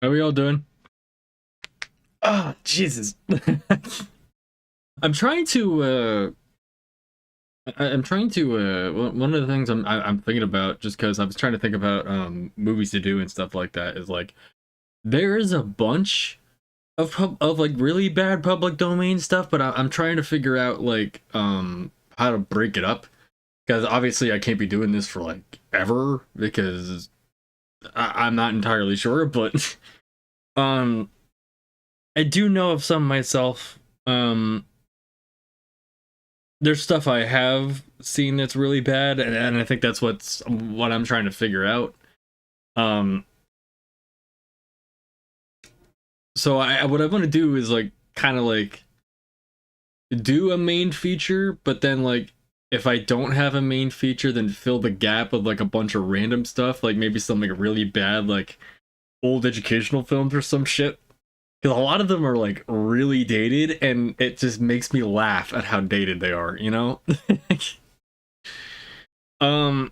How we all doing? Oh, Jesus. I'm trying to I'm trying to one of the things I'm thinking about, just because I was trying to think about movies to do and stuff like that, is like there is a bunch of like really bad public domain stuff, but I'm trying to figure out like how to break it up, because obviously I can't be doing this for like ever, because I'm not entirely sure, but um I do know of some myself. There's stuff I have seen that's really bad, and I think that's what I'm trying to figure out. Um, so what I want to do is like kind of like do a main feature, but then like if I don't have a main feature, then fill the gap with like a bunch of random stuff, like maybe something really bad, like old educational films or some shit. Because a lot of them are like really dated, and it just makes me laugh at how dated they are, you know? um,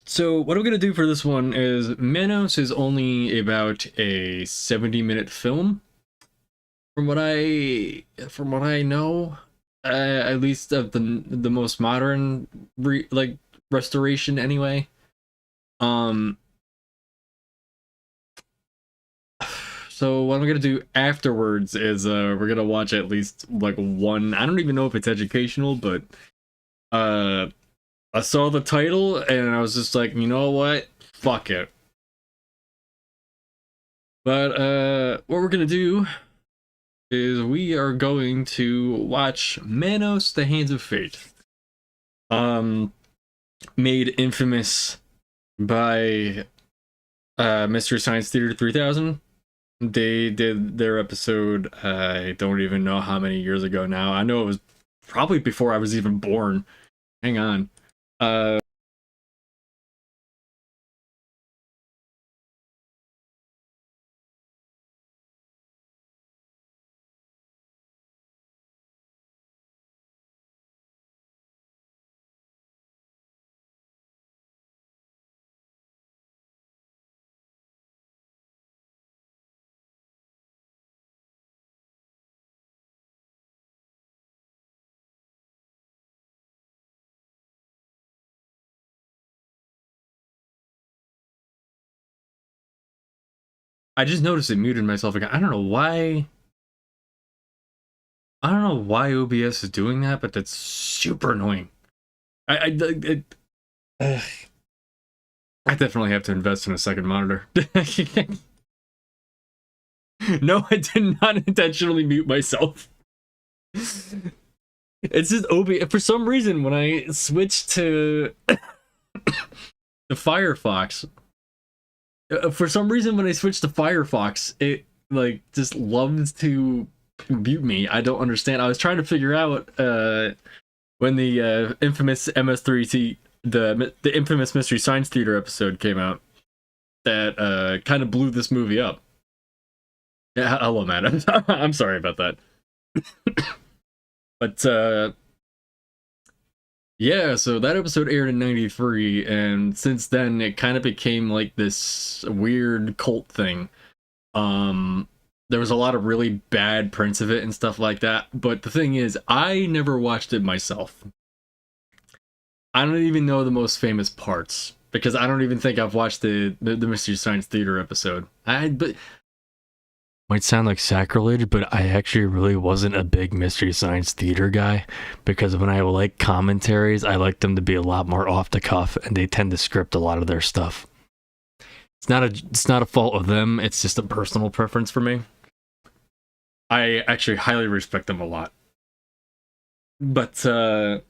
so what I'm gonna do for this one is Manos is only about a 70-minute film, from what I know, at least of the most modern like restoration anyway. Um, so what I'm gonna do afterwards is we're gonna watch at least like one. I don't even know if it's educational, but uh I saw the title and I was just like, you know what? Fuck it. But what we're gonna do is we are going to watch Manos: The Hands of Fate. Um Made infamous by Mystery Science Theater 3000. They did their episode, I don't even know how many years ago now. I know it was probably before I was even born. Hang on. Uh I just noticed it muted myself again. I don't know why. I don't know why OBS is doing that, but that's super annoying. I I definitely have to invest in a second monitor. No, I did not intentionally mute myself. It's just OBS. For some reason, when I switched to the Firefox, for some reason when I switched to Firefox, it like just loves to mute me. I don't understand. I was trying to figure out when the infamous MS3T, the infamous Mystery Science Theater episode came out, that kind of blew this movie up. Yeah, hello, man. I'm sorry about that. But yeah, so that episode aired in '93, and since then it kind of became like this weird cult thing. Um, there was a lot of really bad prints of it and stuff like that. But the thing is, I never watched it myself. I don't even know the most famous parts, because I don't even think I've watched the Mystery Science Theater episode. But might sound like sacrilege, but I actually really wasn't a big Mystery Science Theater guy, because when I like commentaries, I like them to be a lot more off the cuff, and they tend to script a lot of their stuff. It's not a fault of them, it's just a personal preference for me. I actually highly respect them a lot. But oh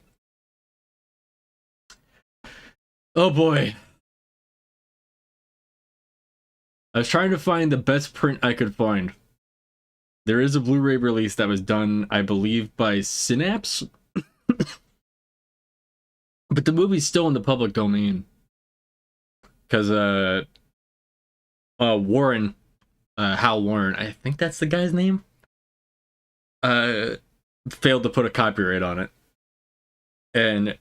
boy. I was trying to find the best print I could find. There is a Blu-ray release that was done, I believe, by Synapse. But the movie's still in the public domain. Because Warren, Hal Warren, I think that's the guy's name, uh failed to put a copyright on it. And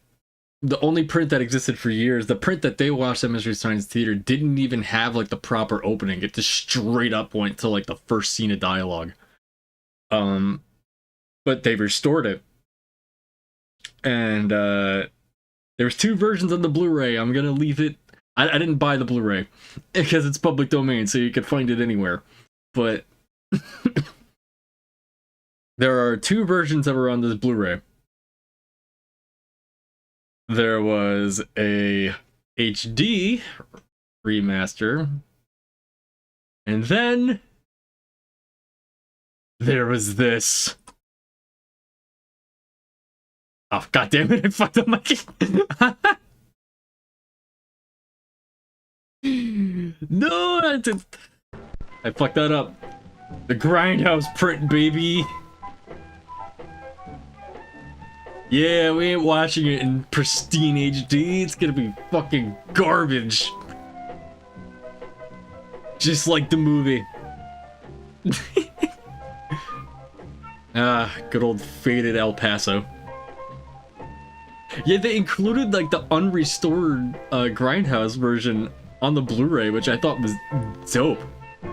the only print that existed for years, the print that they watched at Mystery Science Theater didn't even have like the proper opening. It just straight up went to like the first scene of dialogue. But they restored it. And there's 2 versions on the Blu-ray. I'm gonna leave it. I didn't buy the Blu-ray because it's public domain, so you can find it anywhere. But there are 2 versions that were on this Blu-ray. There was a HD remaster, and then there was this. Oh, god damn it, I fucked up my No, I fucked that up. The Grindhouse print, baby. Yeah, we ain't watching it in pristine HD. It's gonna be fucking garbage. Just like the movie. Good old faded El Paso. Yeah, they included like the unrestored Grindhouse version on the Blu-ray, which I thought was dope. I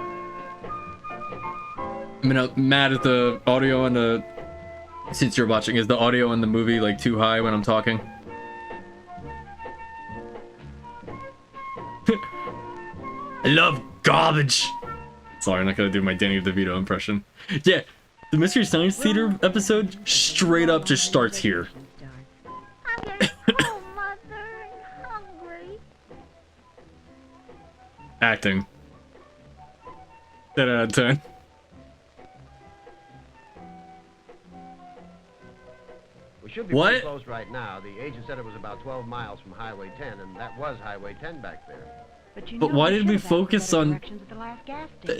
mean, I'm mad at the audio and the... Since you're watching, is the audio in the movie like too high when I'm talking? I love garbage! Sorry, I'm not gonna do my Danny DeVito impression. Yeah, the Mystery Science Theater episode straight up just starts here. I'm getting home, Mother, and hungry. Acting. 10 out of 10. We should be What? pretty close right now. The agent said it was about 12 miles from Highway 10, and that was Highway 10 back there. But why did we focus on...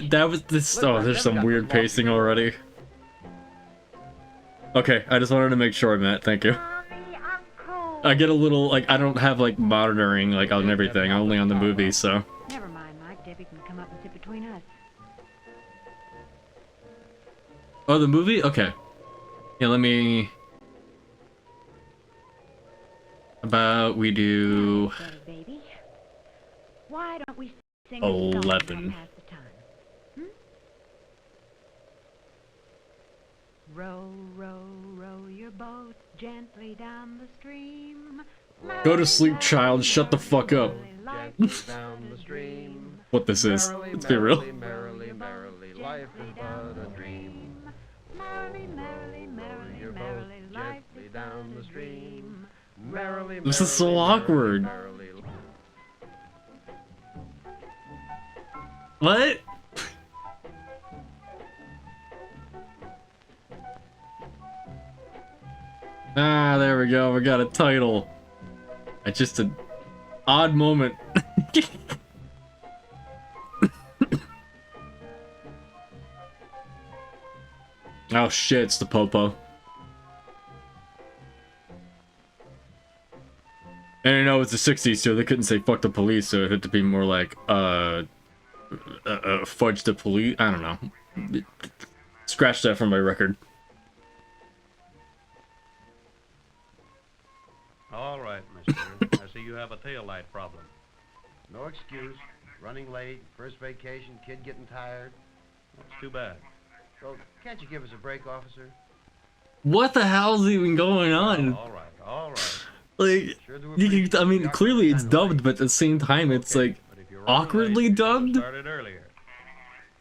That was this... Oh, there's some weird pacing already. Okay, I just wanted to make sure, Matt. Thank you. Mommy, I'm cold. I get a little, like, I don't have, like, monitoring, like, on everything. Only on the movie, so... Never mind, Mike. Debbie can come up and sit between us. Oh, the movie? Okay. Yeah, let me... About we do... Baby. Why don't we sing 11. Pass the time? Hmm? Row, row, row your boat gently down the stream. Go to sleep, child. Shut the fuck up. Gently down the stream. What this is. Merrily, Let's be real. merrily, merrily, life is but a dream. Merrily, merrily, merrily, Your boat merrily, life gently is down but the a stream. dream. Merrily, This is so merrily, awkward. merrily, What? Ah, there we go. We got a title. At just an odd moment. Oh shit, it's the Popo. And I know it's the 60s, so they couldn't say fuck the police, so it had to be more like, fudge the police. I don't know. Scratch that from my record. All right, mister. I see you have a taillight problem. No excuse. Running late, first vacation, kid getting tired. That's too bad. So, can't you give us a break, officer? What the hell's even going on? All right, all right. Like, Sure do you appreciate can, I mean, the clearly it's opportunity. dubbed, but at the same time, it's like But if you're running awkwardly late, you should've dubbed. started earlier.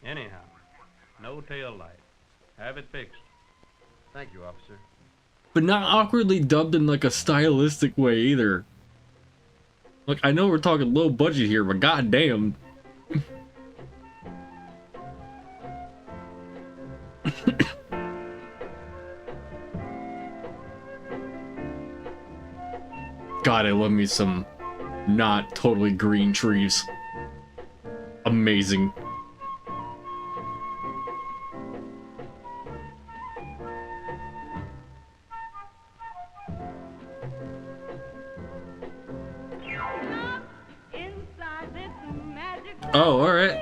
Anyhow, no tail light. Have it fixed. Thank you, officer. But not awkwardly dubbed in like a stylistic way either. Like, I know we're talking low budget here, but goddamn. God, I love me some not totally green trees. Amazing. Oh, alright.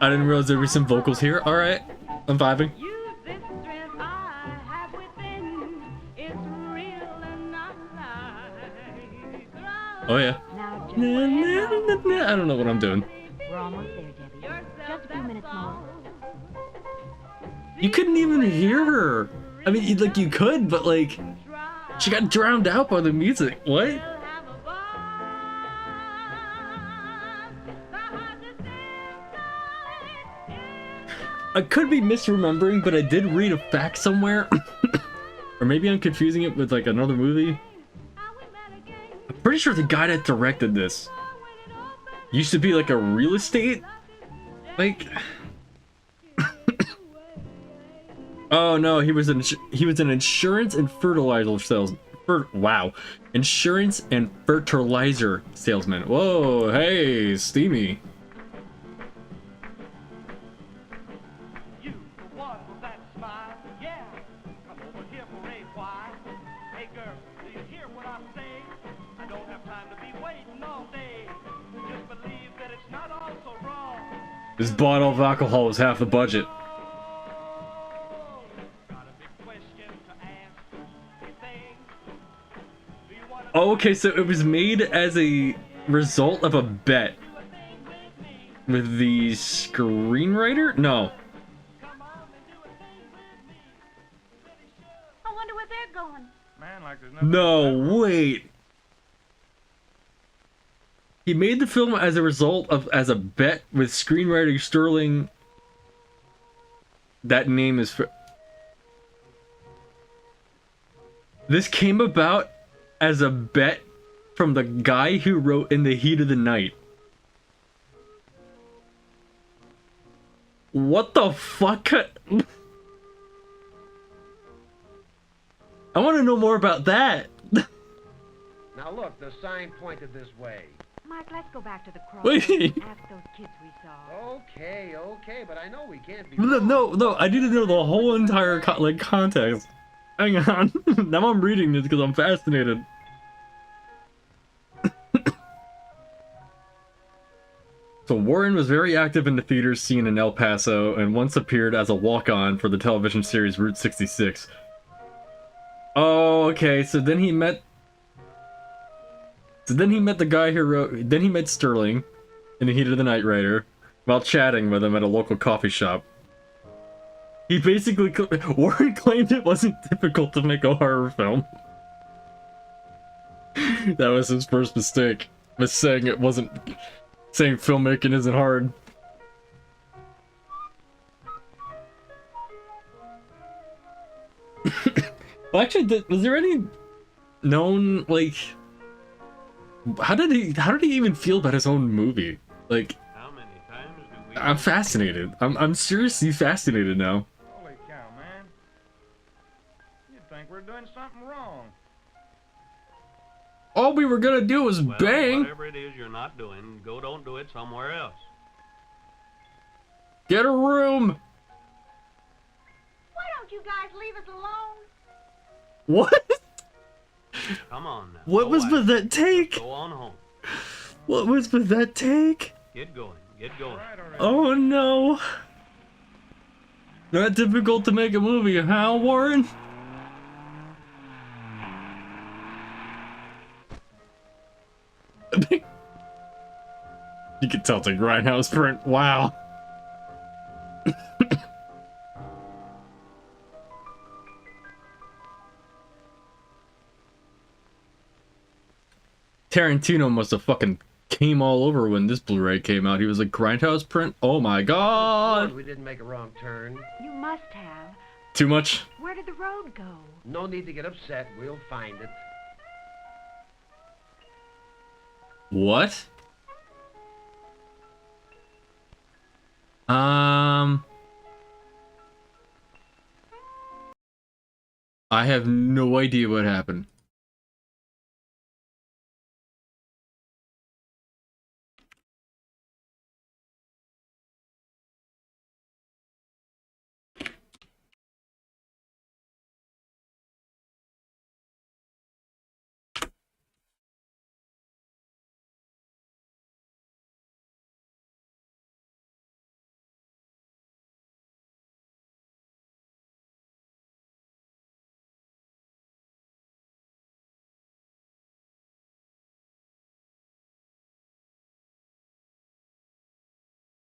I didn't realize there'd be some vocals here. Alright. I'm vibing. Use this strength I have within. It's real and not lies. Oh yeah. Now just I don't know what I'm doing. we're almost there, Debbie. Just a few minutes more. You couldn't even hear her. I mean, like you could, but like she got drowned out by the music. What? I could be misremembering, but I did read a fact somewhere. Or maybe I'm confusing it with like another movie. I'm pretty sure the guy that directed this used to be like a real estate, like. Oh no, he was an insurance and fertilizer sales. Wow, insurance and fertilizer salesman. Whoa, hey, steamy. You, the one with that smile, yeah. Come over here for a while. Hey girl, do you hear what I'm saying? I don't have time to be waiting all day. Just believe that it's not all so wrong. This bottle of alcohol was half the budget. Got a big question to ask. Hey thing, do you wanna Oh, okay, so it was made as a result of a bet do a thing with me? with the screenwriter? No. Come on and do a thing with me. Really should. I wonder where they're going. Man, like there's nothing. No, wait. He made the film as a result of as a bet with screenwriter Sterling. That name is for. This came about as a bet from the guy who wrote In the Heat of the Night. What the fuck? I want to know more about that. Now look, the sign pointed this way. Mike, let's go back to the cross Wait. and ask those kids we saw. Okay, but I know we can't be. No, I need to know the whole entire context. Hang on. Now I'm reading this because I'm fascinated. So Warren was very active in the theater scene in El Paso and once appeared as a walk-on for the television series Route 66. Oh, okay, so then he met the guy who wrote. Then he met Sterling in the Heat of the Night writer while chatting with him at a local coffee shop. He basically Warren claimed it wasn't difficult to make a horror film. That was his first mistake. Was saying it wasn't. Saying filmmaking isn't hard. Well, actually, was there any known like? How did he even feel about his own movie? Like, How many times do we? I'm fascinated. I'm seriously fascinated now. Holy cow, man! You'd think we're doing something wrong. All we were gonna do was Well, bang. whatever it is you're not doing, don't do it somewhere else. Get a room. Why don't you guys leave us alone? What? Come on now. What Go was at with it. that take? Go on home. What was with that take? Get going. Get going. Oh no. Not difficult to make a movie, huh, Warren? You can tell it's a grindhouse print. Wow. Tarantino must have fucking came all over when this Blu-ray came out. He was like, grindhouse print? Oh my god. We didn't make a wrong turn. You must have. Too much? Where did the road go? No need to get upset. We'll find it. What? I have no idea what happened.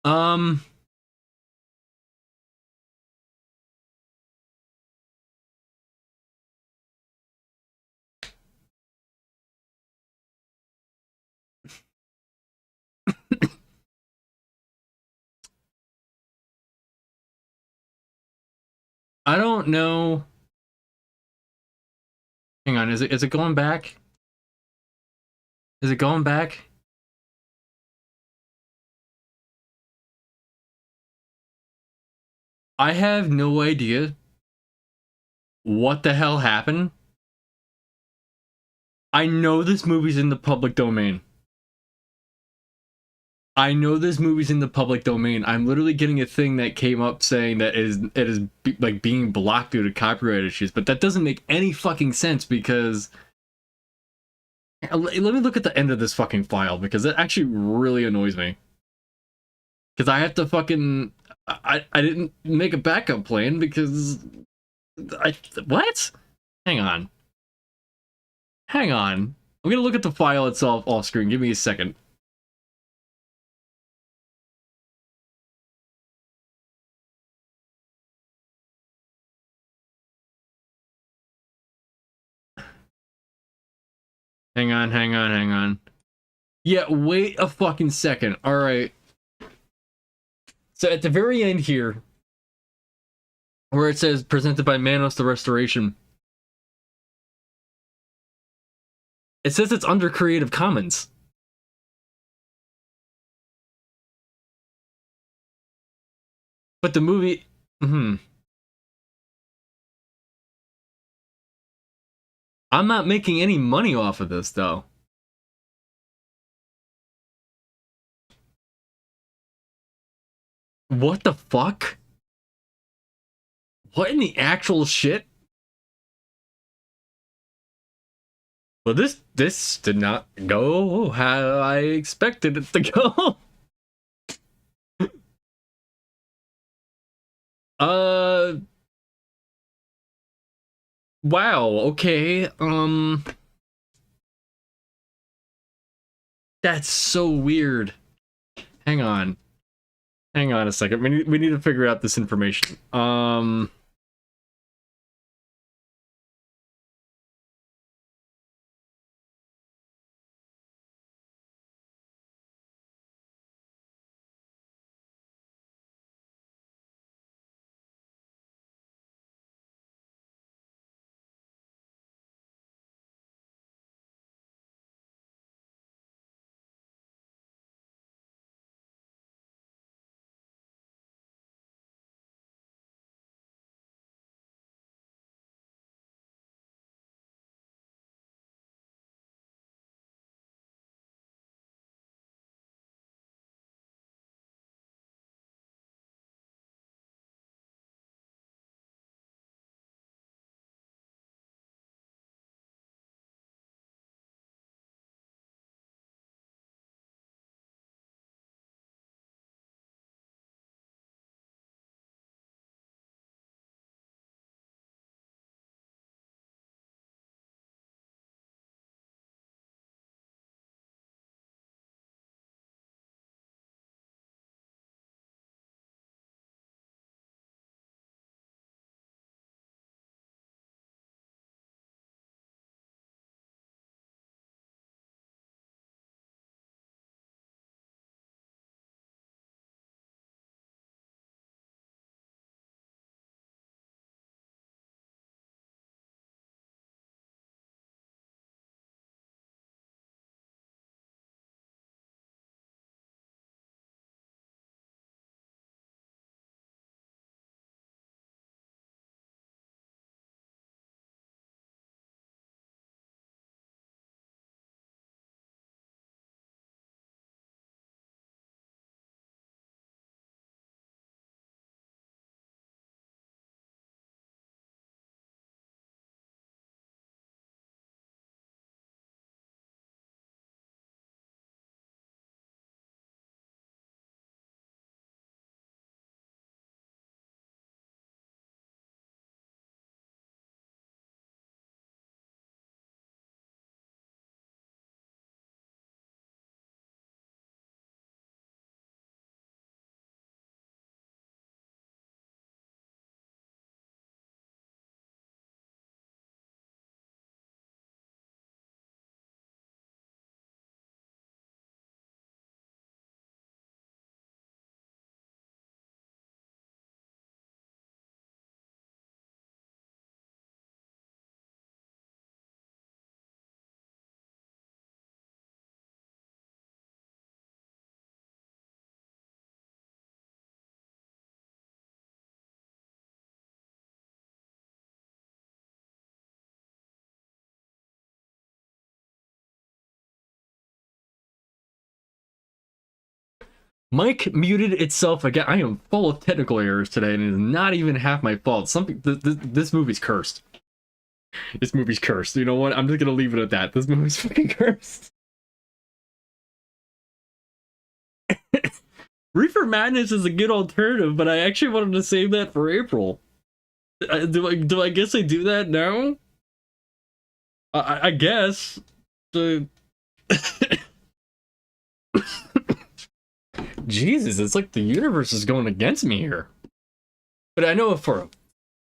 Um, I don't know. Hang on, is it going back? Is it going back? I have no idea what the hell happened. I know this movie's in the public domain. I know this movie's in the public domain. I'm literally getting a thing that came up saying that it is like being blocked due to copyright issues, but that doesn't make any fucking sense because let me look at the end of this fucking file because it actually really annoys me. Because I have to fucking I didn't make a backup plan because what? Hang on. Hang on. I'm gonna look at the file itself off screen. Give me a second. Hang on, hang on, hang on. Yeah, wait a fucking second. Alright. So at the very end here, where it says presented by Manos the Restoration, it says it's under Creative Commons. But the movie... I'm not making any money off of this, though. What the fuck? What in the actual shit? Well, this did not go how I expected it to go. Wow, okay. That's so weird. Hang on. Hang on a second. We need to figure out this information. Mic muted itself again. I am full of technical errors today, and it is not even half my fault. This movie's cursed. This movie's cursed. You know what? I'm just gonna leave it at that. This movie's fucking cursed. Reefer Madness is a good alternative, but I actually wanted to save that for April. Do I guess I do that now? I guess. Jesus, it's like the universe is going against me here. But I know for a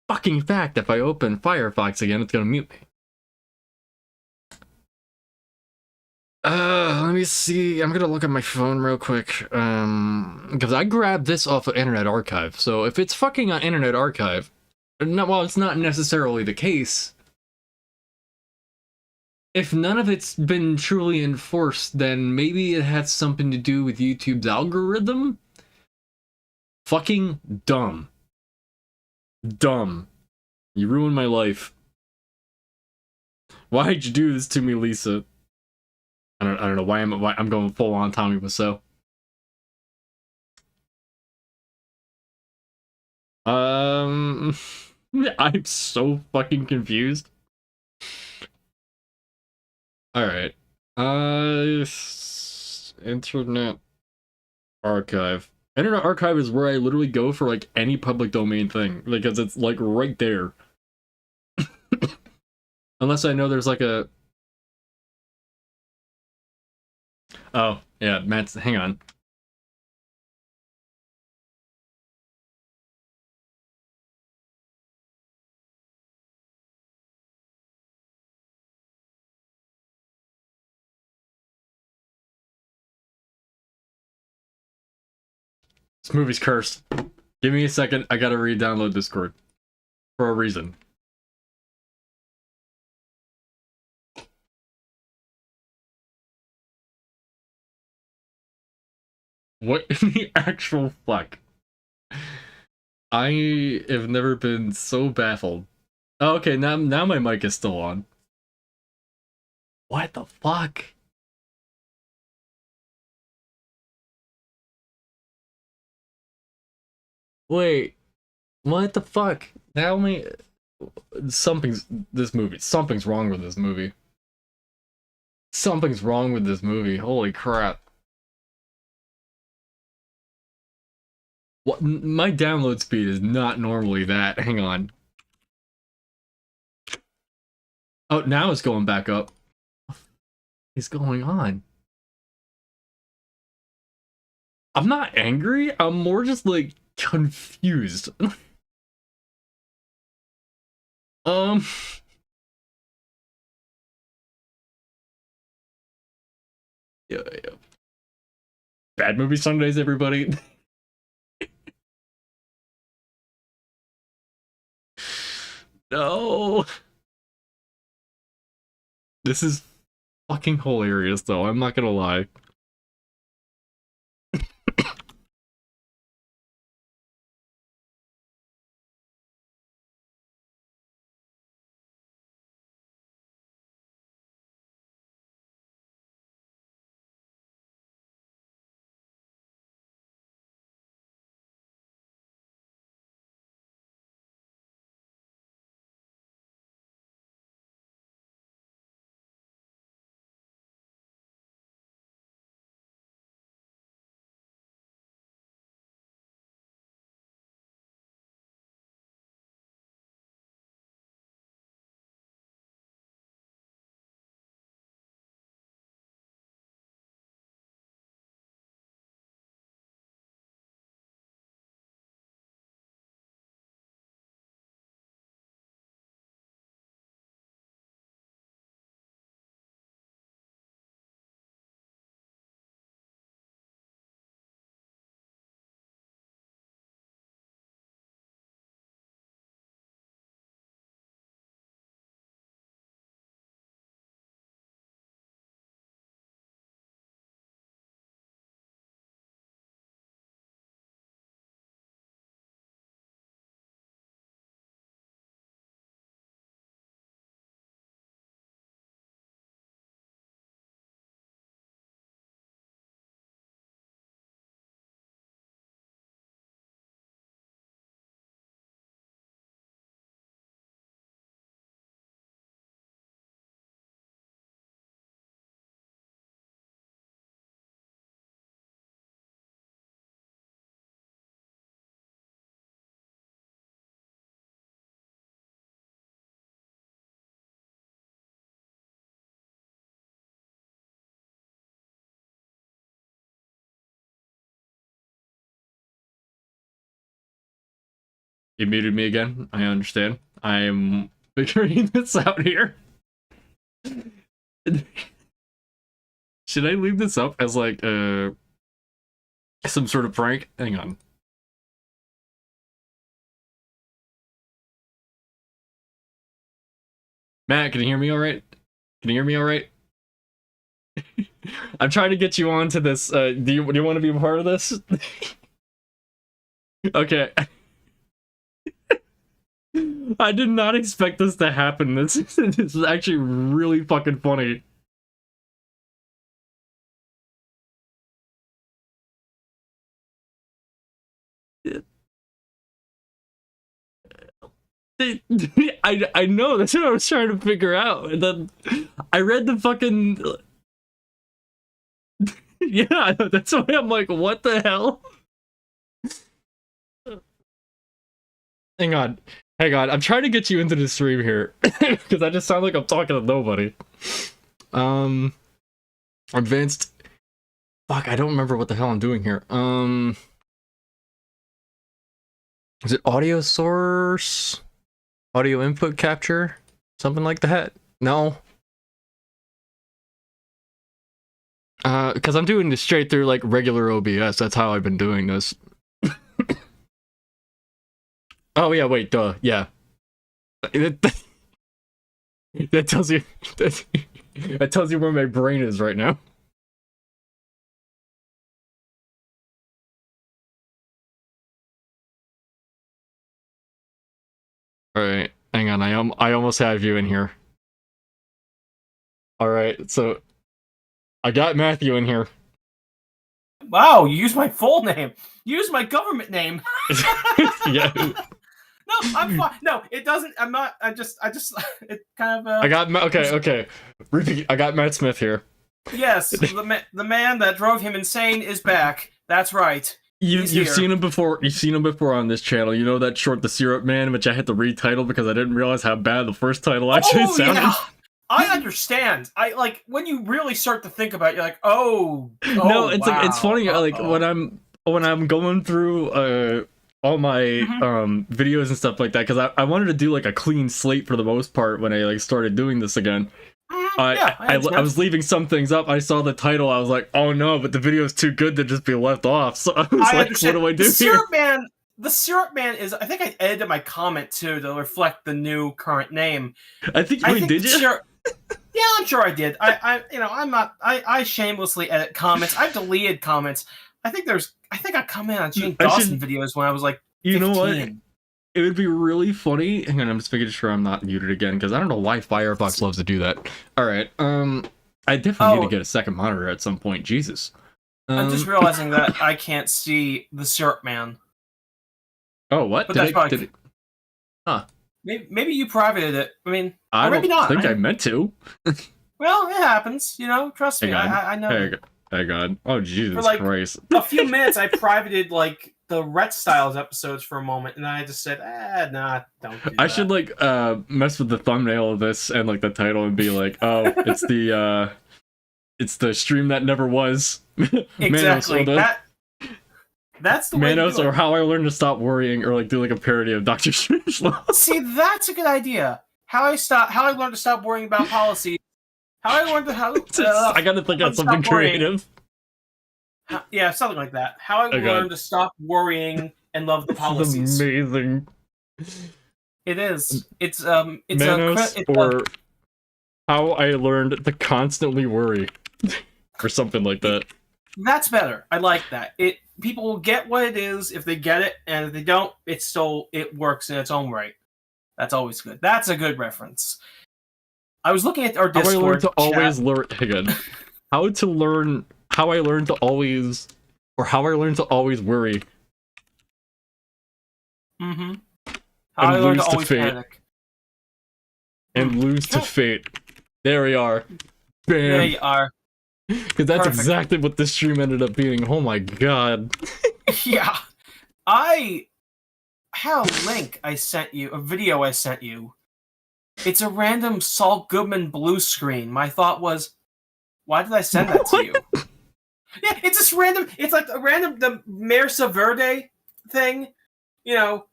fucking fact if I open Firefox again, it's gonna mute me. Let me see. I'm gonna look at my phone real quick. Because I grabbed this off of Internet Archive. So if it's fucking on Internet Archive, well, it's not necessarily the case. If none of it's been truly enforced, then maybe it has something to do with YouTube's algorithm? Fucking dumb. Dumb. You ruined my life. Why'd you do this to me, Lisa? I don't know why I'm going full on Tommy Wiseau. I'm so fucking confused. Alright. Internet Archive. Internet Archive is where I literally go for like any public domain thing, because it's like right there. Unless I know there's like a... Oh, yeah, Matt's... Hang on. This movie's cursed. Give me a second, I gotta re-download Discord. For a reason. What in the actual fuck? I have never been so baffled. Oh, okay, now my mic is still on. What the fuck? Wait, what the fuck? Now something's wrong with this movie. Something's wrong with this movie. Holy crap. What, my download speed is not normally that. Hang on. Oh, now it's going back up. What is going on? I'm not angry. I'm more just like confused. Yeah, yeah. Bad movie Sundays, everybody. No. This is fucking hilarious, though. I'm not gonna lie. You muted me again. I understand. I'm figuring this out here. Should I leave this up as like some sort of prank? Hang on. Matt, can you hear me all right? Can you hear me all right? I'm trying to get you onto this. Do you want to be a part of this? Okay. I did not expect this to happen. This is actually really fucking funny. I know, that's what I was trying to figure out. And then I read the fucking yeah, that's why I'm like, what the hell? Hang on, I'm trying to get you into the stream here because I just sound like I'm talking to nobody. Advanced. Fuck, I don't remember what the hell I'm doing here. Is it audio source? Audio input capture? Something like that? No. Because I'm doing this straight through like regular OBS. That's how I've been doing this. Oh yeah, wait, duh, yeah. That tells you that tells you where my brain is right now. Alright, hang on, I almost have you in here. Alright, so I got Matthew in here. Wow, you used my full name. You used my government name. Yeah. No, I'm fine. No, it doesn't. I'm not. I just. It kind of. I got okay. Repeat. I got Matt Smith here. Yes, the man that drove him insane is back. That's right. You've seen him before. You've seen him before on this channel. You know that short, The Syrup Man, which I had to retitle because I didn't realize how bad the first title actually sounded. Yeah. I understand. I like when you really start to think about it, you're like, no, it's wow. like it's funny. Like when I'm going through all my videos and stuff like that, because I wanted to do like a clean slate for the most part when I like started doing this again. I was leaving some things up. I saw the title. I was like, oh no, but the video is too good to just be left off. So I was like, understand. What do I do here? The Syrup Man is. I think I edited my comment too to reflect the new current name. I think did you? Yeah, I'm sure I did. I'm not. I shamelessly edit comments. I've deleted comments. I think I commented on Gene Dawson videos when I was like 15. You know what? It would be really funny. Hang on, I'm just making sure I'm not muted again because I don't know why Firefox loves to do that. All right, I definitely need to get a second monitor at some point. Jesus. I'm just realizing that I can't see the Syrup Man. Oh, what? Did it? Huh. Maybe you privated it. I mean, I maybe not. think I meant to. Well, it happens. You know, trust me. I know. Hey God. Oh Jesus For like Christ. a few minutes, I privated like the Rhett Styles episodes for a moment, and I just said, nah, don't do that. I should like mess with the thumbnail of this and like the title and be like, oh, it's the stream that never was. Exactly. That's the way Manos, to do it. or How I Learned to Stop Worrying, or like do like a parody of Dr. Strangelove. See, that's a good idea. How I learned to stop worrying about policy. How I learned to I gotta think of something creative. Yeah, something like that. How I learned to stop worrying and love the policies. Amazing. It is. It's Manos, or How I Learned to Constantly Worry, or something like that. That's better. I like that. People will get what it is if they get it, and if they don't, it works in its own right. That's always good. That's a good reference. I was looking at our Discord How I learned to chat. always learn. Hang on. How I learned to always, or how I learned to always worry. Mm-hmm. How I learned to always panic. And lose to fate. There we are. Bam. There you are. Because that's exactly what this stream ended up being. Oh my god. Yeah. I had a link I sent you, a video I sent you. It's a random Saul Goodman blue screen. My thought was, why did I send that to you? Yeah, it's just random. It's like a random the Mersa Verde thing. You know,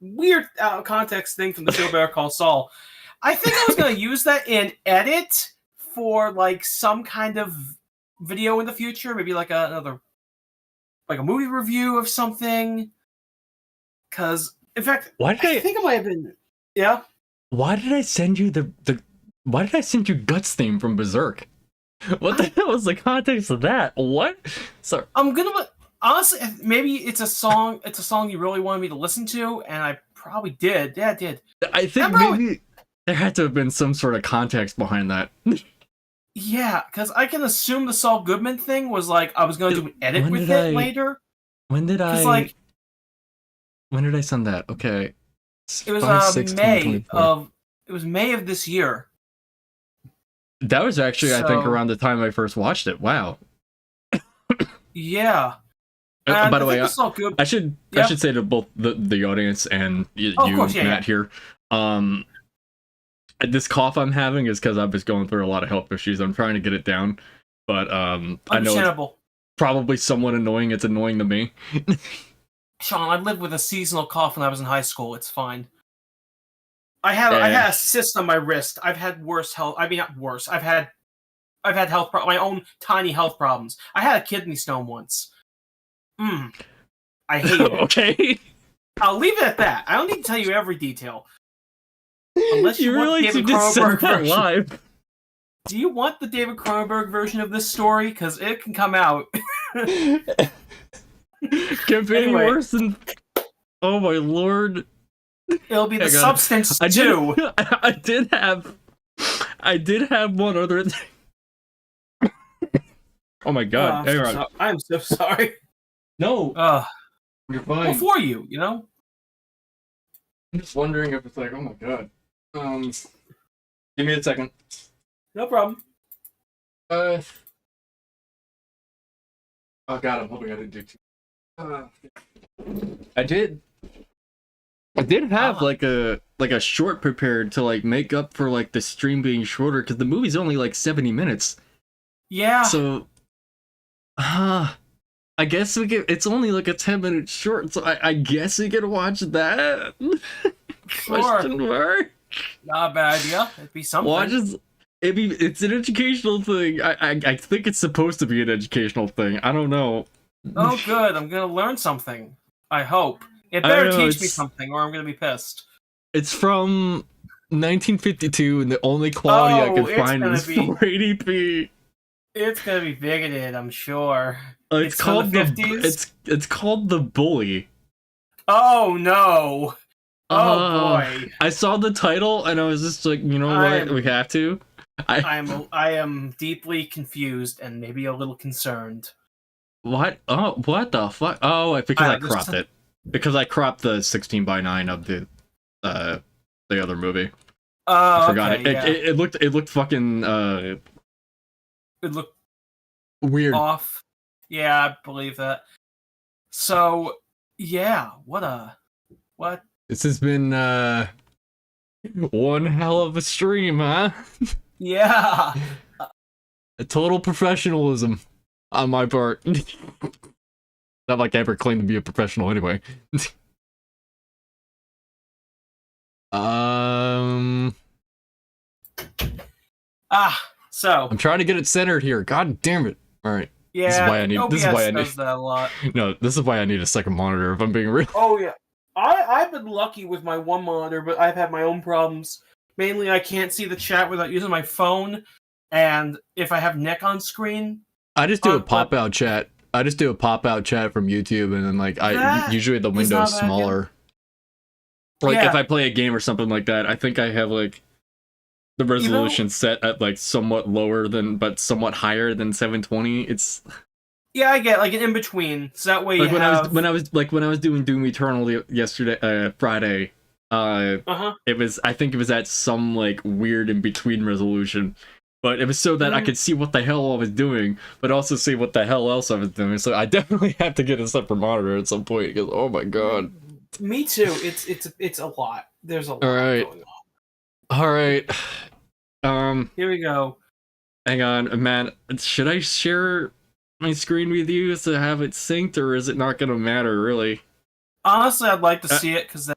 weird out of context thing from the show Better Call Saul. I think I was going to use that in edit for like some kind of video in the future, maybe like a movie review of something. Because, in fact, I think it might have been. Yeah. Why did I send you Why did I send you Guts theme from Berserk? What the hell was the context of that? What? Sorry. I'm gonna honestly, maybe it's a song. It's a song you really wanted me to listen to, and I probably did. Yeah, I did. I think maybe there had to have been some sort of context behind that. Yeah, because I can assume the Saul Goodman thing was like I was going to do an edit with it later. When did I? Like, when did I send that? Okay, it was May of this year. That was actually, I think, around the time I first watched it. Wow. Yeah. By the way, I should say to both the audience and Matt here, this cough I'm having is because I was going through a lot of health issues. I'm trying to get it down, but I know it's probably somewhat annoying. It's annoying to me. Sean, I lived with a seasonal cough when I was in high school. It's fine. I had a cyst on my wrist. I've had worse health. I mean, not worse. I've had my own tiny health problems. I had a kidney stone once. I hate it. Okay. I'll leave it at that. I don't need to tell you every detail. Unless you want really David just Cronenberg said that version. live. Do you want the David Cronenberg version of this story? Because it can come out. Can't be any worse than. Oh my lord. It'll be the substance too. I did have one other thing. Oh my god! I'm so sorry. No, you're fine. Well, for you, you know. I'm just wondering if it's like, oh my god. Give me a second. No problem. Oh god, I'm hoping I didn't do too. I did have like a short prepared to like make up for like the stream being shorter because the movie's only like 70 minutes. Yeah. So, I guess it's only like a 10-minute short, so I guess we can watch that. Question mark. Not a bad idea. It'd be something. It's an educational thing. I think it's supposed to be an educational thing. I don't know. Oh, good. I'm gonna learn something. I hope. It better teach me something, or I'm gonna be pissed. It's from 1952, and the only quality I can find is 480p. It's gonna be bigoted, I'm sure. It's called the 50s? It's called The Bully. Oh no! Oh boy! I saw the title and I was just like, you know what? We have to. I am deeply confused and maybe a little concerned. What? Oh, what the fuck? Oh, because I cropped it. Because I cropped the 16:9 of the other movie. I forgot it. It looked fucking it looked weird. Off. Yeah, I believe that. So yeah, what? This has been one hell of a stream, huh? Yeah. A total professionalism on my part. Not like I ever claimed to be a professional anyway. So I'm trying to get it centered here. God damn it. Alright. Yeah, this is why I need that a lot. No, this is why I need a second monitor if I'm being real. Oh yeah. I've been lucky with my one monitor, but I've had my own problems. Mainly I can't see the chat without using my phone, and if I have Nick on screen, I just do a pop-out chat. I just do a pop-out chat from YouTube, and then like usually the window is smaller. Like if I play a game or something like that, I think I have like the resolution set at like somewhat lower than, but somewhat higher than 720. It's I get like an in between, so that way like you when I was doing Doom Eternal yesterday, Friday. It was, I think it was at some like weird in between resolution, but it was so that I could see what the hell I was doing, but also see what the hell else I was doing. So I definitely have to get a separate monitor at some point because oh my god. Me too. It's a lot. There's a lot going on. All right. Here we go. Hang on, man. Should I share my screen with you to have it synced, or is it not gonna matter really? Honestly, I'd like to see it because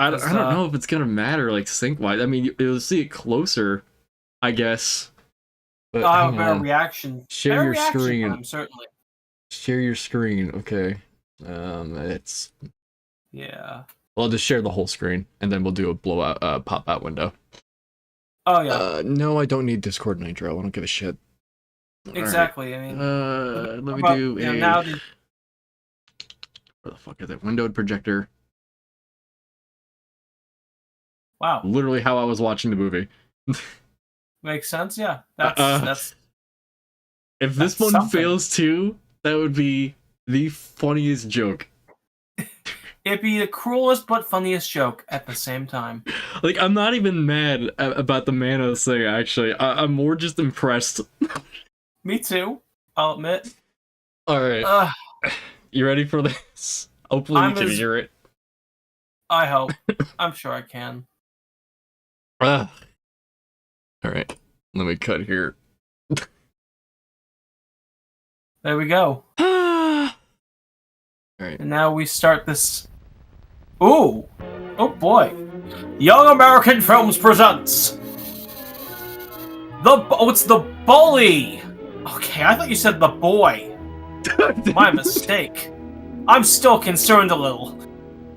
I don't know if it's gonna matter, like, sync-wise. I mean, you'll see it closer, I guess. But I'll have a hang better on. reaction. Share Better your reaction screen. time, certainly. Share your screen, okay. It's... Yeah. Well, I'll just share the whole screen, and then we'll do a blowout, pop-out window. Oh, yeah. No, I don't need Discord Nitro. I don't give a shit. Exactly, Alright. I mean... Let me Well, do yeah, a... now Where the fuck is it? Windowed projector. Wow. Literally how I was watching the movie. Makes sense, yeah. That's If this that's one something. fails too, that would be the funniest joke. It'd be the cruelest but funniest joke at the same time. Like, I'm not even mad about the Manos thing, actually. I'm more just impressed. Me too, I'll admit. Alright. You ready for this? Hopefully you can hear it. I hope. I'm sure I can. Alright. Let me cut here. There we go. Alright. And now we start this... Ooh! Oh boy. Young American Films presents... it's the bully! Okay, I thought you said the boy. My mistake. I'm still concerned a little.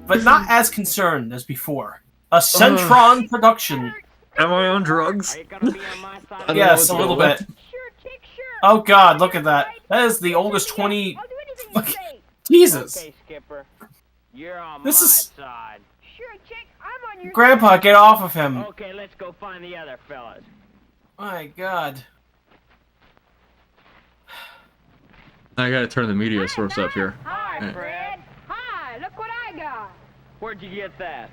But not as concerned as before. A Centron production. Am I on drugs? Are you gonna be on my side? I don't Yes, know a what's little going bit. Sure, chick, sure. Oh god, look at that. That is the oldest 20... I'll do anything you say. Jesus. Okay, Skipper. You're on This my is- side. Sure, chick, I'm on your Grandpa, get off of him. Okay, let's go find the other fellas. My god. I gotta turn the media source up here. Hi, Yeah. Fred. Hi, look what I got. Where'd you get that?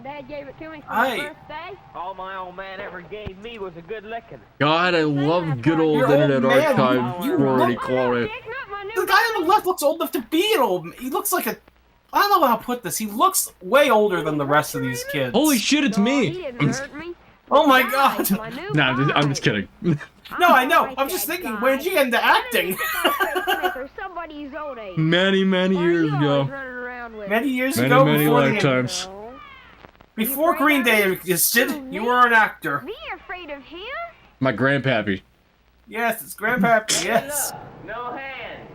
Dad gave it to me for Hi. my birthday. All my old man ever gave me was a good licking. God, I love good old Your old internet man, archive you quality look- quality. Chick, not my The new guy on the left looks old enough to be an old... He looks like a... I don't know how to put this. He looks way older than the rest of these kids. Holy shit, it's He me! didn't hurt me. Oh my Besides, god. my new Nah, I'm just bride. kidding. No, I know. like I'm just that thinking, guy. where'd you get into acting? Or somebody his old age. Many Or years you ago. always running around with. Many years Many, ago, many before, lifetimes. No. before You Green afraid Day of existed, you were an actor. Me afraid of him? My grandpappy. Yes, it's Grandpappy, yes. No hand.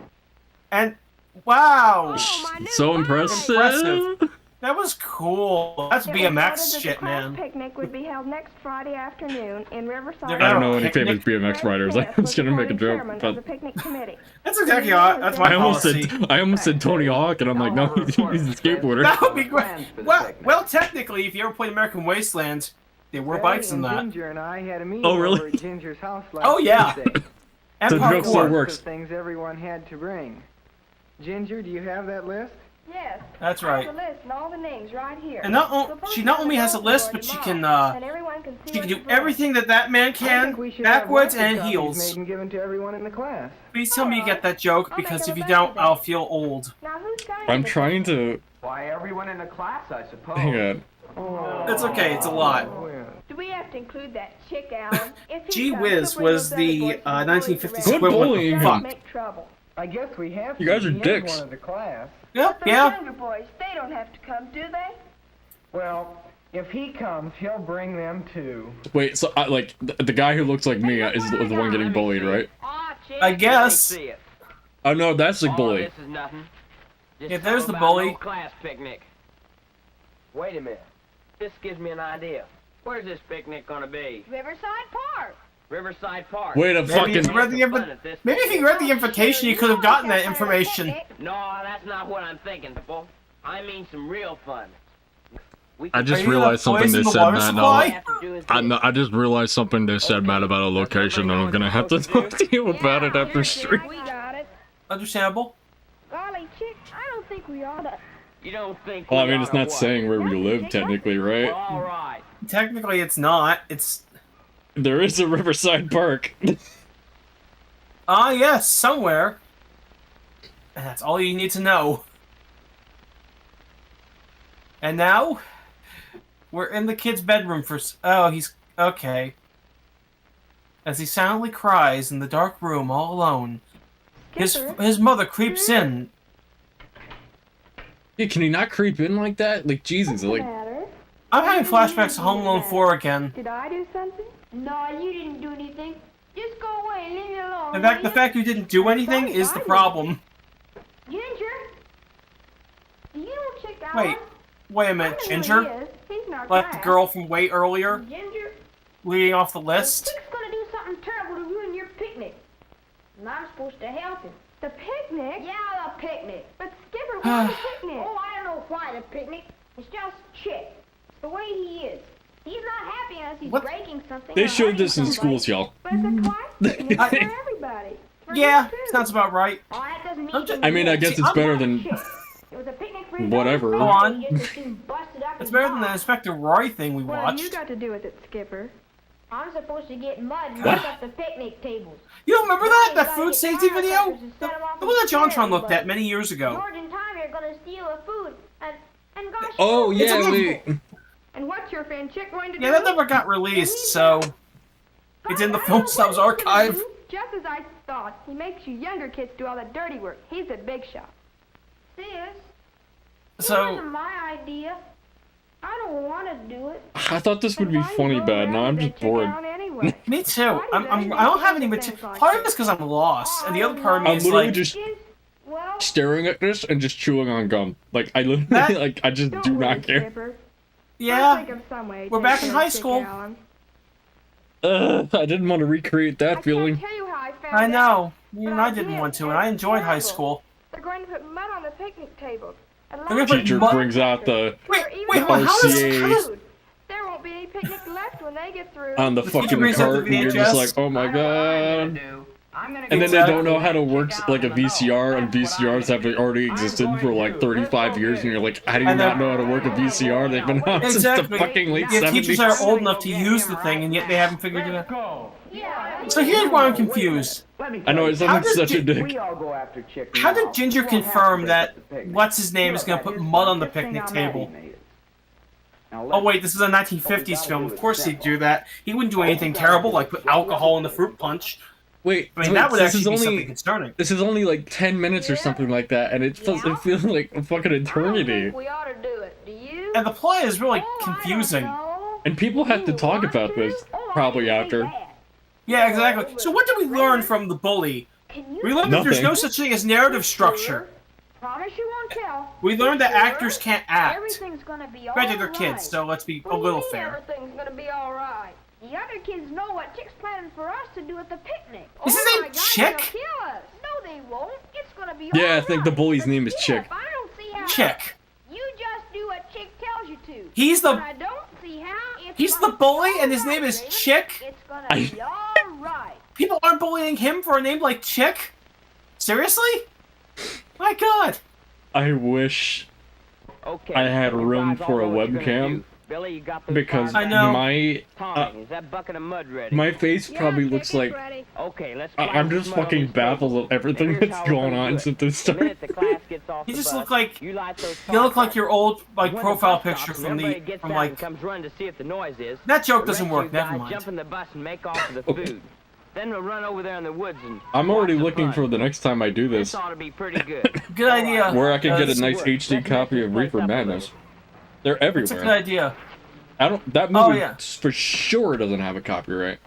And, wow. Oh, my new So bride. impressive. That was cool. That's It was BMX noted that shit, the class man. picnic would be held next Friday afternoon in Riverside. They're I don't know Oh, any famous picnic. BMX riders. I was gonna make a joke, but That's exactly how that's my I almost policy. said Tony Hawk, and I'm like, no, he's a skateboarder. That would be great. Well, technically, if you ever played American Wasteland, there were bikes in that. Ginger and I had a meeting Oh, really? over at Ginger's house last Oh, yeah. Tuesday. And The joke still parkour. works. Of things everyone had to bring. Ginger, do you have that list? Yes. That's I have right. the list and all the names right here. And not So she not only has a list, but she can do everything that man I can, think we should have backwards record and copies heels. made and given to everyone in the class. Please tell me you get that joke, I'll because make if it you a don't, birthday. I'll feel old. Now who's got I'm trying to. Why, everyone in the class, I suppose. Hang on. Oh, It's okay, it's a lot. well. Do we have to include that chick, Alan? If he Gee comes, whiz he'll bring was those other the boys from 1950s Good equivalent bullying. of fuck. Make trouble. I guess we have You to. guys are He is dicks. one of the class. Yep, Those yeah. younger boys, they don't have to come, do they? Well, if he comes, he'll bring them too. Wait, so like the guy who looks like me is the one getting bullied, right? Aw, chick, I let me guess. see it. Oh no, that's the Oh, bully. this is nothing. Just Yeah, there's the something about bully. no class picnic. Wait a minute. This gives me an idea. Where's this picnic gonna be? Riverside Park. Riverside Park. Wait a Maybe fucking. if you read the maybe if you read the invitation, you could have gotten that information. No, that's not what I'm thinking, people. I mean some real fun. We I can just Are you realized gonna something they poison the said, water Matt. supply? have to do is I, this. no, I just realized something they said, Matt, about a location, and I'm gonna have to talk to you about it after stream. We got it. Understandable. Golly, chick, I don't think we ought to. You don't think Well, I we mean, it's oughta not what? saying where we live, technically, Well, right? all right. Technically, it's not. It's There is a Riverside Park. yes, somewhere. And that's all you need to know. And now, we're in the kid's bedroom for. Oh, he's okay. As he silently cries in the dark room, all alone, his mother creeps in. Yeah, can he not creep in like that? Like, Jesus, like, Matter? I'm having flashbacks to Home Alone 4 again. Did I do something? No, you didn't do anything. Just go away and leave me alone. In fact, the fact you didn't do anything is the problem. Ginger? Do you know Chick Allen? Wait a minute, Ginger? He's not Like the girl from way earlier, Ginger? leading off the list? Chick's gonna do something terrible to ruin your picnic. And I'm supposed to help him. The picnic? Yeah, the picnic. But Skipper, why the picnic? Oh, I don't know why the picnic. It's just Chick. It's the way he is. He's not happy unless he's What? breaking something. They or showed hurting this in somebody. schools, y'all. But it's a class picnic for everybody. For Yeah, you, too. sounds about right. Oh, that doesn't mean I'm just- I mean, I guess See, it's I'm better not than Chick. It was a picnic for his whatever. Go on. Just as soon busted up It's his better than the mom. Inspector Roy thing we What have you watched. got to do with it, Skipper? I'm supposed to get mud and What? mess up the picnic tables. You don't remember that? That Gotta food get safety video? firecrackers and The set 'em off one that and scare JonTron looked at everybody. many years ago. George and Tommy are gonna steal the food, and gosh. Oh It's yeah, a- wait. And what's your fan Chick going to do? Yeah, that never got released, so it's in the Film Snobs archive. Just as I thought. He makes you younger kids do all the dirty work. He's a big shot. Sis, it So, wasn't my idea. I don't want to do it. I thought this would be funny bad. Now I'm just bored. Anyway. me too. I don't have any material. Part of it's because I'm lost, and the other part of me I'm is literally like, just Well, staring at this and just chewing on gum. Like I literally, That- like I just Don't do worry, not care. Skipper. I'll yeah, think of some way to we're take back in care of high Chick school. Allen. I didn't want to recreate that I feeling. can't tell you how I found I out. know. Even I didn't want to, and I enjoyed high school. They're going to put mud on the picnic tables. And They're gonna put Teacher mud- brings out the Wait, Even wait, though hold on, how does, RCA. how does there won't be any picnic left when they get through. on the The teacher fucking brings out the cart, and you're just VHS. like, oh my god. And then they don't know how to work like a VCR, and VCRs have already existed for like 35 years, and you're like, how do you And not then- know how to work a VCR? They've been out since the Exactly. fucking late You have 70s. teachers that are old enough to use the thing, and yet they haven't figured it out. Go. So here's where I'm confused. I know, it How sounds does such a Gi- dick. We all go after Chick. How now. did Ginger We'll have confirm to that break up the picnic. what's his name is gonna put mud on the picnic table? Oh wait, this is a 1950s film. Of course he'd do that. He wouldn't do anything terrible like put alcohol in the fruit punch. Wait, I mean, wait, that would this actually is be something only concerning. this is only like 10 minutes or something like that, and it feels like a fucking I don't eternity. think we ought to do it. Do you? And the plot is really Oh, I confusing. don't know. And people have to You talk want about to? this Oh, I probably didn't after. say that. Yeah, exactly. So what did we learn from the bully? Can you We learned that there's Nothing. no such thing as narrative structure. promise you won't tell? We learned that Sure? actors can't act. Everything's gonna be all Granted, they're right. kids, so let's be a What do you little mean fair. Everything's gonna be all right. The other kids know what Chick's planning for us to do at the picnic. Is his Oh name my God, Chick? they'll kill us. No, they won't. It's gonna be Yeah, all I think the right. bully's But name is Skip, Chick. I don't see how. Chick. You just do what Chick tells you to. He's But the I don't see how. It's he's gonna the be bully, all and his name right, is Raven. Chick. It's gonna I- be all right. People aren't bullying him for a name like Chick. Seriously? My God. I wish Okay. I had you room guys all for a know what you're gonna webcam, do. Billy, you got those because files I know. my Tommy, is that bucket of mud ready? my face probably looks like Okay, let's I'm climb just this mud fucking over these baffled tables. of everything Now, here's that's how we're going gonna on do it. since this The minute started. the class gets off You the just bus, look like you light those you look like firecrackers. your old like When the profile bus picture stops from and the everybody gets from out like and comes running to see if the noise is. that joke the doesn't rest of work. you Never guys mind. Jump in the bus and make off for the food. Then we'll run over there in the woods and I'm already watch the looking fun. for the next time I do This this, ought to be pretty good. Good idea. where I can get a Does nice work. HD Let's copy mess of this place Reefer up a Madness. little. They're It's a good everywhere. idea. I don't. That Oh, movie yeah. for sure doesn't have a copyright.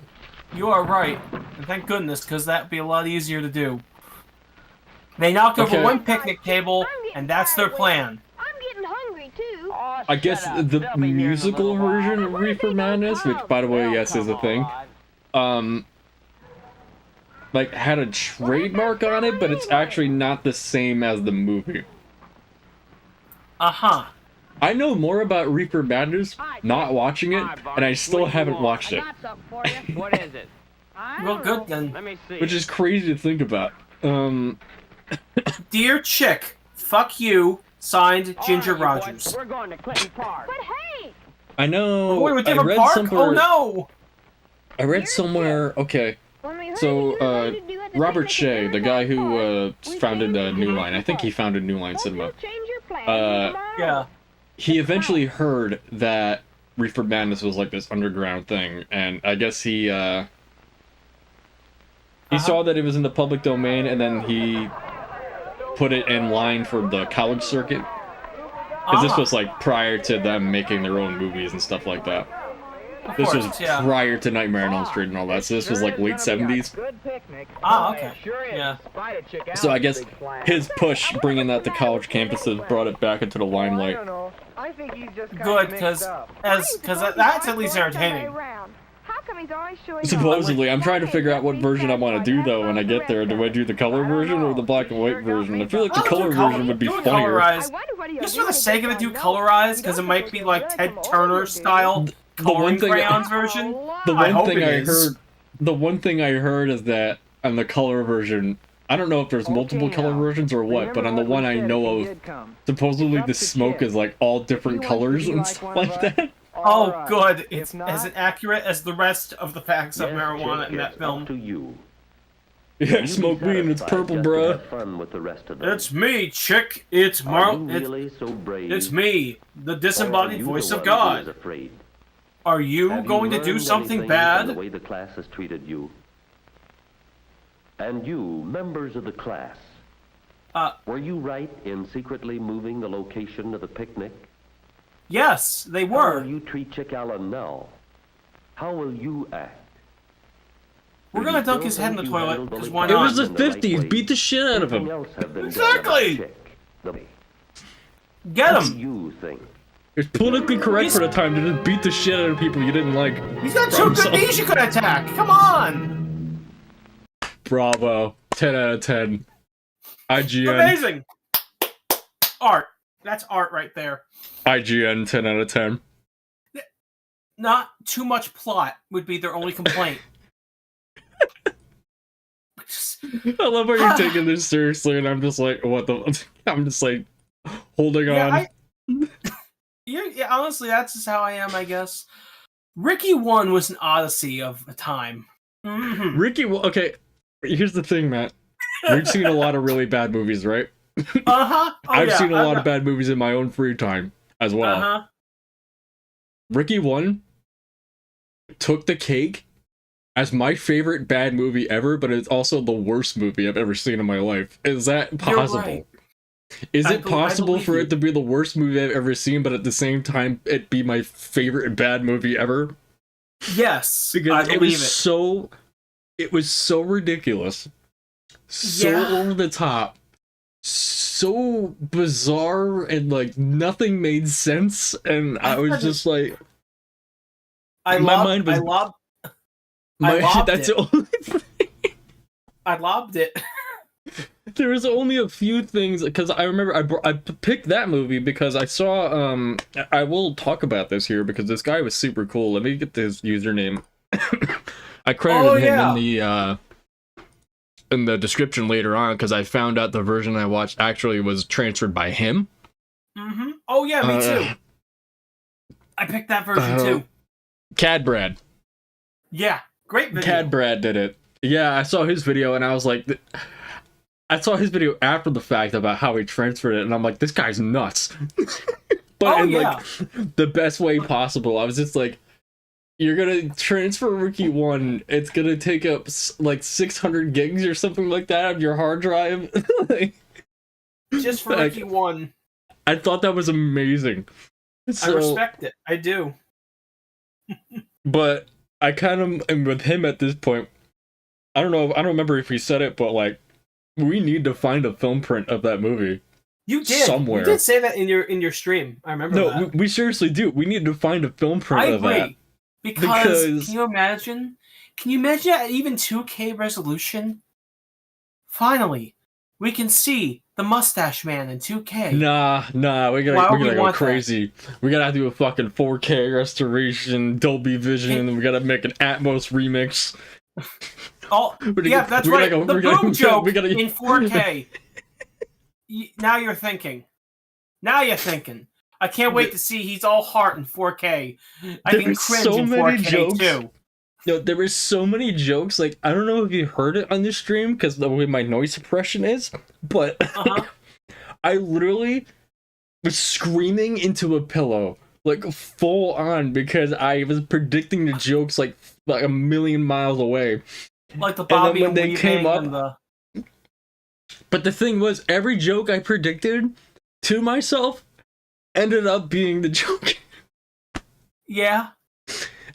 You are right. And thank goodness, because that'd be a lot easier to do. They knocked over Okay. one picnic table, and that's their plan. I'm getting hungry too. Oh, I guess shut up. the They'll be here in a musical little while. version of Reefer Madness, which by the way, yes, is a thing, like had a trademark on it, but it's actually not the same as the movie. Uh-huh. I know more about Reefer Madness not watching it, Hi, Bart. and I still What do you haven't want? watched I it, got something for you. What is it? Well, good then. Let me see. which is crazy to think about. Dear Chick, fuck you. Signed, All Ginger right, you boys, Rogers. We're going to Clinton Park. But hey, I know. We're going to a I different read park? somewhere. Oh no! I read somewhere. Okay, when we heard so what you were going to do at the Robert picnic Shea, at the guy who we founded changed New the Line. I think he founded New Line Hope Cinema. you'll change your plans tomorrow. Yeah. He eventually heard that Reefer Madness was like this underground thing, and I guess he saw that it was in the public domain, and then he put it in line for the college circuit. Because this was like prior to them making their own movies and stuff like that. This was prior to Nightmare on Elm Street and all that, so this was like late 70s. Okay. Yeah. So I guess his push bringing that to college campuses brought it back into the limelight. Good, because that's at least entertaining. Supposedly, I'm trying to figure out what version I want to do though when I get there. Do I do the color version or the black and white version? I feel like the color version would be funnier. Just for the sake of it, do colorized, because it might be like Ted Turner style coloring crayons version. The one thing I heard is that on the color version, I don't know if there's multiple color versions or what, but on the one I know of, supposedly the smoke is like all different colors and stuff like that. Oh, good. It's as accurate as the rest of the facts of marijuana in that film. Yeah, smoke weed and it's purple, bruh. It's me, chick. It's it's me, the disembodied voice of God. Are you going to do something bad? The way the class has treated you. And you, members of the class, were you right in secretly moving the location of the picnic? Yes, they were. How will you treat Chick Allen now? How will you act? We're gonna dunk his head in the toilet, because why not? It was the 50s, beat the shit out of him. Exactly! Get him! You think? It's politically correct for the time to just beat the shit out of people you didn't like. He's got two good knees you could attack! Come on! Bravo. 10 out of 10. IGN. Amazing! Art. That's art right there. IGN 10 out of 10. Not too much plot would be their only complaint. I love how you're taking this seriously, and I'm just like, what the? I'm just like, holding on. Yeah, honestly, that's just how I am, I guess. Ricky 1 was an odyssey of a time. Mm-hmm. Ricky, okay, here's the thing, Matt. We've seen a lot of really bad movies, right? Uh-huh. Oh, I've seen a lot of bad movies in my own free time as well. Uh-huh. Ricky 1 took the cake as my favorite bad movie ever, but it's also the worst movie I've ever seen in my life. Is that possible? Right. Is it possible for it to be the worst movie I've ever seen, but at the same time it be my favorite bad movie ever? Yes, because it was so ridiculous, so over the top, so bizarre, and like nothing made sense, and I was just like, I lobbed it. There was only a few things, because I remember I picked that movie because I saw, I will talk about this here because this guy was super cool. Let me get his username. I credited him in the description later on because I found out the version I watched actually was transferred by him. Mm-hmm. Oh yeah, me too. I picked that version too. Cad Brad. Yeah, great video. Cad Brad did it. Yeah, I saw his video and I was like, I saw his video after the fact about how he transferred it, and I'm like, this guy's nuts. But in like the best way possible. I was just like, you're gonna transfer Ricky 1, it's gonna take up like 600 gigs or something like that of your hard drive. Like, just for Ricky 1. I thought that was amazing. I respect it. I do. But I kind of am with him at this point. I don't know. I don't remember if he said it, but like, we need to find a film print of that movie. You did. Somewhere. You did say that in your stream. I remember that. No, we seriously do. We need to find a film print of that. Because can you imagine? Can you imagine at even 2K resolution? Finally, we can see the Mustache Man in 2K. Nah, we gotta go crazy. We gotta do a fucking 4K restoration, Dolby Vision, and we gotta make an Atmos remix. Oh, yeah, that's right. The boom joke in 4K. Now you're thinking. I can't wait to see he's all heart in 4K. I can cringe in 4K too. No, there were so many jokes. Like, I don't know if you heard it on the stream because the way my noise suppression is, but I literally was screaming into a pillow, like full on, because I was predicting the jokes like a million miles away. Like the Bobby and then when they came up. But the thing was, every joke I predicted to myself ended up being the Joker. Yeah.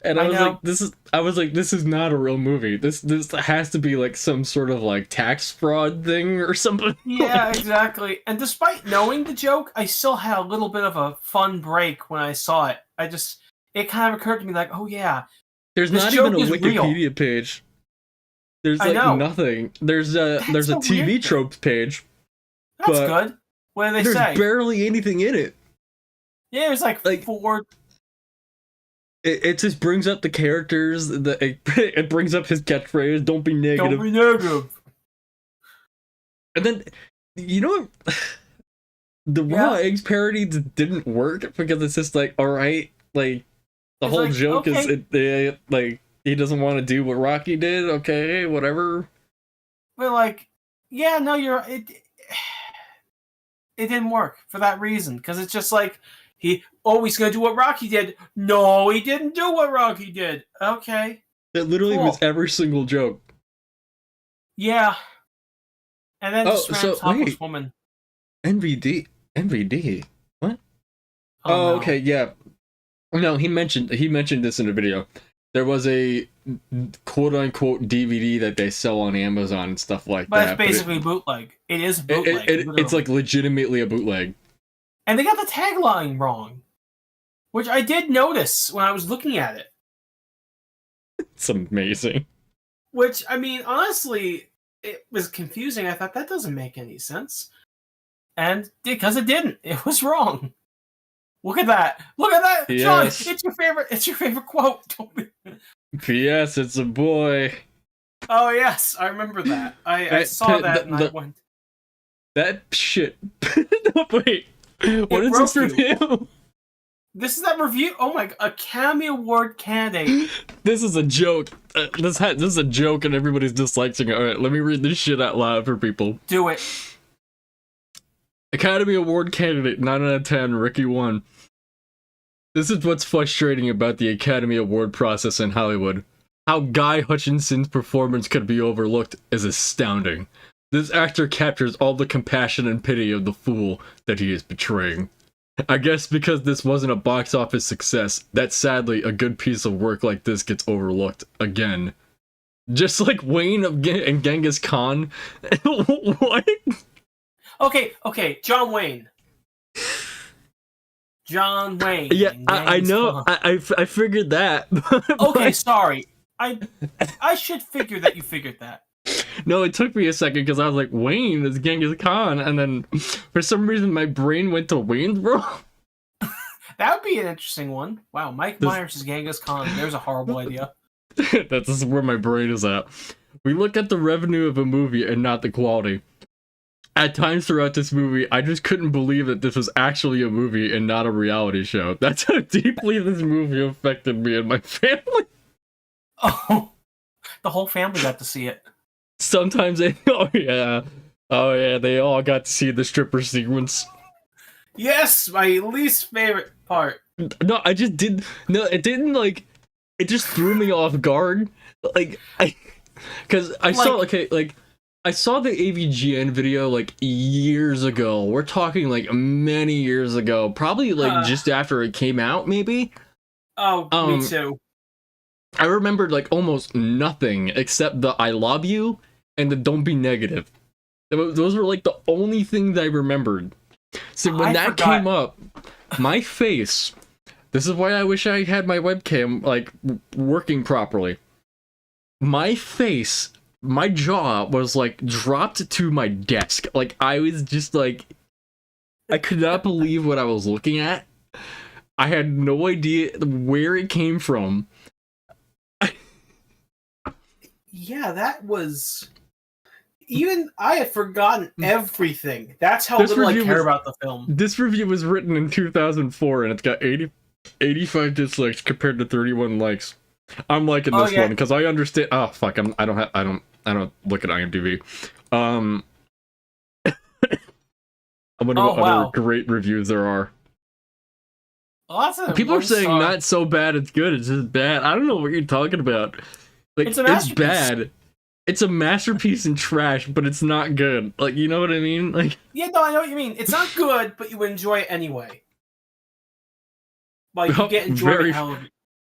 And I was like, this is not a real movie. This has to be like some sort of like tax fraud thing or something. Yeah, exactly. And despite knowing the joke, I still had a little bit of a fun break when I saw it. It kind of occurred to me like, oh yeah, there's not even a Wikipedia page. There's like nothing. There's a TV tropes page. That's good. What do they say? There's barely anything in it. Yeah, there's like 4. It just brings up the characters. It brings up his catchphrase, "Don't be negative." Don't be negative. And then, you know, the raw eggs parody didn't work because it's just like, all right, like the whole joke is like he doesn't want to do what Rocky did. Okay, whatever. But like, yeah, no, it didn't work for that reason because it's just like he's gonna do what Rocky did. No, he didn't do what Rocky did. Okay, it literally was every single joke. Yeah, and then just ran topless woman. NVD, what? Oh, no. Okay, yeah. No, he mentioned this in a video. There was a quote-unquote DVD that they sell on Amazon and stuff like that. But it's basically bootleg. It is bootleg. It's like legitimately a bootleg. And they got the tagline wrong, which I did notice when I was looking at it. It's amazing. Which, I mean, honestly, it was confusing. I thought that doesn't make any sense. And because it didn't. It was wrong. Look at that! Look at that! Yes. John, it's your favorite quote. P.S. It's a boy. Oh yes, I remember that. I saw that and I went. That shit. No, wait. What is this review? This is that review. Oh my god, a Academy Award candidate. This is a joke. This is a joke, and everybody's disliking it. All right, let me read this shit out loud for people. Do it. Academy Award candidate, 9 out of 10, Ricky 1. This is what's frustrating about the Academy Award process in Hollywood. How Guy Hutchinson's performance could be overlooked is astounding. This actor captures all the compassion and pity of the fool that he is betraying. I guess because this wasn't a box office success, that sadly a good piece of work like this gets overlooked again. Just like Wayne and Genghis Khan. What? Okay, John Wayne. John Wayne. Yeah, I know. I figured that. Okay, sorry. I should figure that you figured that. No, it took me a second because I was like, Wayne is Genghis Khan, and then for some reason my brain went to Waynesboro. That would be an interesting one. Wow, Mike Myers is Genghis Khan. There's a horrible idea. That's where my brain is at. We look at the revenue of a movie and not the quality. At times throughout this movie, I just couldn't believe that this was actually a movie and not a reality show. That's how deeply this movie affected me and my family. Oh, the whole family got to see it. Sometimes they, oh yeah, they all got to see the stripper sequence. Yes, my least favorite part. No, it didn't like, it just threw me off guard. Because I saw I saw the AVGN video like years ago. We're talking like many years ago, probably like just after it came out, maybe. Oh, me too. I remembered like almost nothing except the "I love you" and the "Don't be negative." Those were like the only things I remembered. So when that came up, my face. This is why I wish I had my webcam like working properly. My face. My jaw was like dropped to my desk. Like I was just like, I could not believe what I was looking at. I had no idea where it came from. Yeah, that was... Even I had forgotten everything. That's how little I care about the film. This review was written in 2004 and it's got 85 dislikes compared to 31 likes. I'm liking this one because I understand. Oh fuck! I don't look at IMDb. I'm gonna go other great reviews there are. People are saying not so bad. It's good. It's just bad. I don't know what you're talking about. Like it's bad. It's a masterpiece in trash, but it's not good. Like you know what I mean? Like yeah, no, I know what you mean. It's not good, but you enjoy it anyway. Like, you get enjoyment Very, out of it.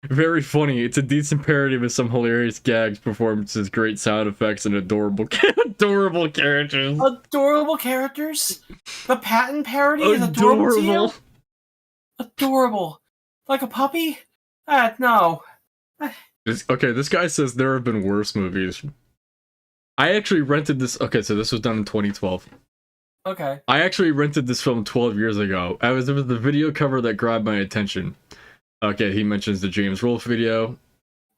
very funny. It's a decent parody with some hilarious gags, performances, great sound effects, and adorable, adorable characters. Adorable characters? The Patton parody is adorable to you? Adorable. Like a puppy? No. This guy says there have been worse movies. I actually rented this. Okay, so this was done in 2012. Okay. I actually rented this film 12 years ago. It was the video cover that grabbed my attention. Okay, he mentions the James Rolfe video.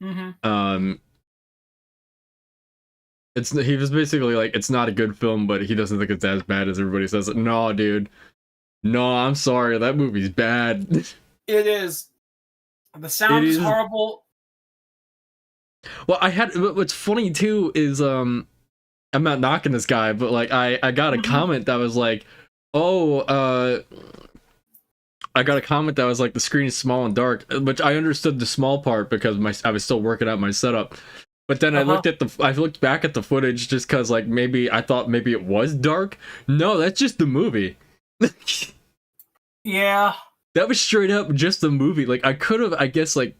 Mm-hmm. He was basically like, it's not a good film, but he doesn't think it's as bad as everybody says. No, dude. No, I'm sorry. That movie's bad. It is. The sound is horrible. Well, what's funny too is, I'm not knocking this guy, but like, I got a comment that was like, I got a comment that was like, the screen is small and dark, which I understood the small part because I was still working out my setup. But then I looked back at the footage just because like I thought maybe it was dark. No, that's just the movie. Yeah. That was straight up just the movie. Like I could have, I guess, like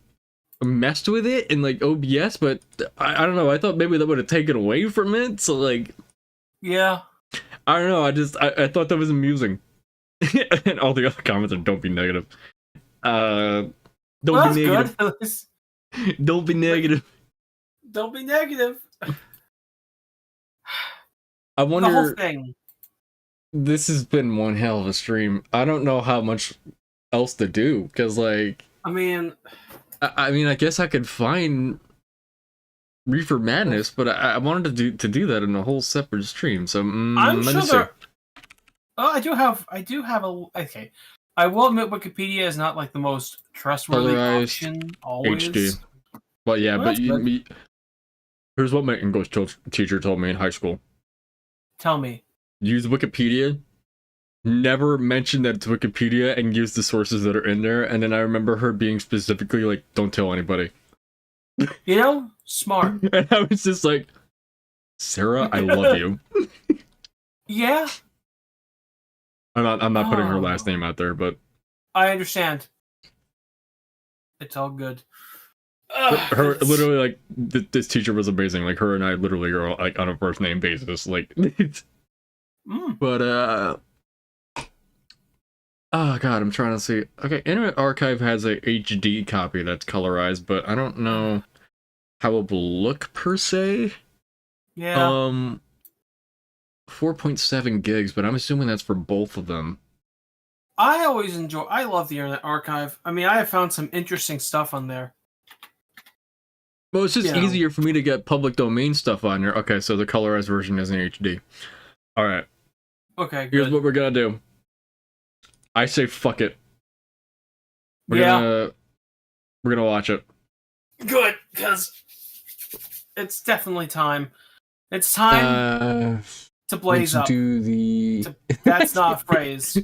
messed with it in like OBS, but I don't know. I thought maybe that would have taken away from it. So like, yeah. I don't know. I thought that was amusing. And all the other comments are don't be negative. Don't be negative. Don't be negative. Don't be negative. I wonder. The whole thing. This has been one hell of a stream. I don't know how much else to do because, like, I mean, I guess I could find Reefer Madness, but I wanted to do that in a whole separate stream. So I'm sure there. Oh, I do have a. Okay, I will admit Wikipedia is not like the most trustworthy option always. HD. Well, yeah, but here's what my English teacher told me in high school. Tell me. Use Wikipedia. Never mention that it's Wikipedia and use the sources that are in there. And then I remember her being specifically like, "Don't tell anybody." You know, smart. And I was just like, Sarah, I love you. Yeah. I'm not putting her last name out there, but I understand. It's all good. Her literally like this teacher was amazing. Like her and I literally are like on a first name basis. Like, but oh god, I'm trying to see. Okay, Internet Archive has a HD copy that's colorized, but I don't know how it will look per se. Yeah. 4.7 gigs, but I'm assuming that's for both of them. I love the Internet Archive. I mean, I have found some interesting stuff on there. Well, it's just easier for me to get public domain stuff on there. Okay, so the colorized version is in HD. Alright. Okay, good. Here's what we're gonna do. I say fuck it. We're gonna watch it. Good, because it's definitely time. It's time to blaze up. That's not a phrase.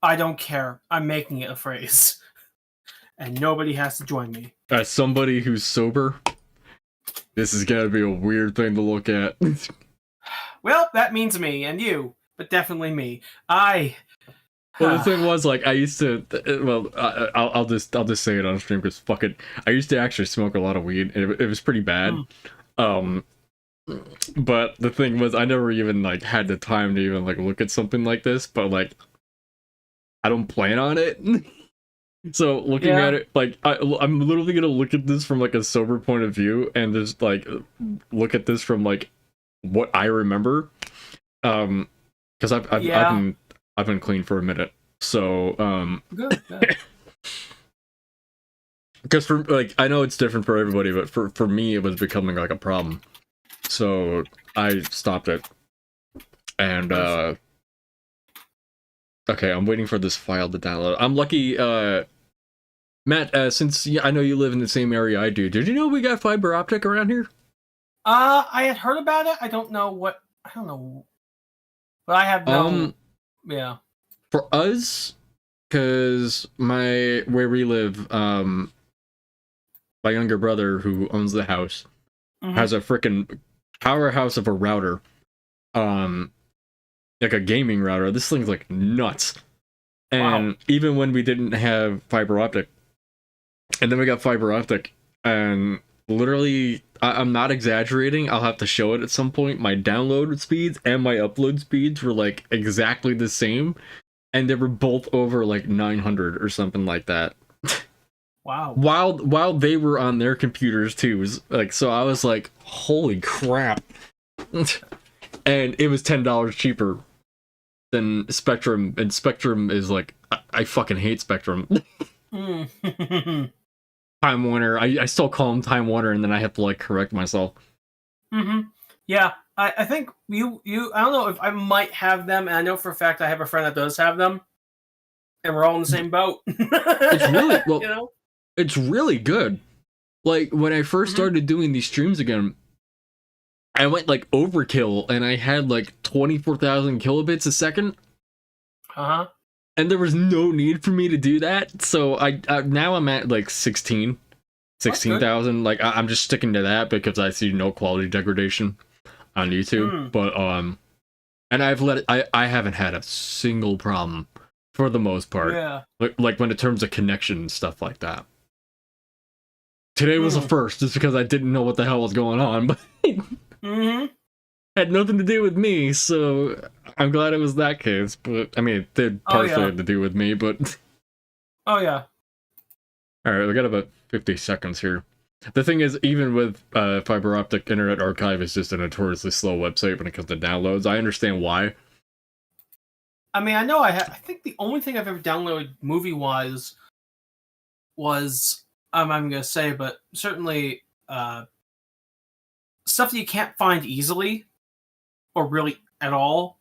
I don't care. I'm making it a phrase. And nobody has to join me. As somebody who's sober, this is gonna be a weird thing to look at. Well, that means me and you, but definitely me. Well, the thing was, like, I used to. Well, I'll just say it on stream because fuck it. I used to actually smoke a lot of weed, and it was pretty bad. But the thing was, I never even like had the time to even like look at something like this. But like, I don't plan on it. So looking at it, like I'm literally gonna look at this from like a sober point of view, and just like look at this from like what I remember, because I've been clean for a minute, so good. Because for like I know it's different for everybody, but for me it was becoming like a problem, so I stopped it, and okay, I'm waiting for this file to download. I'm lucky, Matt, since I know you live in the same area I do, did you know we got fiber optic around here? I had heard about it. I don't know. But I have no... yeah. For us, because where we live, my younger brother who owns the house has a freaking powerhouse of a router. Like a gaming router. This thing's like nuts. And even when we didn't have fiber optic, and then we got fiber optic, and literally, I'm not exaggerating, I'll have to show it at some point, my download speeds and my upload speeds were like exactly the same, and they were both over like 900 or something like that. Wow. While they were on their computers too, like, so I was like, holy crap. And it was $10 cheaper than Spectrum, and Spectrum is like, I fucking hate Spectrum. Time Warner, I still call him Time Warner, and then I have to like correct myself. Yeah, I think you I don't know if I might have them, and I know for a fact I have a friend that does have them, and we're all in the same boat. It's really, well, you know? It's really good. Like, when I first started doing these streams again, I went like overkill, and I had like 24,000 kilobits a second. And there was no need for me to do that, so I now I'm at like 16,000. Like, I'm just sticking to that because I see no quality degradation on YouTube. But and I haven't had a single problem for the most part. Yeah. Like when in terms of connection and stuff like that. Today was a first, just because I didn't know what the hell was going on, but had nothing to do with me, so I'm glad it was that case. But I mean, it did partially have to do with me, but oh yeah. All right, we got about 50 seconds here. The thing is, even with fiber optic, Internet Archive is just a notoriously slow website when it comes to downloads. I understand why. I mean, I know I think the only thing I've ever downloaded movie-wise was, I'm gonna say, but certainly stuff that you can't find easily or really at all.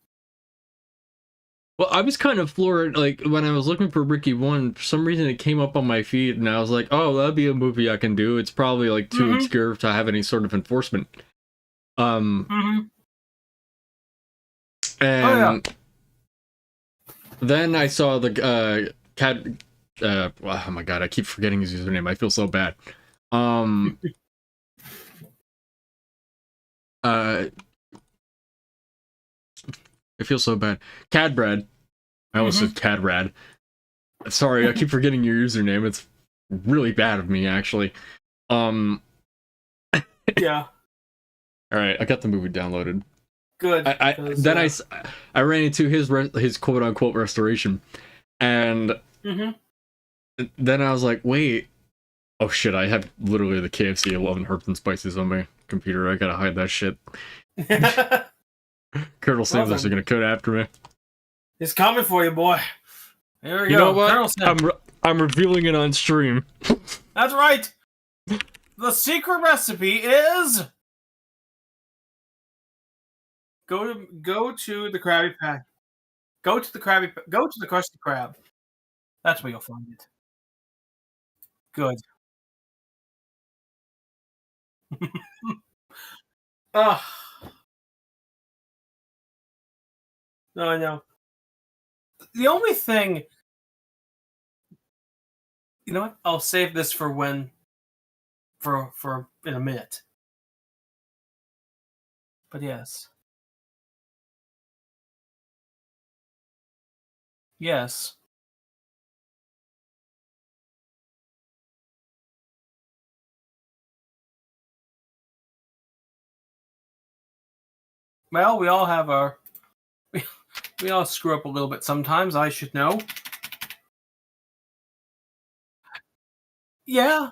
Well, I was kind of floored, like, when I was looking for Ricky 1, for some reason it came up on my feed, and I was like, oh, that'd be a movie I can do. It's probably, like, too obscure to have any sort of enforcement. And then I saw the, oh my god, I keep forgetting his username. I feel so bad. I feel so bad. Cadbrad. I almost said Cadrad. Sorry, I keep forgetting your username. It's really bad of me, actually. Yeah. Alright, I got the movie downloaded. Good. Then I ran into his quote-unquote restoration. And then I was like, wait. Oh shit, I have literally the KFC 11 herbs and spices on my computer. I gotta hide that shit. Colonel Sanders are gonna cut after me. It's coming for you, boy. Here we go. You know what? I'm revealing it on stream. That's right. The secret recipe is go to the Krabby Patty. Go to the Krusty Krab. That's where you'll find it. Good. Ugh. No, I know. The only thing, you know what? I'll save this for in a minute. But yes. Yes. Well, we all have our... We all screw up a little bit sometimes, I should know. Yeah.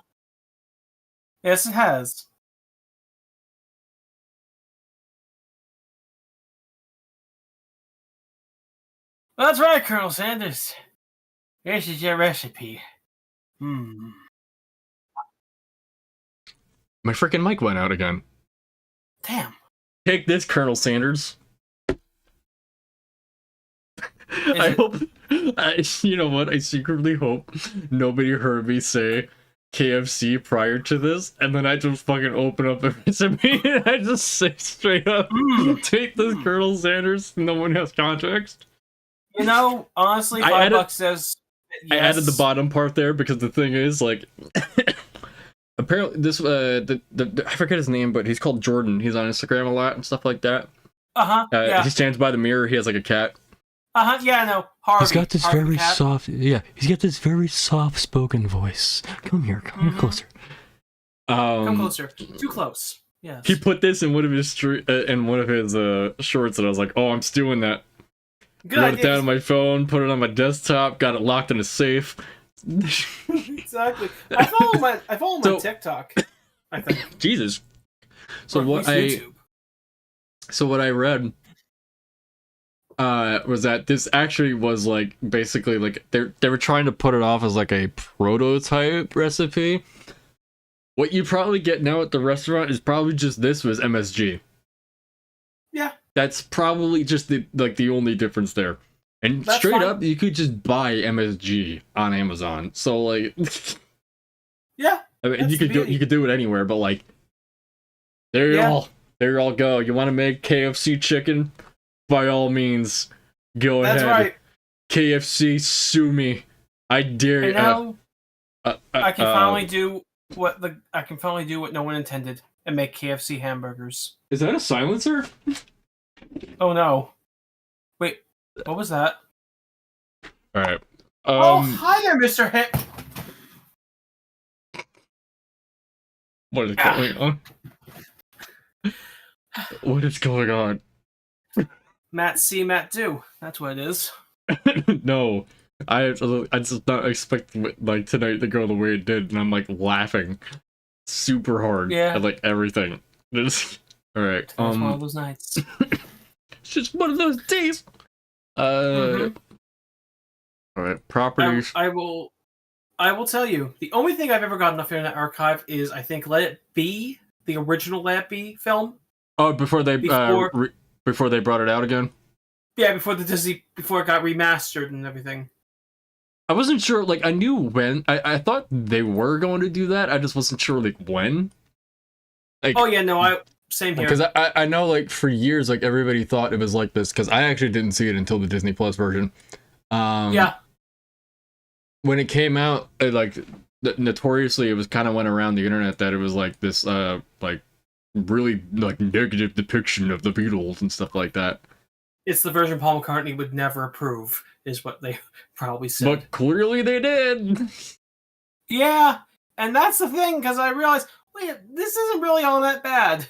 Yes, it has. That's right, Colonel Sanders. This is your recipe. My freaking mic went out again. Damn. Take this, Colonel Sanders. I hope, you know what, I secretly hope nobody heard me say KFC prior to this, and then I just fucking open up a recipe and I just say straight up, take this, Colonel Sanders, no one has context. You know, honestly, $5 says yes. I added the bottom part there because the thing is, like, apparently this, I forget his name, but he's called Jordan. He's on Instagram a lot and stuff like that. Yeah. He stands by the mirror, he has like a cat. Yeah, no. Harvey. He's got this Harvey very Cat. soft. Yeah, he's got this very soft-spoken voice. Come here closer. Come closer. Too close. Yes. He put this in one of his shorts, and I was like, "Oh, I'm stealing that." Good Wrote idea. it down on my phone, put it on my desktop, got it locked in a safe. Exactly. I follow him on TikTok. I think. Jesus. Or at least YouTube. So what I read was that this actually was like basically like they were trying to put it off as like a prototype recipe. What you probably get now at the restaurant is probably just this was MSG. Yeah. That's probably just the only difference there. And That's straight fine. up, you could just buy MSG on Amazon. So like, Yeah. I mean, That's you could do it anywhere, but like, there you all go. You want to make KFC chicken? By all means, go ahead. That's right. KFC, sue me. I dare you. And now I can finally do what no one intended and make KFC hamburgers. Is that a silencer? Oh no! Wait, what was that? All right. Oh, hi there, Mr. Hip. What is going on? What is going on? Matt C, Matt do. That's what it is. No, I just not expect like tonight to go the way it did, and I'm like laughing super hard at like everything. All right. It's one of those nights. It's just one of those days. All right, properties. I will tell you. The only thing I've ever gotten off Internet Archive is I think Let It Be, the original Let It Be film. Oh, before they brought it out again. Yeah, before it got remastered and everything. I wasn't sure. Like, I knew when. I thought they were going to do that. I just wasn't sure like when. Like, oh yeah, no, same here. Because I know like for years like everybody thought it was like this because I actually didn't see it until the Disney Plus version. Yeah. When it came out, notoriously it was kind of went around the internet that it was like this like really like negative depiction of the Beatles and stuff like that. It's the version Paul McCartney would never approve, is what they probably said. But clearly they did. Yeah, and that's the thing, because I realized, wait, this isn't really all that bad.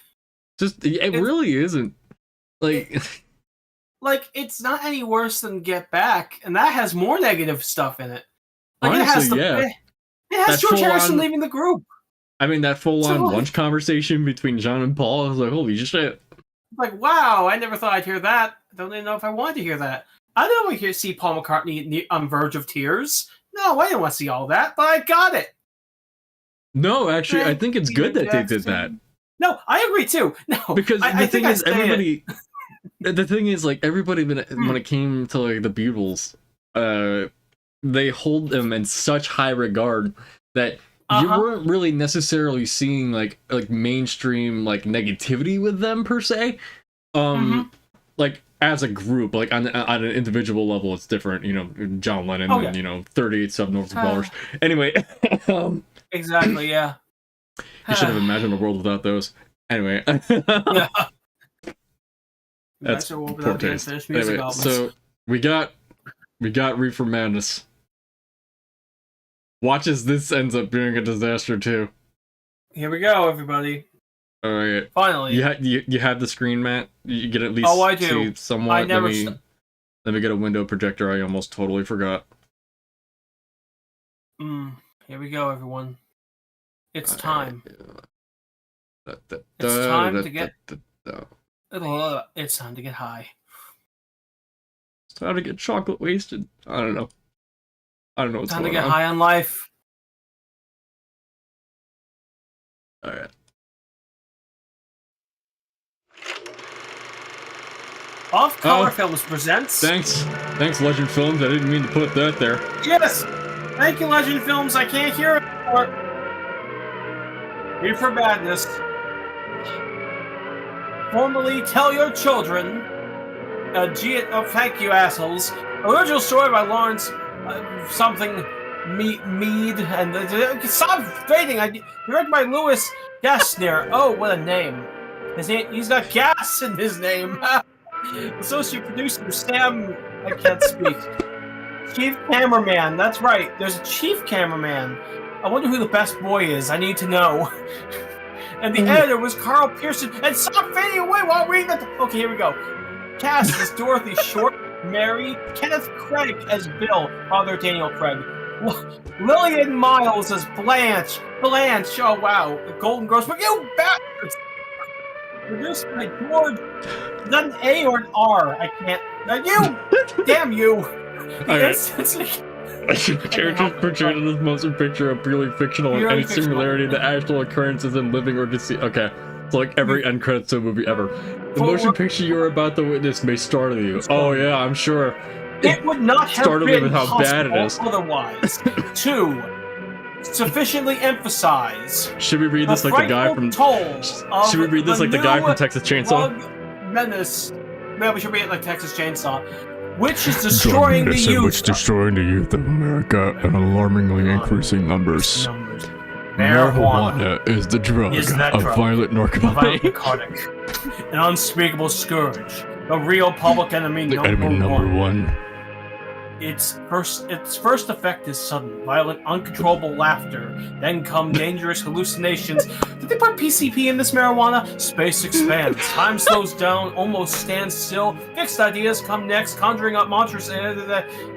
It really isn't. Like, it's not any worse than Get Back, and that has more negative stuff in it. Like, honestly, it has George Harrison leaving the group. I mean, that full-on lunch conversation between John and Paul, I was like, holy shit. Like, wow, I never thought I'd hear that. I don't even know if I wanted to hear that. I don't want to see Paul McCartney on verge of tears. No, I didn't want to see all that, but I got it. No, actually, I think it's good that they did that. No, I agree too. No, because the thing is, everybody. The thing is, like everybody, when it came to like the Beatles, they hold them in such high regard that you weren't really necessarily seeing like mainstream like negativity with them per se. Like as a group, like on an individual level, it's different. You know, John Lennon and 38 Subnormal Ballers. Anyway, exactly, yeah. You should have imagined a world without those. Anyway, that's poor taste. Anyway, so we got Reefer Madness. Watch as this ends up being a disaster too. Here we go, everybody. All right. Finally, you have the screen, Matt. You get at least I do. See somewhat. I never. Let me get a window projector. I almost totally forgot. Here we go, everyone. It's time. It's time to get. It's time to get high. It's time to get chocolate wasted. I don't know. What's going on. Time to get high on life. All right. Off Color Films presents. Thanks, Legend Films. I didn't mean to put that there. Yes, thank you, Legend Films. I can't hear it anymore. Reefer Madness. Formerly Tell Your Children. Thank you, assholes. Original story by Lawrence Mead, and stop fading. Directed by Louis Gassner. Oh, what a name! He's got gas in his name. Associate producer Sam, I can't speak. Chief cameraman, that's right. There's a chief cameraman. I wonder who the best boy is. I need to know. And the editor was Carl Pearson. And stop fading away while reading the... Okay, here we go. Cast as Dorothy Short, Mary, Kenneth Craig as Bill, Father Daniel Craig. Lillian Miles as Blanche. Blanche, oh wow. The Golden Girls. But you bastards! Produced by George. Is that an A or an R? I can't. You! Damn you! It's like... Characters portrayed in this motion picture are purely fictional and any similarity to actual occurrences in living or deceased. Okay, so like every end credits to a movie ever. The motion picture you are about to witness may startle you. Oh yeah, I'm sure. It would not have been with how bad it is. Otherwise. 2. Sufficiently emphasize. Should we read this like the guy from? Should we read this like the guy from Texas Chainsaw? Menace. Maybe we should read it like Texas Chainsaw. Which is destroying the youth. Which destroying the youth of America in alarmingly increasing numbers. Marijuana is the drug of violent narcotic. An unspeakable scourge. The real public enemy number one. Its first effect is sudden, violent, uncontrollable laughter. Then come dangerous hallucinations. Did they put PCP in this marijuana? Space expands. Time slows down, almost stands still. Fixed ideas come next, conjuring up monsters,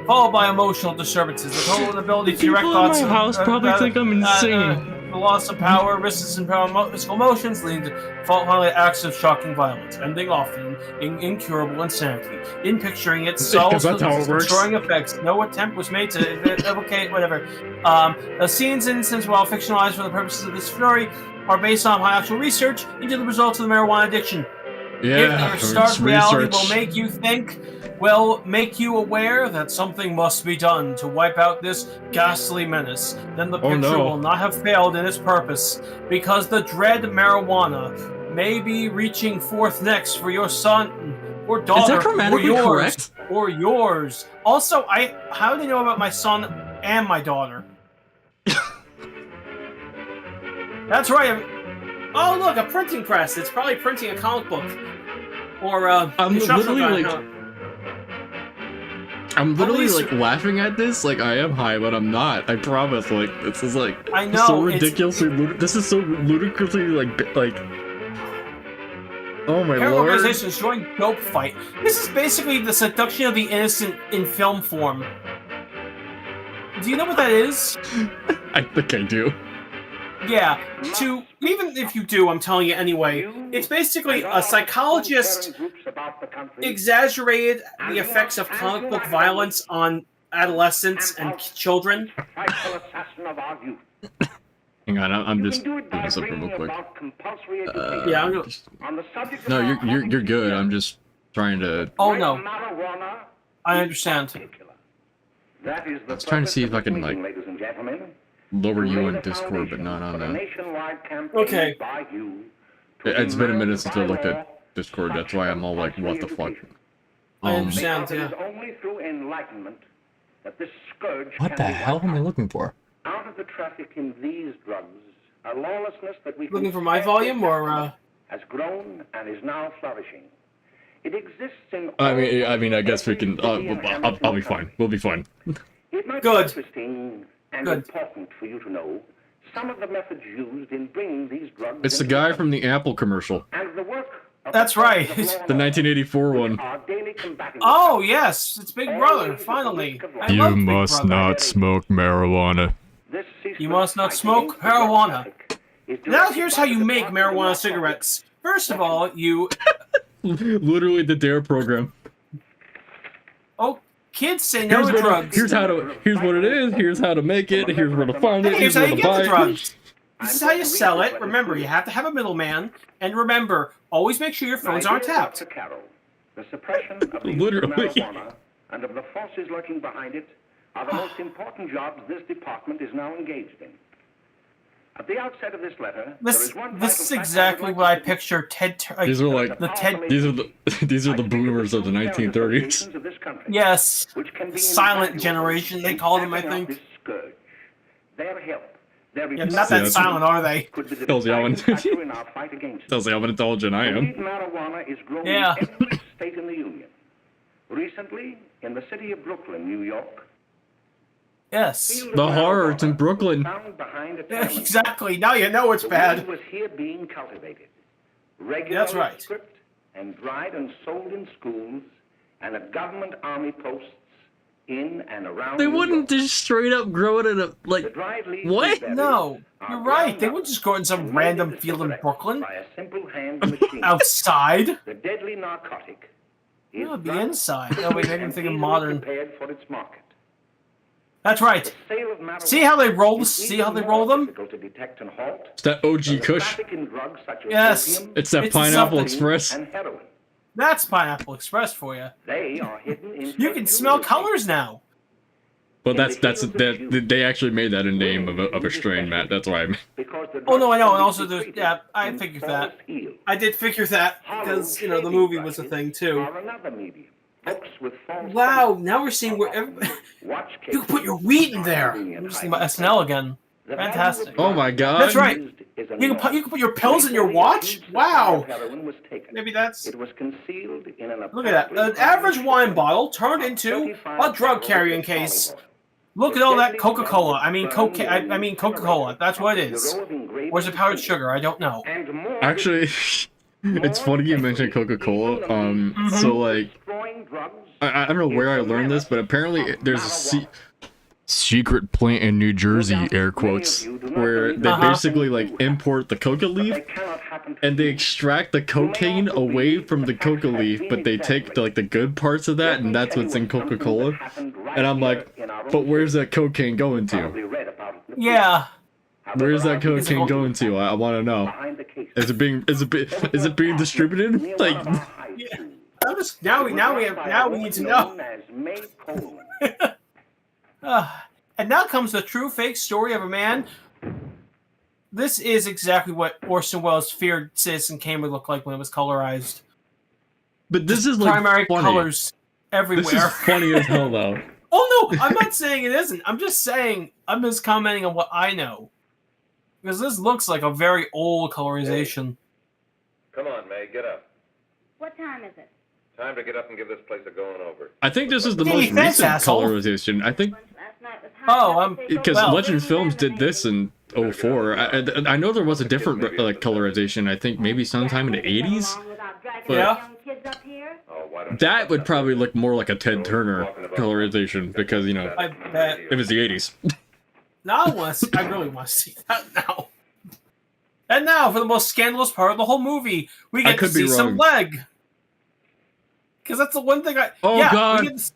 followed by emotional disturbances. The total inability to direct thoughts. People in my house probably think I'm insane. The loss of power, resistance and physical emotions, leading to finally acts of shocking violence, ending often in incurable insanity. In picturing it, solves destroying effects. No attempt was made to okay, whatever. The scenes and instances, while fictionalized for the purposes of this story, are based on my actual research into the results of the marijuana addiction. Yeah, if your stark reality will make you think, will make you aware that something must be done to wipe out this ghastly menace, then the picture will not have failed in its purpose, because the dread marijuana may be reaching forth next for your son or daughter. Is that grammatically correct? Or yours. Also, how do they know about my son and my daughter? That's right. Oh, look, a printing press. It's probably printing a comic book. Or, I'm literally like laughing at this. Like, I am high, but I'm not. I promise. Like, this is like, I know, so ridiculously this is so ludicrously, like, oh my lord. Organizations join dope fight. This is basically the seduction of the innocent in film form. Do you know what that is? I think I do. Yeah, even if you do, I'm telling you anyway, it's basically a psychologist exaggerated the effects of comic book violence on adolescents and children. Hang on, I'm just doing this up real quick. Yeah, no, you're good. I'm just trying to. Oh no, I understand. I was trying to see if I can like lower you in Discord, but not on that. Okay. It's been a minute since I looked at Discord. That's why I'm all like, what the fuck? I understand. Yeah. What the hell am I looking for? Out of the traffic in these drugs, a lawlessness that we looking for my volume or has grown and is now flourishing. It exists in. I mean, I guess we can. I'll be fine. We'll be fine. It might Good. be interesting and important for you to know some of the methods used in bringing these drugs. It's the guy from the Apple commercial. And the work. That's right. The 1984 one. Oh yes, it's Big Brother. Finally. You must not smoke marijuana. You must not smoke marijuana. Now here's how you make marijuana cigarettes. First of all, you... Literally the DARE program. Oh, kids say no to drugs. Here's what it is, here's how to make it, here's where to find it, here's how where you to get buy the it. drugs. This is how you sell it. Remember, you have to have a middleman. And remember, always make sure your phones aren't tapped. The suppression of the marijuana and of the forces lurking behind it are the most important jobs this department is now engaged in. At the outset of this letter, this is exactly what I picture Ted. These are like these are the boomers of the 1930s. Yes, the silent generation they call them, I think. Their help, Yeah, not that silent, are they? Tells you how intelligent I am. Marijuana is grown Yeah. in every state in the Union. Recently, in the city of Brooklyn, New York, Yes. The horror, it's in Brooklyn. found behind a Yeah, tenement. exactly. Now you know it's The bad. weed was here being cultivated, regularly That's right. stripped and dried and sold in schools and at government army posts in and around. They New wouldn't York. just straight up grow it in a, The like, dried leaves what? and berries No, are you're right. ground They up wouldn't just go in some and random made field in cigarette Brooklyn. by a simple hand machine. Outside. The deadly narcotic is No, it'd be drugged inside. No, wait, maybe I'm and thinking easily modern. prepared for its market. That's right. The sale of marijuana See how they roll? is See how even they roll more them? difficult to detect and halt It's that OG than the Kush. traffic in drugs such as Yes. opium, It's that It's Pineapple something. Express. and heroin. That's Pineapple Express for you. They are hidden in You can smell colors now. Well, they actually made that a name of a strain, Matt. That's why because the Oh no, I know, and drugs also can be there's treated yeah, I in figured Paul's that. heel. I did figure that because you know the movie was a thing too. Are another medium. Books with false Wow, now we're seeing where watch you can put your weed in there. I'm just thinking about SNL again. Fantastic. Oh my god. That's right. You can put your pills in your watch. Wow. Maybe that's. It was concealed in an Look at that. An average wine bottle turned into a drug carrying case. Look at all that Coca-Cola. I mean Coca-Cola. That's what it is. Or is it powdered sugar? I don't know. Actually, it's funny you mentioned Coca-Cola. So like, I don't know where I learned this, but apparently there's a secret plant in New Jersey, air quotes, where they basically like import the coca leaf and they extract the cocaine away from the coca leaf, but they take the good parts of that, and that's what's in Coca-Cola. And I'm like, but where's that cocaine going to? Yeah. Where's that cocaine going to? I want to know. Is it being distributed? Like, Yeah. Now we need to know. And now comes the true fake story of a man. This is exactly what Orson Welles feared Citizen Kane would look like when it was colorized. but this is like Primary funny. colors everywhere. This is funny as hell, though. Oh no, I'm not saying it isn't. I'm just commenting on what I know. Because this looks like a very old colorization. Come on, May, get up. What time is it? Time to get up and give this place a going over. I think this is the Hey, most thanks, recent asshole. colorization. I think Last night was Oh, because well, Legend Films did this in 04. I know there was a different colorization. I think maybe sometime in the 80s. Yeah. Oh, why don't That would probably look more like a Ted Turner colorization because I bet. it was the 80s. Now I really want to see that now. And now for the most scandalous part of the whole movie, we I get to could be see some wrong. leg. Because that's the one thing I. Oh, yeah, God. we get to,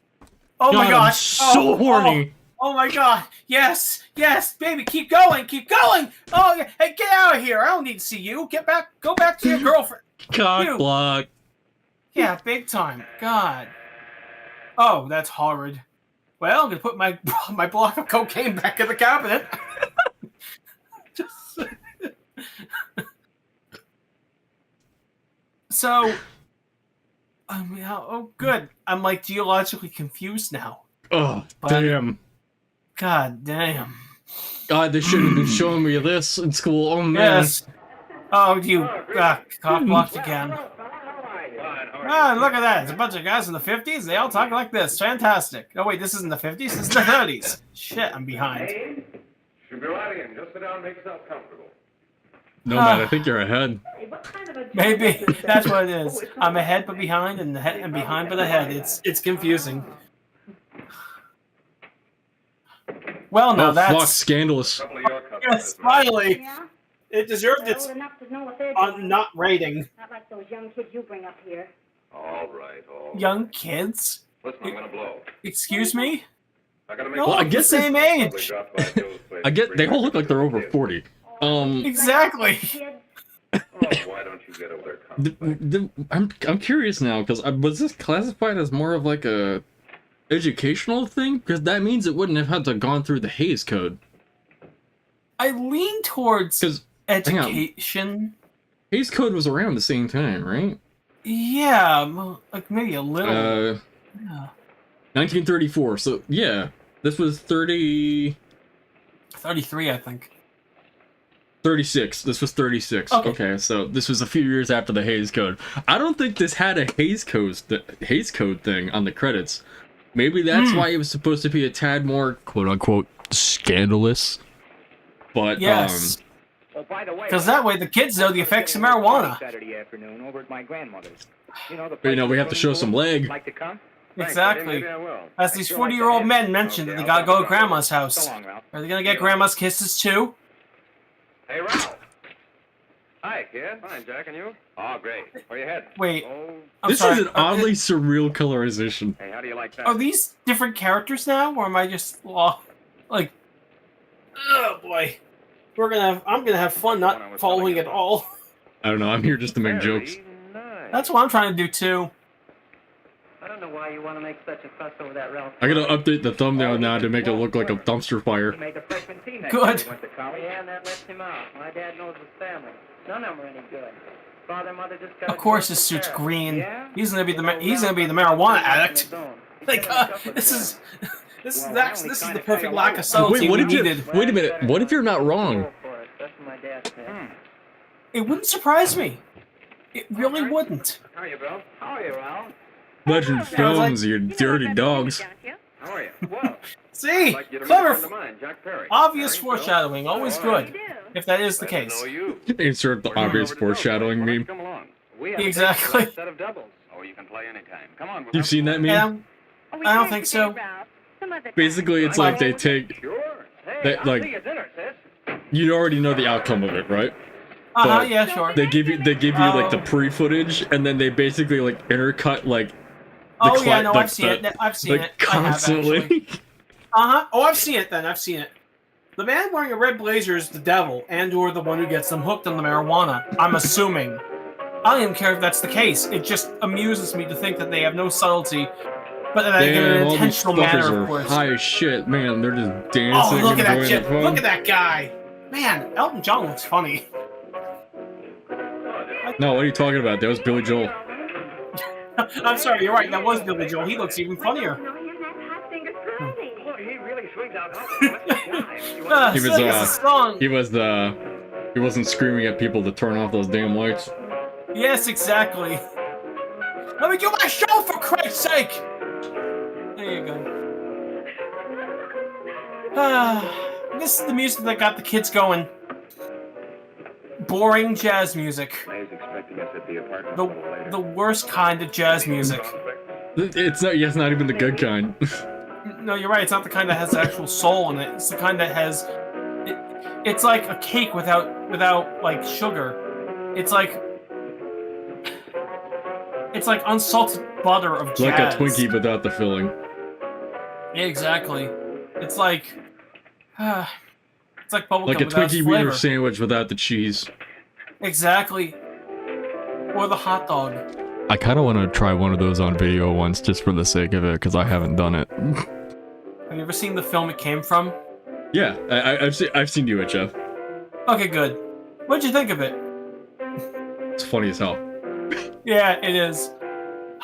oh my God, I'm gosh! so horny. Oh my god! Yes, baby, keep going! Oh, yeah. Hey, get out of here! I don't need to see you. Go back to your girlfriend. Cock You. block. Yeah, big time. God. Oh, that's horrid. Well, I'm gonna put my block of cocaine back in the cabinet. Just... So, oh, good. I'm like geologically confused now. Oh, But- damn. God damn. God, they shouldn't have been showing me this in school. Oh, man. Yes. Oh, you cock blocked again. Ah, look at that. It's a bunch of guys in the 50s. They all talk like this. Fantastic. Oh, wait, this isn't the 50s. This is the 30s. Shit, I'm behind. Should be right in. Just sit down and make yourself comfortable. No, man, I think you're ahead. Maybe. That's what it is. I'm ahead but behind and behind but ahead. It's confusing. Well, now Oh, that's... fuck, scandalous. Yes, finally. Yeah? It deserved They're its old enough to know what they're doing. not rating. Not like those young kids you bring up here. All right. Young kids? Listen, I'm gonna blow. Excuse me? I gotta make No, Well, I the guess same age. I get they all look like they're over 40. Exactly. Oh, why don't you get over there? I'm curious now because was this classified as more of like a educational thing? Because that means it wouldn't have had to gone through the Hays Code. I lean towards education. Hays Code was around the same time, right? Yeah, like maybe a little. Yeah. 1934. So yeah, this was 33, I think. 36. This was 36. Okay. Okay, so this was a few years after the Hays Code. I don't think this had a Hays Code thing on the credits. Maybe that's why it was supposed to be a tad more quote unquote scandalous. But yes. Because that way the kids know the effects of marijuana. Saturday afternoon over at my grandmother's. We have to show some leg. Like to come? Exactly. As these 40-year-old men mentioned that they gotta go to Grandma's house. Are they gonna get Grandma's kisses too? Hey, Ralph. Hi, kid. Fine, Jack, and you? Oh, great. Where you heading? Wait. Oh, This is an oddly surreal colorization. Hey, how do you like that? Are these different characters now, or am I just like? Oh boy, I'm gonna have fun not following it all. I don't know. I'm here just to make jokes. Nice. That's what I'm trying to do too. I don't know why you want to make such a fuss over that, Ralph. I gotta update the thumbnail now to make it look like a dumpster fire. He made the freshman team that Good. year he went to college. Yeah, and that lets him out. My dad knows his family. None of them are any good. Father, mother just got. Of course, his suit's green. Yeah? He's gonna be the marijuana addict. Like, this is the perfect lack of subtlety we needed. Wait a minute. What if you're not wrong? That's what my dad said. It wouldn't surprise me. It really wouldn't. How are you, Bill? How are you, Ralph? Legend films, you dirty dogs. How are you? Well, See? like you to meet a Clever. friend of mine, Jack Perry. Obvious Perry, Bill? foreshadowing, always good. If that is the Glad to case. know you. Insert the We're going obvious over to Delaware. foreshadowing Why don't you meme. Come along. We have a Exactly. set of doubles. Oh, you can play anytime. Come on. we'll You've have seen that meme? I don't think so. Basically, it's like they take Sure. Hey, that, I'll like- see you at dinner, sis. you already know the outcome of it, right? Uh-huh, But yeah, sure. They give you like the pre-footage, and then they basically like intercut like. Oh yeah, no, I've seen it. I've seen like, it. I have, constantly. actually. Uh-huh. Oh, I've seen it then. I've seen it. The man wearing a red blazer is the devil, and/or the one who gets them hooked on the marijuana. I'm assuming. I don't even care if that's the case. It just amuses me to think that they have no subtlety, but that they get Damn, an all these intentional manner, fuckers of are course. high as shit, man. They're just dancing. Oh, look at that enjoying shit! the fun. Look at that guy! Man, Elton John looks funny. No, what are you talking about? That was Billy Joel. I'm sorry, you're right. That was Billy Joel. He looks even funnier. Boy, he really swings out He wasn't screaming at people to turn off those damn lights. Yes, exactly. Let me do my show, for Christ's sake! There you go. This is the music that got the kids going. Boring jazz music. May's expecting us at the apartment a little later. The worst kind of jazz music. It's not even the good kind. No, you're right. It's not the kind that has actual soul in it. It's the kind that has. It's like a cake without like sugar. It's like unsalted butter of jazz. Like a Twinkie without the filling. Yeah, exactly. It's like bubblegum Like a without Twinkie flavor. wiener sandwich without the cheese. Exactly. Or the hot dog. I kind of want to try one of those on video once, just for the sake of it, because I haven't done it. Have you ever seen the film it came from? Yeah, I've seen UHF. Okay, good. What'd you think of it? It's funny as hell. Yeah, it is.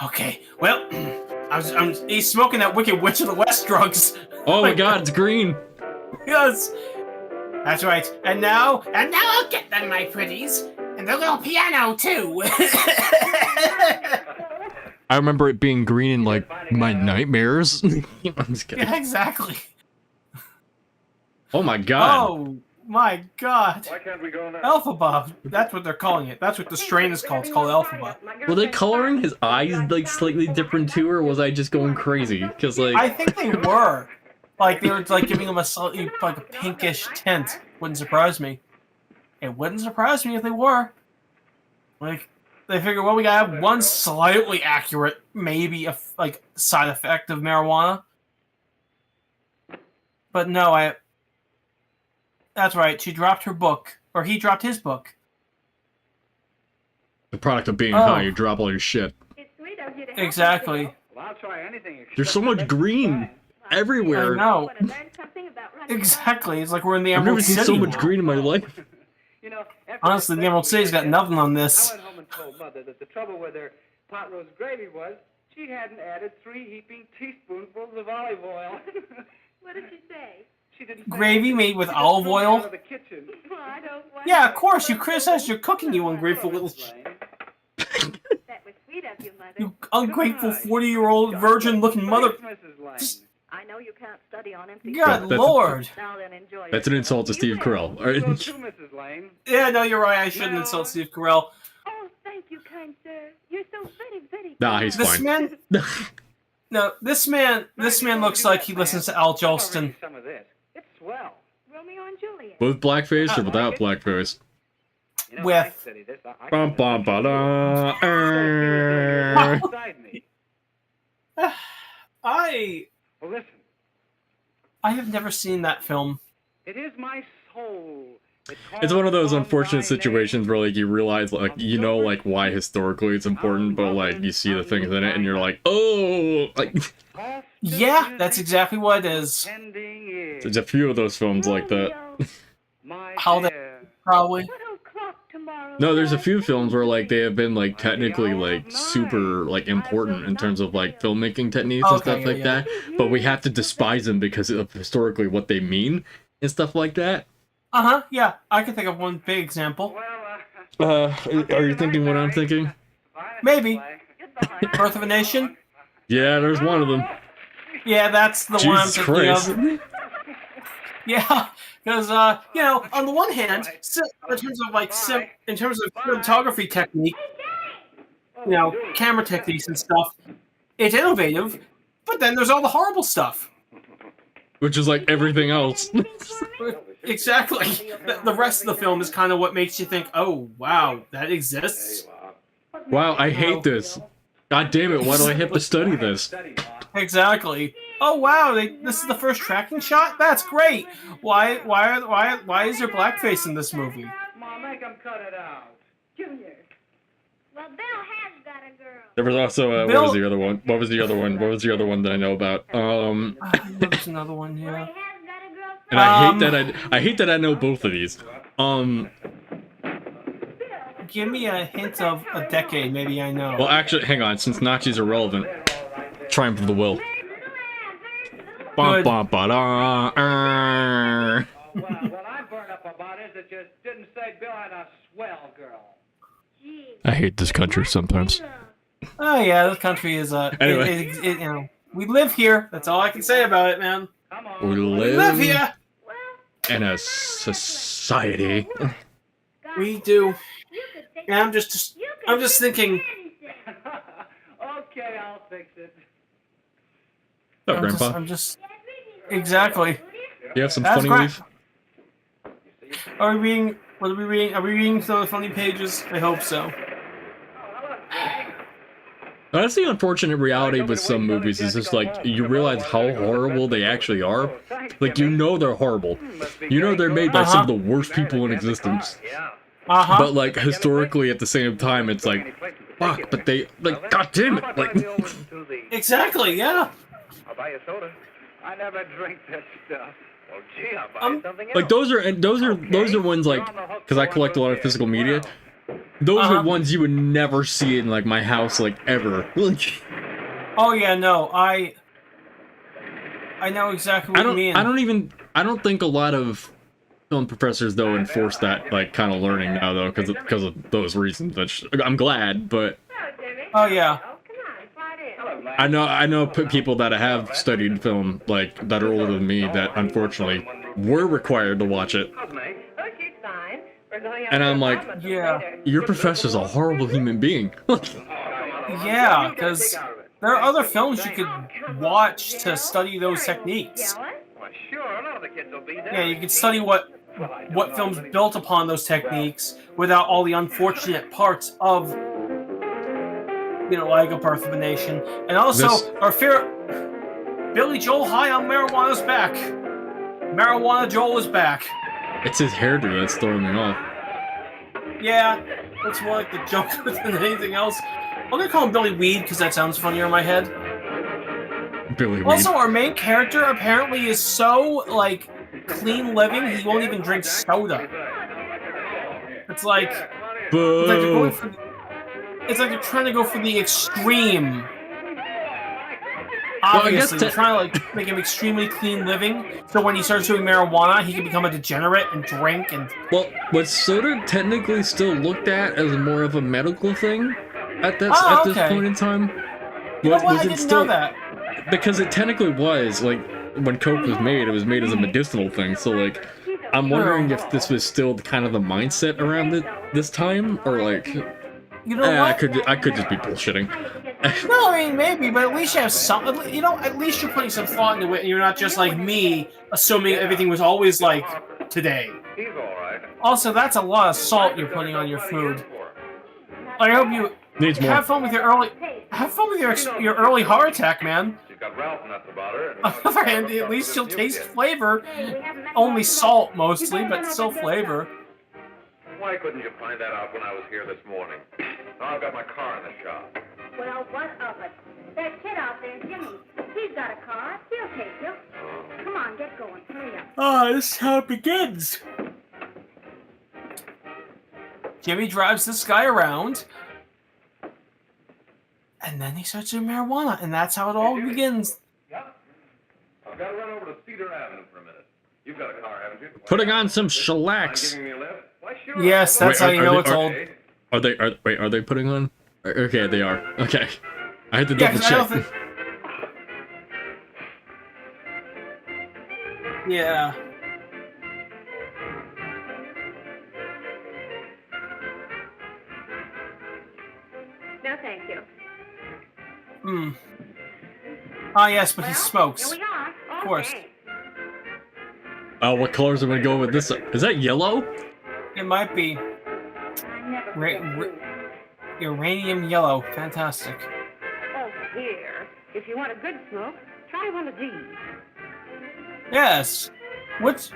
Okay, well, he's smoking that Wicked Witch of the West drugs. Oh my god, it's green! Yes! That's right. And now I'll get them, my pretties. And the little piano, too. I remember it being green in, like, my nightmares. I'm just kidding. Yeah, exactly. Oh my god. Oh my god. Why can't we go now? Alphaba. That's what they're calling it. That's what the strain is called. It's called Alphaba. Were they coloring his eyes, like, slightly different too, or was I just going crazy? Because, like... I think they were. Like, they were, like, giving him a slightly, like, a pinkish tint. Wouldn't surprise me. It wouldn't surprise me if they were. Like, they figure, well, we gotta have one slightly accurate, maybe, like, side effect of marijuana. But no, that's right, she dropped her book. Or he dropped his book. The product of being high, you drop all your shit. Exactly. Well, I'll try anything. There's so much green everywhere. I know. Exactly, it's like we're in the I've Emerald never seen City. so much green in my life. You know, Honestly, the Emerald City's got nothing on I this. went home and told Mother that the trouble with her pot roast gravy was she hadn't added 3 heaping teaspoonfuls of olive oil. What did she say? Gravy made with olive oil? Yeah, of course. You criticized your cooking, you ungrateful little... You ungrateful 40-year-old virgin-looking mother... I know you can't study on empty. God Lord. That's an insult to Steve Carell. Yeah, no, you're right. I shouldn't insult Steve Carell. Oh, thank you, kind sir. You're so very, very Nah, he's this fine. Man, no, this man looks like he listens to Al Jolston. It's swell. Romeo and Juliet. With blackface or without blackface? With. Bum, bum, ba-da, Well, listen. I have never seen that film. It is my soul. It's one of those unfortunate situations where, like, you realize, like, you know, like, why historically it's important, but, like, you see the things in it and you're like, oh, like... Yeah, that's exactly what it is. There's a few of those films like that. How that, probably. No, there's a few films where, like, they have been, like, technically, like, super, like, important in terms of, like, filmmaking techniques and stuff like that, but we have to despise them because of historically what they mean and stuff like that. Uh-huh, yeah. I can think of one big example. Are you thinking what I'm thinking? Maybe. Birth of a Nation? Yeah, there's one of them. Yeah, that's the one I'm thinking of. Yeah, because you know, on the one hand, in terms of like cinematography technique, you know, camera techniques and stuff, it's innovative. But then there's all the horrible stuff, which is like everything else. Exactly. The rest of the film is kind of what makes you think, "Oh, wow, that exists." Wow, I hate this. God damn it! Why do I have to study this? Exactly. Oh wow, this is the first tracking shot? That's great! Why is there blackface in this movie? Come on, make them cut it out. Junior. Well, Bill has got a girl. There was also what was the other one? What was the other one? What was the other one that I know about? There's another one, yeah. And I hate that I know both of these. Give me a hint of a decade, maybe I know. Well, actually, hang on. Since Nazis are relevant, Triumph of the Will. Bum, bum, ba-da, What I burn up about is that you didn't say Bill had a swell girl. I hate this country sometimes. Oh yeah, this country is anyway. You know, we live here. That's all I can say about it, man. We live here in a society. We do. And I'm just thinking. Okay, I'll fix it. Oh, Grandpa. I'm just exactly. You have some funny leaf? Are we reading? What are we reading? Are we reading some of the funny pages? I hope so. That's the unfortunate reality with some movies, is just like, you realize how horrible they actually are. Like, you know they're horrible. You know they're made by some of the worst people in existence. But, like, historically at the same time, it's like, fuck, but they, like, god damn it, like... Exactly, yeah. I'll buy you a soda. I never drink that stuff. Well, gee, I'll buy you something else. Like, those are ones, like, because I collect a lot of physical media, those are ones you would never see in, like, my house, like, ever. Oh, yeah, no, I know exactly what you mean. I don't think a lot of film professors, though, enforce that, like, kind of learning now, though, because of those reasons. Which, I'm glad, but... Oh, yeah. I know people that have studied film, like, that are older than me, that unfortunately were required to watch it. And I'm like, yeah, your professor's a horrible human being. Yeah, because there are other films you could watch to study those techniques. Yeah, you could study what films built upon those techniques without all the unfortunate parts of, you know, like A Birth of a Nation. And also, our fair Billy Joel High on Marijuana's back. Marijuana Joel is back. It's his hairdo that's throwing me off. Yeah, that's more like the Joker than anything else. I'm gonna call him Billy Weed because that sounds funnier in my head. Billy Weed. Also, our main character apparently is so, like, clean living, he won't even drink soda. It's like... It's like they're trying to go for the extreme. Obviously, they're trying to like make him extremely clean living, so when he starts doing marijuana, he can become a degenerate and drink and. Well, was soda technically still looked at as more of a medical thing at this point in time? You know what? I didn't know that. Because it technically was, like, when Coke was made, it was made as a medicinal thing, so, like, I'm wondering if this was still kind of the mindset around this time, or, like, you know what? I could just be bullshitting. No, I mean, maybe, but at least you have some, you know, at least you're putting some thought into it, and you're not just like me, assuming everything was always like today. He's all right. Also, that's a lot of salt you're putting on your food. I hope you Needs more. have fun with your early early heart attack, man. She's got Ralph nuts about her. On the other hand, at least you'll taste flavor. Only salt, mostly, but still flavor. Why couldn't you find that out when I was here this morning? Now I've got my car in the shop. Well, what of it? That kid out there, Jimmy, he's got a car. He'll take you. Come on, get going. Hurry up. Oh, this is how it begins. Jimmy drives this guy around, and then he starts doing marijuana, and that's how it all begins. Yep. I've got to run over to Cedar Avenue for a minute. You've got a car, haven't you? Putting on some shellacs. Giving me a lift? Why, sure. Yes, that's how you know it's old. Are they putting on? Okay, they are. Okay. I had to double check. Yeah. No, thank you. Hmm. Ah, yes, but he smokes. Here we are. Of course. Oh, what colors am I going with this? Is that yellow? It might be. Uranium yellow. Fantastic. Oh, here. If you want a good smoke, try one of these. Yes. What's...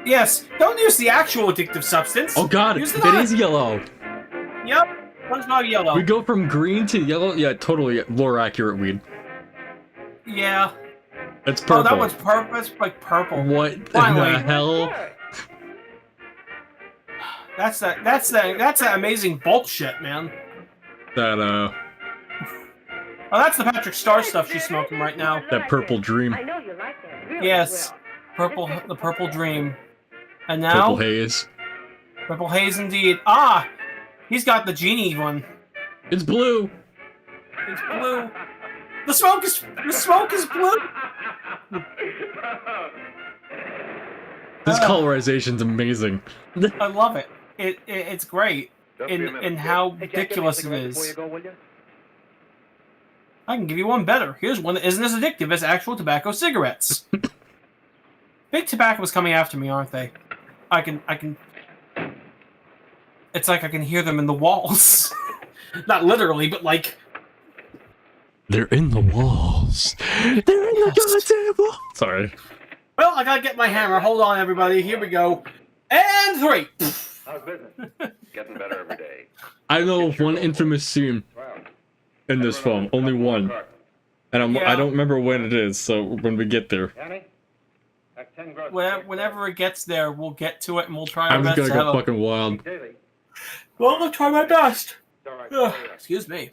Yes. Don't use the actual addictive substance. Oh god, it is yellow. Yep. SpongeBob yellow. We go from green to yellow? Yeah, totally lore accurate weed. Yeah. It's purple. Oh, that was purple. It's like purple. What Finally. the hell? That's that amazing bulk shit, man. That Oh, that's the Patrick Star stuff she's smoking right now. That purple dream. I know you like that. Really Yes. well. The purple dream. And now Purple haze. Purple haze indeed. Ah! He's got the genie one. It's blue. It's blue. The smoke is blue. This colorization's amazing. I love it. It's great in how ridiculous it is. I can give you one better. Here's one that isn't as addictive as actual tobacco cigarettes. Big Tobacco's coming after me, aren't they? I can. It's like I can hear them in the walls. Not literally, but like. They're in the walls. They're in the goddamn walls. Sorry. Well, I gotta get my hammer. Hold on, everybody. Here we go. And 3. How's business? Getting better every day. I know of one infamous scene in this film. Only one. And I don't remember when it is, so when we get there. Whenever it gets there, we'll get to it and we'll try our I'm best. just gonna go fucking wild. Well, I'll try my best. Excuse me.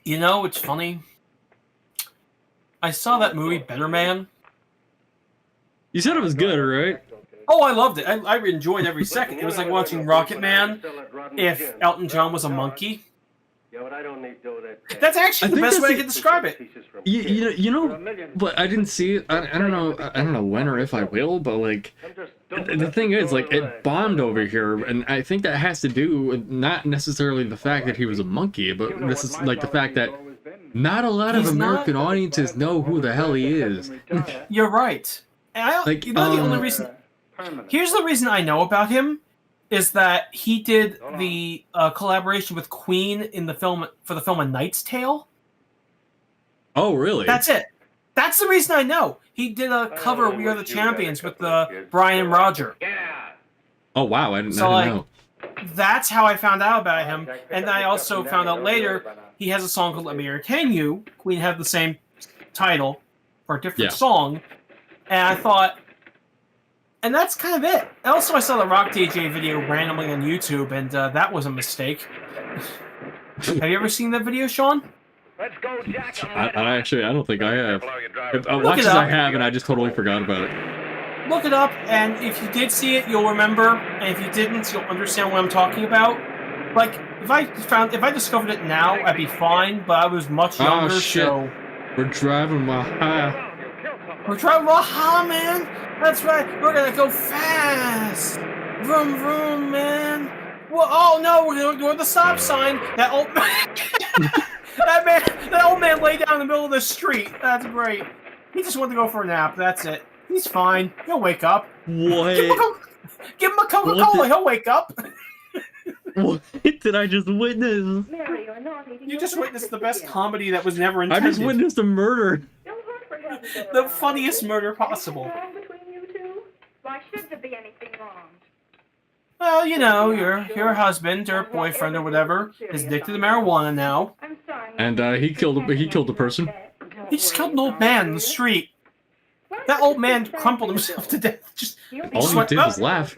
You know, it's funny. I saw that movie, Better Man. You said it was good, right? Oh, I loved it. I enjoyed every second. It was like watching Rocket Man if Elton John was a monkey. That's actually the best way I could describe it. You know, but I didn't see it. I don't know when or if I will, but like, the thing is, like, it bombed over here, and I think that has to do with not necessarily the fact that he was a monkey, but this is like the fact that not a lot of American audiences know who the hell he is. You're right. And Like, you know, the only reason. Here's the reason I know about him. Is that he did the collaboration with Queen in the film for the film A Knight's Tale? Oh, really? That's it. That's the reason I know. He did a cover of We Are the Champions with Brian and Roger. Oh wow, I didn't know. That's how I found out about him. And I also found out later he has a song called Let Me Entertain You. Queen had the same title for a different song. And I thought. And that's kind of it. Also, I saw the Rock DJ video randomly on YouTube, and that was a mistake. Have you ever seen that video, Sean? Let's go, Jack. I don't think I have. If I Look watched it I up. have, and I just totally forgot about it. Look it up, and if you did see it, you'll remember, and if you didn't, you'll understand what I'm talking about. Like, if I discovered it now, I'd be fine, but I was much younger, Oh shit! so... We're driving Maha. We're driving Maha, man! That's right, we're gonna go fast! Vroom, vroom, man! Well, oh no, we're gonna go to the stop sign! That old that old man lay down in the middle of the street. That's great. He just wanted to go for a nap, that's it. He's fine. He'll wake up. What? Give him a Coca-Cola, he'll wake up! What did I just witness? Mary, you're naughty. You just witnessed the best comedy that was never intended. I just witnessed a murder. The funniest murder possible. Why should there be anything wrong? Well, you know, your husband or boyfriend or whatever is addicted to marijuana now. I'm sorry. And he killed a person. He just killed an old man in the street. That old man crumpled himself to death. All he did was laugh.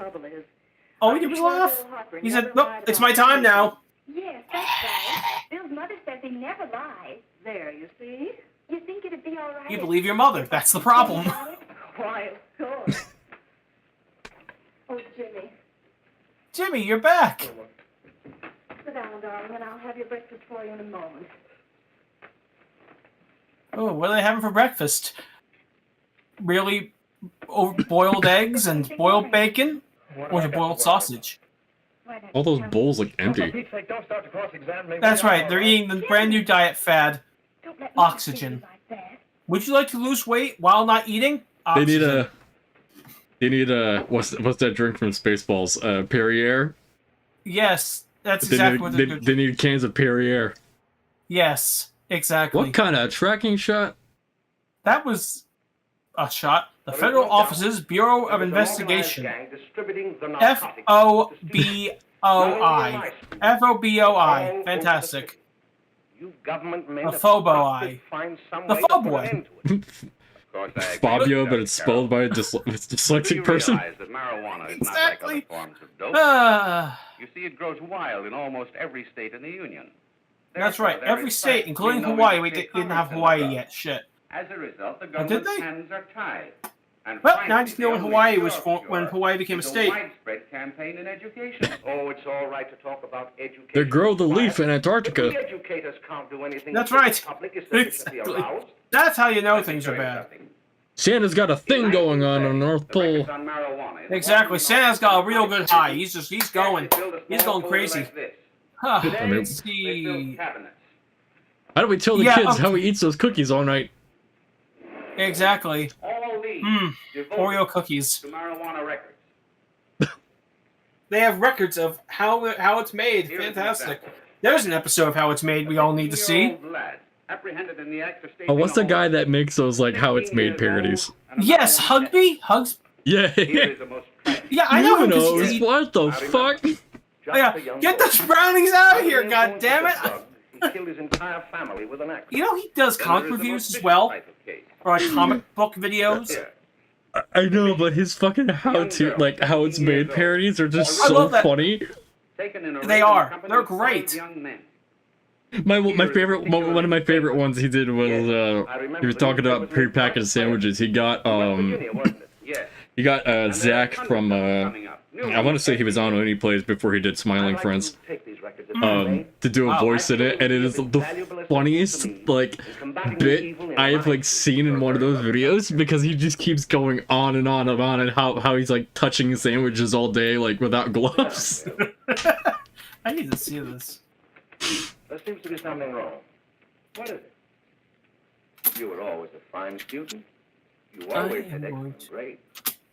All he did was laugh. He said, "Look, it's my time now." Yes, that's right. Bill's mother says he never lies. There, you see? You think it'd be all right? You believe your mother. That's the problem. Why, of course. Oh, Jimmy. Jimmy, you're back. Sit down, darling, and I'll have your breakfast for you in a moment. Oh, what are they having for breakfast? Really boiled eggs and boiled bacon? Or a boiled sausage? All those bowls look empty. That's right, they're eating the brand new diet fad, oxygen. Would you like to lose weight while not eating? Oxygen. They need what's that drink from Spaceballs? Perrier? Yes, that's exactly what they're doing. They need cans of Perrier. Yes, exactly. What kind of tracking shot? That was a shot. The Federal Office's Bureau of Investigation. FOBOI. FOBOI. Fantastic. You government men The FOBOI. The FOBOI. Fabio, but it's spelled by a dyslexic person. Exactly. You see, it grows wild in almost every state in the Union. That's right. Every state, including Hawaii. We didn't have Hawaii yet. Shit. As a result, the did government's they? hands are tied. And Well, finally, now I just know when the only Hawaii was cure when Hawaii became a is state. widespread campaign in education. Oh, it's all right to talk about education. They grow the leaf in Antarctica. The educators can't do anything. That's until right. The public is sufficiently Exactly. aroused. That's how you know things are bad. Santa's got a thing going on the North Pole. Exactly. Santa's got a real good high. He's going crazy. Huh. I mean, Let's see. how do we tell the kids how he eats those cookies all night? Exactly. All these Oreo cookies. to marijuana records. They have records of how it's made. Fantastic. There's an episode of how it's made we all need to see. Apprehended in the act of Oh, what's the guy that makes those like how it's made parodies? Yes, Hugby. Yeah. Yeah, I know him 'cause Knows. he- What the fuck? Yeah, get those brownies out of here, god damn it! He killed his entire family with an axe. You know he does comic reviews as well, or like comic book videos. I know, but his fucking how it's made parodies are just I so love that. funny. They are. They're great. One of my favorite ones he did was he was talking about prepackaged sandwiches. He got Zach from I want to say he was on Only Plays before he did Smiling Friends to do a voice in it, and it is the funniest like bit I have like seen in one of those videos because he just keeps going on and on and on and how he's like touching sandwiches all day like without gloves. I need to see this. There seems to be something wrong. What is it? You were always a fine student. You always had excellent grades.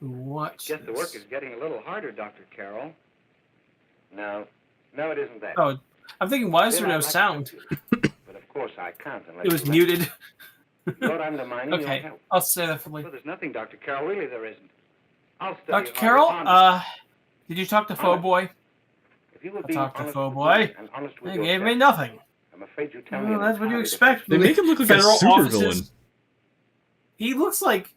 Watch Guess the work is getting a little harder, Dr. Carroll. No, it isn't that. Oh, I'm thinking, why is there no sound? But of course I can't unless It was you let muted. me. You're undermining your Okay, health. I'll say that for later. Well, there's nothing, Dr. Carroll. Really, there isn't. I'll study Dr. Carroll, harder. did you talk to Boy? If you would I be talked to honest Boy. with me and honest with They gave yourself, me nothing. I'm afraid you tell me Well, an that's what you entirely expect. They make him look like a Federal supervillain. offices. He looks like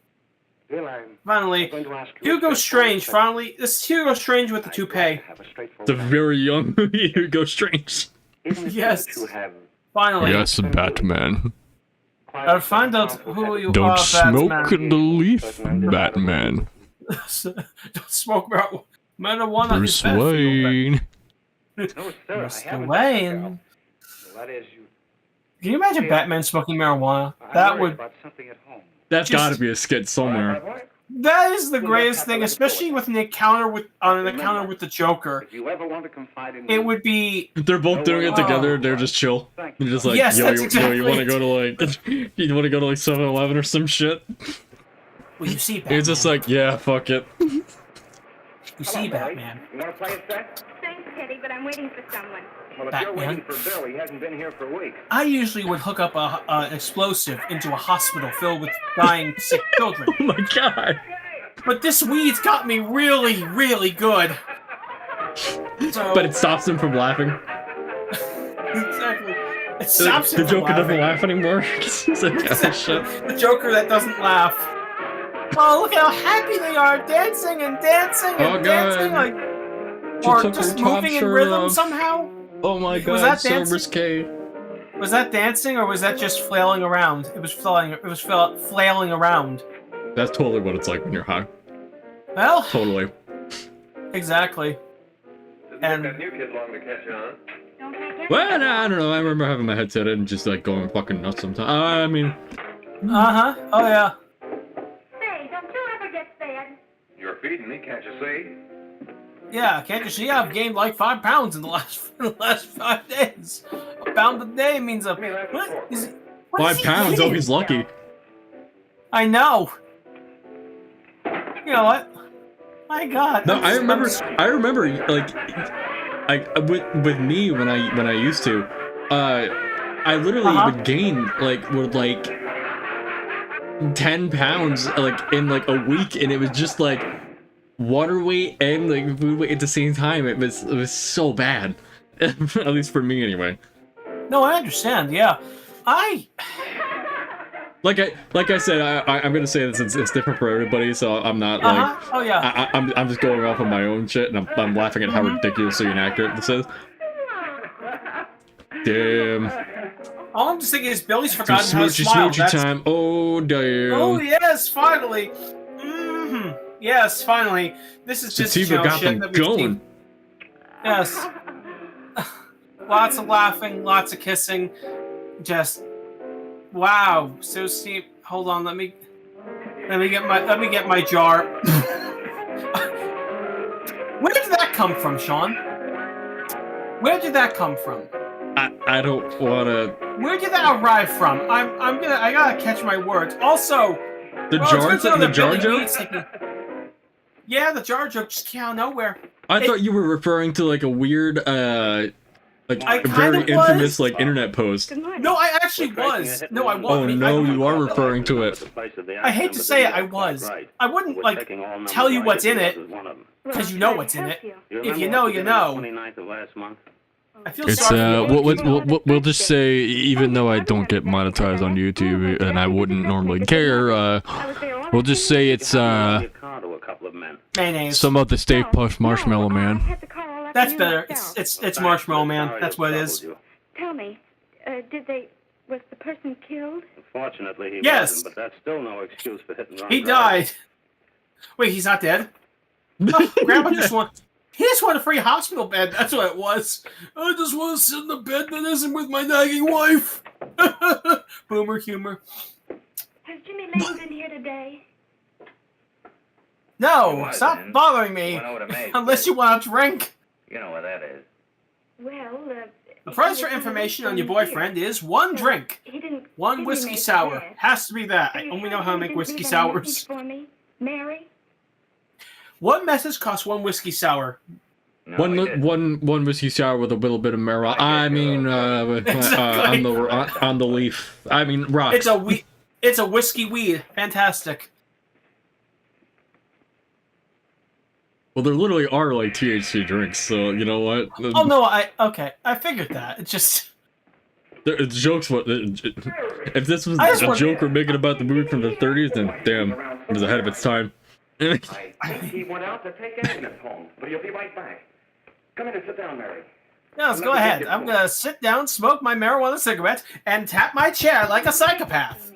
Bill, I'm finally going to ask you Hugo a Strange. question. Finally, this is Hugo Strange with the toupee. Have a straightforward It's a very young Hugo Strange. Yes. Finally. Yes, Batman. I'll find out who you Don't are, smoke Batman. the leaf, Batman. Don't smoke marijuana. Bruce Wayne. Mr. Wayne. That is, you. Can you imagine Batman smoking marijuana? That would. That's gotta be a skit somewhere. That is the greatest thing, especially with an encounter with the Joker. If you ever want to confide in It would be. They're both doing it together. They're just chill. They're just like, Yes, yo, that's you exactly want to it. go to like, you want to go to like 7-Eleven or some shit? Well, you see Batman. It's just like, yeah, fuck it. You see Batman. You want to play a set? Thanks, Teddy, but I'm waiting for someone. Well, if Batman. you're waiting for Bill, he hasn't been here for weeks. I usually would hook up an explosive into a hospital filled with dying, sick children. Oh my god. But this weed's got me really, really good. So, But it stops him from laughing. Exactly. It stops The him from Joker doesn't laughing. laugh anymore. It's like, oh, shit. The Joker that doesn't laugh. Oh, look how happy they are, dancing and dancing and Oh, dancing, God. like, or took just her top moving in shirt rhythm off. somehow. Oh my god, Was that so dancing? risque. Was that dancing or was that just flailing around? It was flailing. It was flailing around. That's totally what it's like when you're high. Well, Totally. exactly. And That new kid long to catch on. Well, no, I don't know. I remember having my headset in and just like going fucking nuts sometimes. I mean, Oh yeah. Say, don't you ever get fed? You're feeding me, can't you see? Yeah, can't you see I've gained like 5 pounds in the last 5 days? A pound a day means what is 5 pounds. Oh, he's lucky. I know. You know what? My God. No, I remember like, with me when I used to, I literally would gain like 10 pounds like in like a week, and it was just like water weight and like food weight at the same time. It was so bad, at least for me anyway. No, I understand. Yeah, Like I said, I'm gonna say this. It's different for everybody, so I'm not like. Oh yeah. I'm just going off of my own shit, and I'm laughing at how ridiculously inaccurate this is. Damn. All I'm just thinking is Billy's Some forgotten how to smile. smoochy time. Oh damn. Oh yes, finally. Yes, finally. This is just Sativa got shit them that we've going. seen. Yes. Lots of laughing, lots of kissing. Just wow. So Steve, hold on. Let me get my jar. Where did that come from, Sean? Where did that come from? I don't wanna. Where did that arrive from? I gotta catch my words. Also, The jar joke? Yeah, the jar joke just came out of nowhere. I thought you were referring to like a weird, like I a very kinda infamous was. like internet post. No, I actually was. No, I Oh wasn't. no, you are referring to it. I hate to say it, I was. I wouldn't like tell you what's in it because you know what's in it. If you know, you know. I feel It's sorry for you. we'll just say, even though I don't get monetized on YouTube and I wouldn't normally care, we'll just say it's Mayonnaise. some of the Stay Puft Marshmallow Man. That's better. It's Marshmallow Man. That's what it is. Tell me, was the person killed? Unfortunately, he Yes. wasn't, but that's still no excuse for hitting wrong. He died. Wait, he's not dead? Oh, Grandpa just wanted a free hospital bed. That's what it was. I just want to sit in the bed that isn't with my nagging wife. Boomer humor. Has Jimmy Lane been here today? No, stop bothering me. Went over to Maze. Unless you want a drink. You know what that is. Well, The price for information on your boyfriend is 1 drink. One whiskey sour. Has to be that. I only know how to make whiskey sours. For me, Mary? One message costs 1 whiskey sour. No, One whiskey sour with a little bit of marijuana. I mean, on the leaf. I mean, rock. It's a whiskey weed. Fantastic. Well, there literally are like THC drinks, so you know what? Oh no, I figured that. It just The jokes. If this was a joke we're making about the movie from the 30s, then damn, it was ahead of its time. I think he went out to take Agnes home, but he'll be right back. Come in and sit down, Mary. Yes, go ahead. I'm gonna sit down, smoke my marijuana cigarette, and tap my chair like a psychopath.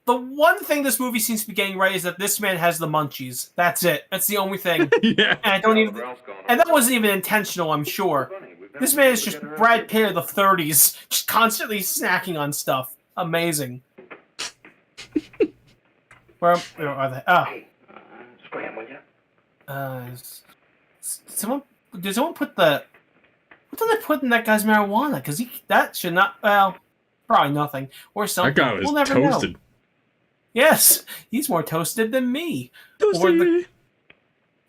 The one thing this movie seems to be getting right is that this man has the munchies. That's it. That's the only thing. Yeah. And that wasn't even intentional, I'm sure. This man is just Brad Pitt of the 30s, just constantly snacking on stuff. Amazing. Where are they? Oh. Scram, will you? Did someone put the... What did they put in that guy's marijuana? Because that should not... Well, probably nothing. Or something. That guy was we'll never toasted. Know. Yes, he's more toasted than me. Toasty.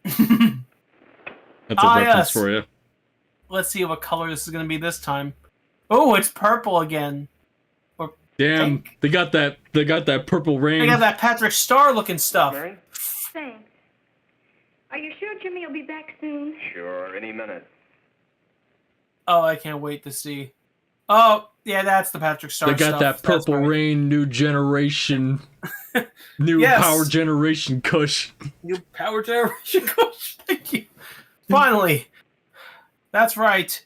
That's a reference for you. Let's see what color this is going to be this time. Oh, it's purple again. Or damn, pink. they got that purple rain. They got that Patrick Star looking stuff. Thanks. Are you sure Jimmy will be back soon? Sure, any minute. Oh, I can't wait to see. Oh, yeah, that's the Patrick Star They got stuff. that purple rain, new generation, new power generation Kush. New power generation Kush. Thank you. Finally. That's right.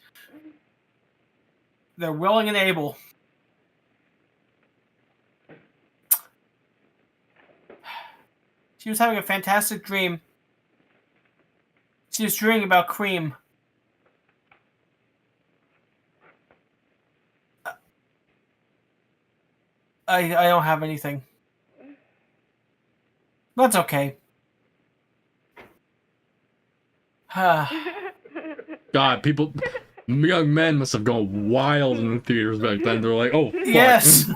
They're willing and able. She was having a fantastic dream. She was dreaming about cream. I don't have anything. That's okay. God, young men must have gone wild in the theaters back then. They're like, oh, fuck. Yes.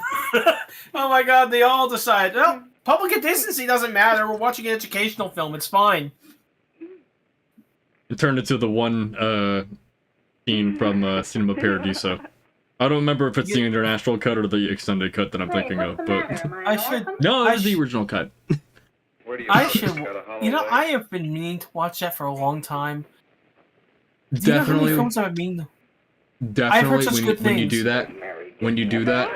Oh my God, they all decide, well, public decency doesn't matter. We're watching an educational film. It's fine. It turned into the one scene from Cinema Paradiso. I don't remember if it's the international cut or the extended cut that I'm thinking of, but I should. No, it was the original cut. I should. You know, I have been meaning to watch that for a long time. Definitely. Films I've been... Definitely, when you do that,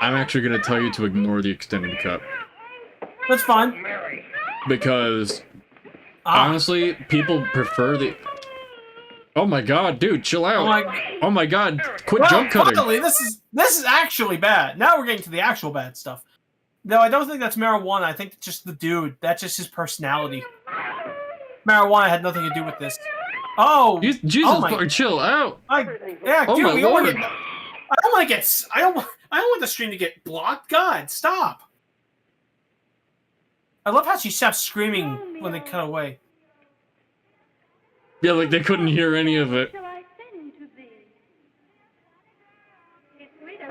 I'm actually gonna tell you to ignore the extended cut. That's fine. Because honestly, people prefer the. Oh my God, dude, chill out! Oh my God, quit jump cutting! Finally, this is actually bad. Now we're getting to the actual bad stuff. No, I don't think that's marijuana. I think it's just the dude. That's just his personality. Marijuana had nothing to do with this. Oh, Jesus, chill out! Dude, my we Lord. I don't want the stream to get blocked. God, stop! I love how she stopped screaming when they cut away. Yeah, like they couldn't hear any of it.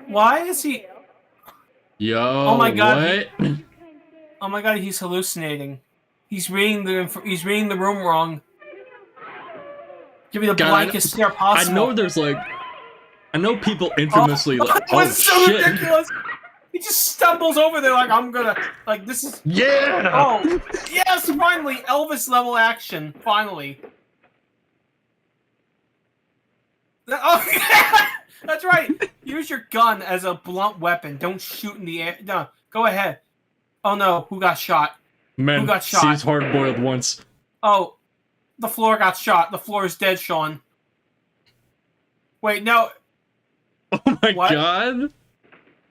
Why is he? Yo, oh my God! what? Oh my God, he's hallucinating. He's reading the room wrong. Give me the blankest stare possible. I know people infamously so ridiculous. He just stumbles over there like this is Oh yes, finally Elvis level action. Finally. Oh, that's right. Use your gun as a blunt weapon. Don't shoot in the air. No, go ahead. Oh no, who got shot? Men, who got shot? Sees hard-boiled once. Oh, the floor got shot. The floor is dead, Sean. Wait, no. Oh my God.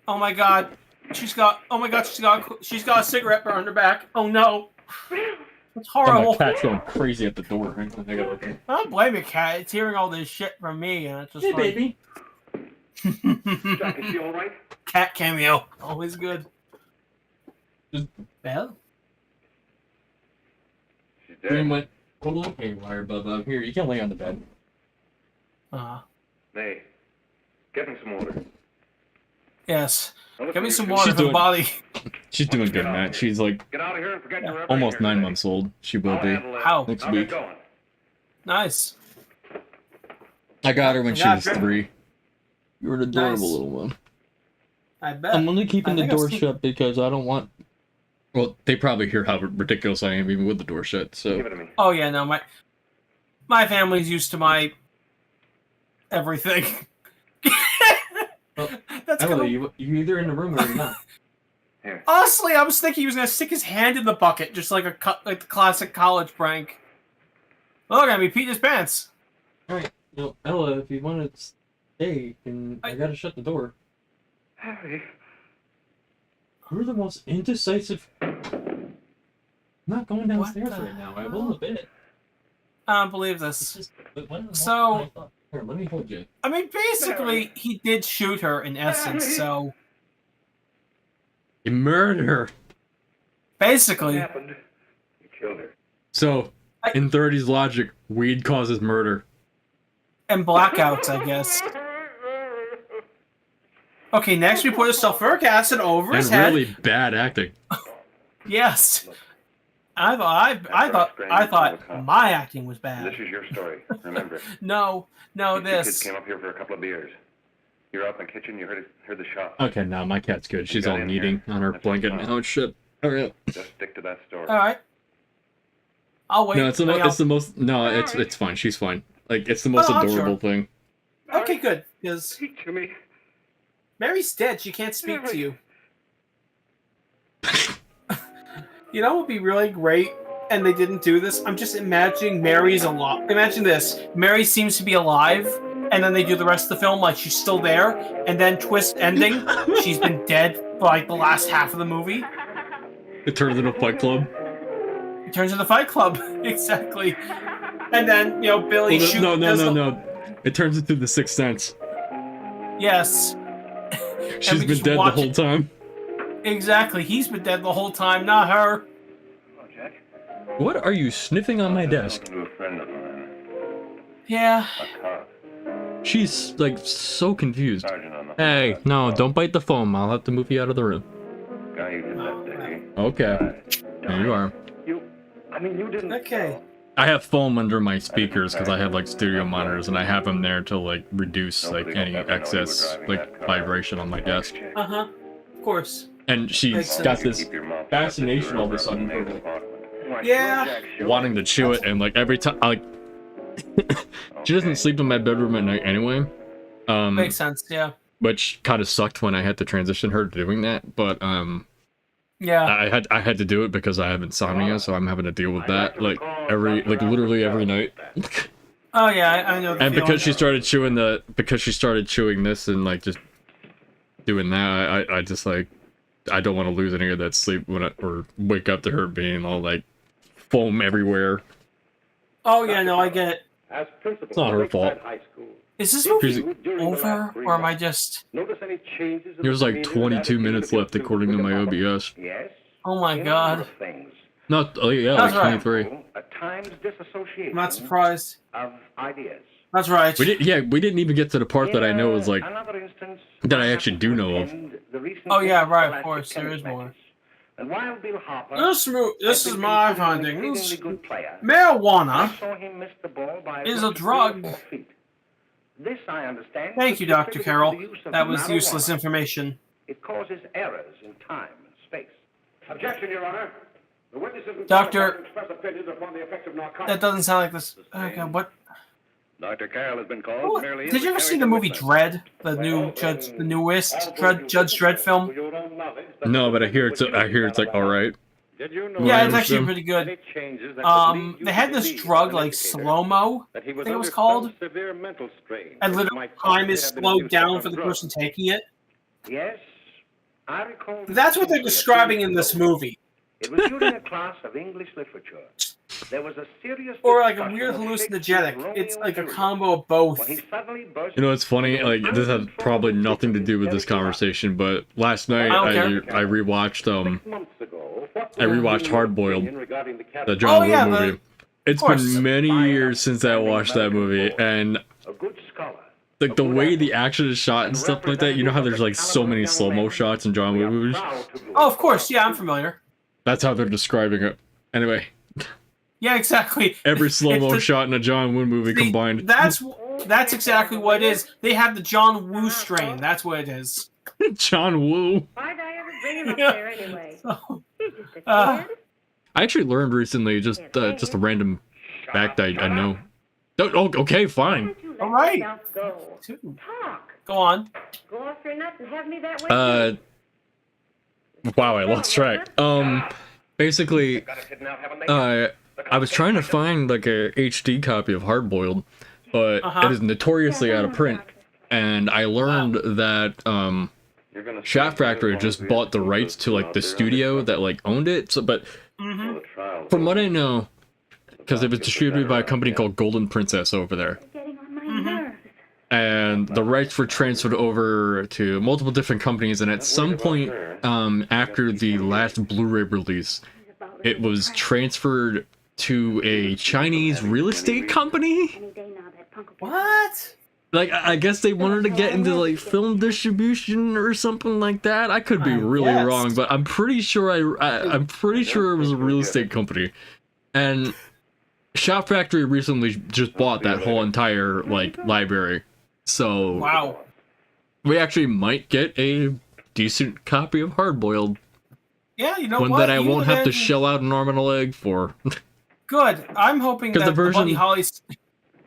Oh my God. She's got a cigarette burn on her back. Oh no. It's horrible. My cat's going crazy at the door. I don't blame your cat. It's hearing all this shit from me, and it's just like... baby. Jack, is she all right? Cat cameo. Always good. Well? She's Dream went, okay, wire Bubba. Here, you can lay on the bed. Nay, get me some water. Yes. Get me some water for the body. She's doing good, Matt. She's like Get out of here and forget your almost 9 months old. She will be. How? Next week. Nice. I got her when she was 3. You're an adorable little one. I bet. I'm only keeping the door shut because I don't want... Well, they probably hear how ridiculous I am even with the door shut, so... Give it to me. Oh yeah, no, my family's used to my... everything. That's you either in the room or you're not. Honestly, I was thinking he was gonna stick his hand in the bucket, just like the classic college prank. Look at me, Pete his pants. Alright, well, Ella, if you want to stay, then I gotta shut the door. Harry. You're the most indecisive... I'm not going downstairs right now. I will a bit. I don't believe this. So... Here, let me hold you. I mean, basically, he did shoot her in essence, so... You murdered her. Basically. What happened? You killed her. So, in 30s logic, weed causes murder. And blackouts, I guess. Okay, next we put a sulfuric acid over his head. And really bad acting. Yes. I thought my acting was bad. This is your story, remember. No, You this. kids came up here for a couple of beers. You're out in the kitchen, you heard the shot. Okay, now my cat's good. She's got all in kneading here. on her That's blanket fine. now. Oh, shit. Alright. Just stick to that story. Alright. I'll wait. No, it's the most... No, it's fine. She's fine. Like, it's the most I'm adorable sure. thing. Okay, good. Because Speak to me. Mary's dead. She can't speak to you. You know what would be really great? And they didn't do this. I'm just imagining Mary's alive. Imagine this. Mary seems to be alive, and then they do the rest of the film like she's still there, and then twist ending, she's been dead for like the last half of the movie. It turns into a Fight Club. It turns into Fight Club. Exactly. And then, you know, Billy shoots... No. It turns into The Sixth Sense. Yes. She's been dead the whole time. Exactly. He's been dead the whole time, not her. Oh, Jack. What are you sniffing on my desk? To a friend of mine. Yeah. A cop. She's, like, so confused. Sergeant on the Hey, no, don't bite the foam. I'll have to move you out of the room. guy who did that day. Okay. There you are. You didn't. Okay. I have foam under my speakers because I have, like, studio monitors, and I have them there to, like, reduce, like, any excess, like, vibration on my desk. Uh-huh. Of course. And she's got this fascination all of a sudden Yeah. wanting to chew it, and like every time, like, she doesn't sleep in my bedroom at night anyway. Makes sense, yeah. Which kind of sucked when I had to transition her to doing that, but yeah, I had to do it because I have insomnia, so I'm having to deal with that like literally every night. Oh yeah, I know. And because she started chewing this and like just doing that, I just like. I don't want to lose any of that sleep or wake up to her being all like foam everywhere. Oh yeah, no, I get it. As principal, it's not her fault. Is this movie over, or am I just... Notice any changes? There's like 22 minutes left according to my OBS. Yes. Oh my god. No, oh yeah, like 23. At times disassociation. I'm not surprised. Of ideas. That's right. We didn't even get to the part that I know is like that I actually do know of. Oh yeah, right. Of course, there is more. And while Bill Harper, this is my findings. Marijuana is a drug. This I understand. Thank you, Dr. Carroll. That was useless information. It causes errors in time and space. Objection, Your Honor. The witnesses Doctor, express opinions upon the effects of narcotics. that doesn't sound like this. Okay, what? Dr. Carroll has been called. Oh, did you ever see the movie Dredd? The newest Judge Dredd film? No, but I hear it's like all right. Yeah, it's actually pretty good. They had this drug like slow-mo, I think it was called, and literally time is slowed down for the person taking it. Yes, I recall. That's what they're describing in this movie. It was during a class of English literature. There was a serious or like a weird hallucinogenic. It's like a combo of both. You know, it's funny. Like this has probably nothing to do with this conversation, but last night I rewatched Hard Boiled, the John Woo movie. It's been many years since I watched that movie, and like the way the action is shot and stuff like that. You know how there's like so many slow-mo shots in John Woo movies? Oh, of course. Yeah, I'm familiar. That's how they're describing it. Anyway. Yeah, exactly. Every slow-mo shot in a John Woo movie combined. That's exactly what it is. They have the John Woo strain. That's what it is. John Woo. Why'd I ever bring him up there anyway? He's just a kid. I actually learned recently just a random fact I know. Oh, okay, fine. All right. Go. Talk. Go on. Go off your nut and have me that way. Wow, I lost track. Basically, I was trying to find like a HD copy of Hard Boiled, but it is notoriously out of print. And I learned that Shaft Factory just bought the rights to like the studio that like owned it. So, but from what I know, because it was distributed by a company called Golden Princess over there. And the rights were transferred over to multiple different companies, and at some point after the last Blu-ray release, it was transferred to a Chinese real estate company? What? Like, I guess they wanted to get into like film distribution or something like that. I could be really wrong, but I'm pretty sure I'm pretty sure it was a real estate company. And Shop Factory recently just bought that whole entire like library. So wow, we actually might get a decent copy of Hard Boiled. Yeah, you know one what? that I won't have to shell out an arm and a leg for. Good. I'm hoping that the Buddy Holly.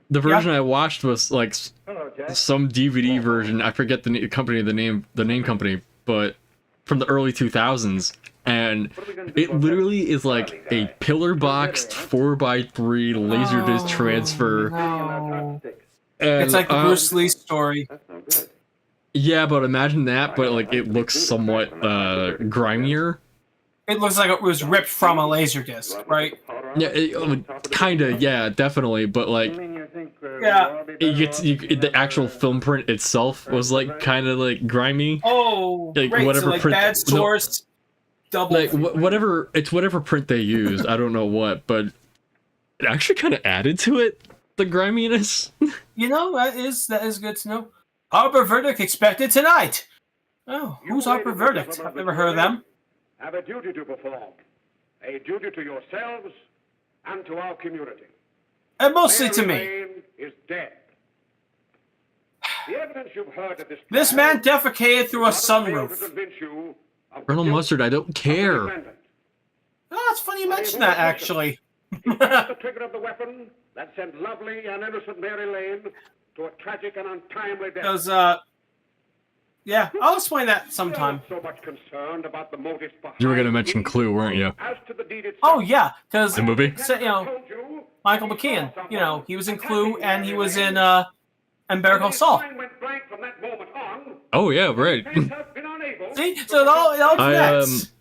The version I watched was like some DVD version. I forget the name company, but from the early 2000s, and it literally is like a pillar boxed 4x3 laserdisc transfer. No. And, it's like the Bruce Lee story. Yeah, but imagine that, but like it looks somewhat grimier. It looks like it was ripped from a laserdisc, right? Yeah, kinda. Yeah, definitely. But like, yeah, the actual film print itself was like kind of like grimy. Oh, like right. whatever So, like print, bad source, double. Like whatever print they used. I don't know what, but it actually kind of added to it, the griminess. You know, that is good to know. Harper Verdict expected tonight. Oh, who's Harper Verdict? I've never heard of them. Have a duty to perform. A duty to yourselves and to our community. And mostly to Mary me. Lane is dead. The evidence you've heard of This man defecated through a sunroof. Colonel Mustard, I don't care. Oh, it's funny you mention that, actually. The trigger of the weapon that sent lovely and innocent Mary Lane to a tragic and untimely death. Because, yeah, I'll explain that sometime. So much concerned about the motives behind. You were gonna mention Clue, weren't you? Oh yeah, because the movie. You know, Michael McKean. You know, he was in Clue and he was in Better Call Saul. Oh yeah, right. See, so it all connects.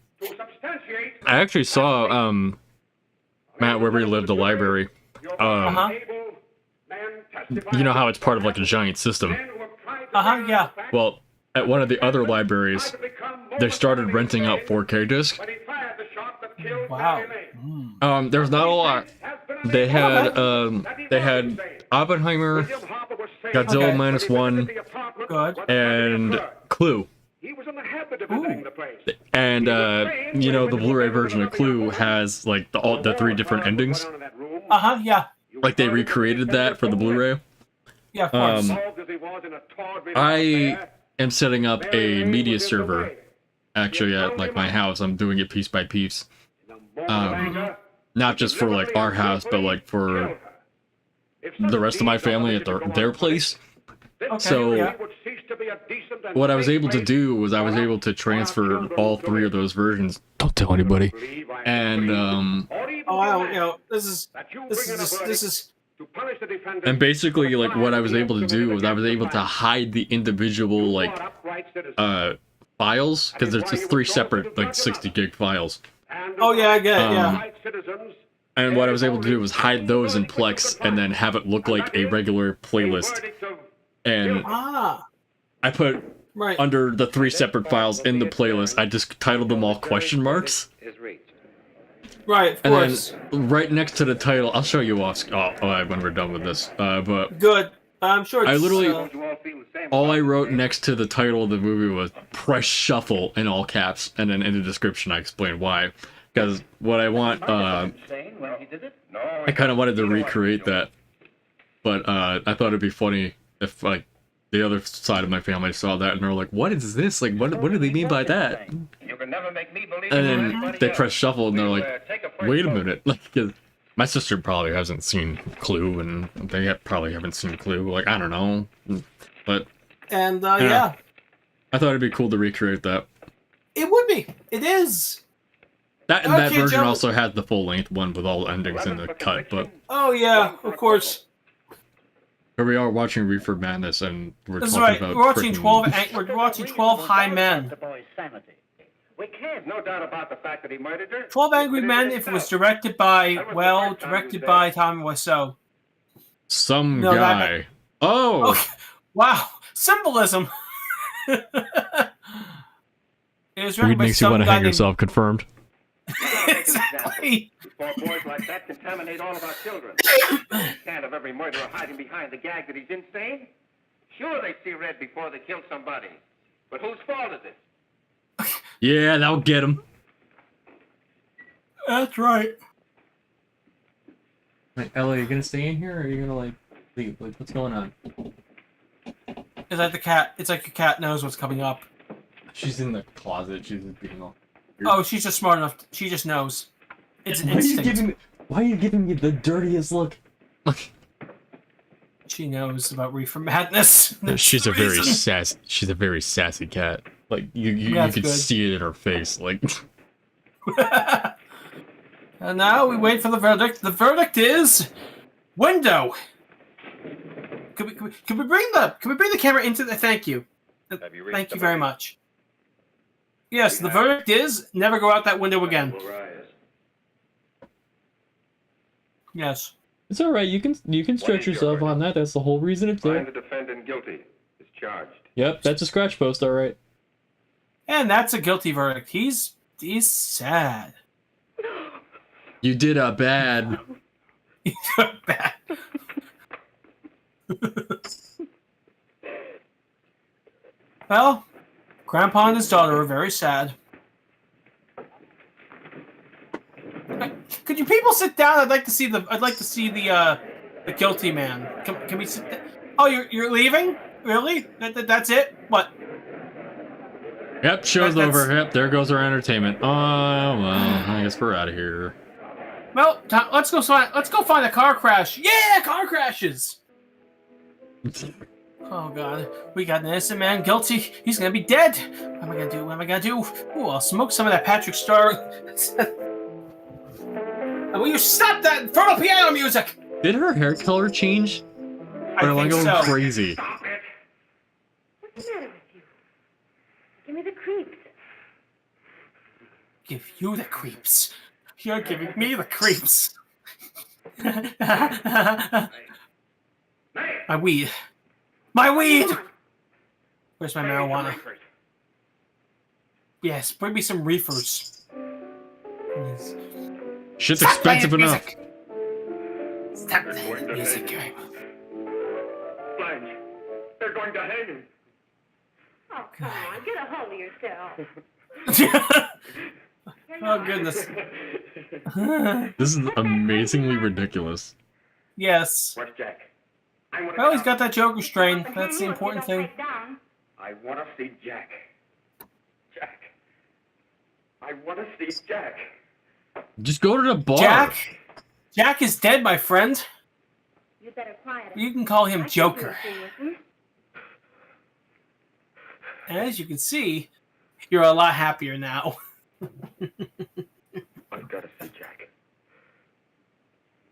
I actually saw Matt Where We Lived, the library. You know how it's part of like a giant system. Yeah. Well, at one of the other libraries, they started renting out 4K discs. Wow. There's not a lot. They had Oppenheimer, Godzilla -1, and Clue. And you know, the Blu-ray version of Clue has like the 3 different endings. Yeah. Like they recreated that for the Blu-ray. Yeah, of course. I am setting up a media server, actually at like my house. I'm doing it piece by piece. Not just for like our house, but like for the rest of my family at their place. Okay, so what I was able to do was I was able to transfer all 3 of those versions. Don't tell anybody. And oh, I don't. You know, this is. And basically, like what I was able to do was I was able to hide the individual like files, because there's just 3 separate like 60 gig files. Oh yeah, I get it. Yeah. And what I was able to do was hide those in Plex and then have it look like a regular playlist. And I put under the 3 separate files in the playlist, I just titled them all question marks. Right, of course. Then right next to the title, I'll show you off. When we're done with this. But good. I'm sure. It's, I literally all I wrote next to the title of the movie was "Press Shuffle" in all caps, and then in the description I explained why. Because what I want, I kind of wanted to recreate that, but I thought it'd be funny if like the other side of my family saw that and they're like, "What is this? Like, what do they mean by that?" And then they press shuffle and they're like, "Wait a minute!" Like, 'cause my sister probably hasn't seen Clue, and they probably haven't seen Clue. Like, I don't know, but yeah, I thought it'd be cool to recreate that. It would be. It is. That version also had the full length one with all endings in the cut, but oh yeah, of course. Here we are watching Reefer Madness, and we're That's talking right. about We're watching 12 High Men. We can't. No doubt about the fact that he murdered her. 12 Angry Men. If it was directed by Tommy Wiseau. Some guy. Oh. Okay. Wow, symbolism. It was Weed makes you want to hang yourself. Confirmed. Exactly. Before boys like that contaminate all of our children. Can't have every murderer hiding behind the gag that he's insane. Sure, they see red before they kill somebody. But whose fault is it? Yeah, that'll get him. That's right. Wait, Ellie, are you gonna stay in here, or are you gonna, like, leave? Like, what's going on? Is that the cat? It's like your cat knows what's coming up. She's in the closet. She's just being all... Oh, she's just smart enough. She just knows. It's an instinct. Why are you giving me the dirtiest look? She knows about Reefer Madness. She's a very sassy cat. Like you can see it in her face. Like. And now we wait for the verdict. The verdict is window. Can we bring the camera into the? Thank you. Thank you very much. Yes, the verdict is never go out that window again. Yes. It's all right. You can stretch yourself on that. That's the whole reason it's there. Find the defendant guilty. Is charged. Yep, that's a scratch post. All right. And that's a guilty verdict. He's sad. You did a bad. You did a bad. Well, Grandpa and his daughter are very sad. Could you people sit down? I'd like to see the guilty man. Can we sit down? Oh, you're leaving? Really? That's it? What? Yep, show's over. Yep, there goes our entertainment. Oh well, I guess we're out of here. Well, let's go find a car crash. Yeah, car crashes. Oh god, we got an innocent man guilty. He's gonna be dead. What am I gonna do? Ooh, I'll smoke some of that Patrick Star. Will you stop that infernal piano music? Did her hair color change? I think going so. Crazy. What's the matter with you? Give me the creeps. Give you the creeps. You're giving me the creeps. My weed. My weed! Where's my marijuana? Yes, bring me some reefers. Yes. Shit's expensive enough. Stop playing music. Blanche, they're going to hang him. Oh, come on. Get a hold of yourself. Oh, goodness. This is amazingly ridiculous. Yes. Where's Jack? Well, he's got that Joker strain. That's the important thing. I want to see Jack. Jack. I want to see Jack. Just go to the bar. Jack is dead, my friend. You better quiet him. You can call him Joker. And as you can see, you're a lot happier now. I've got to see Jack.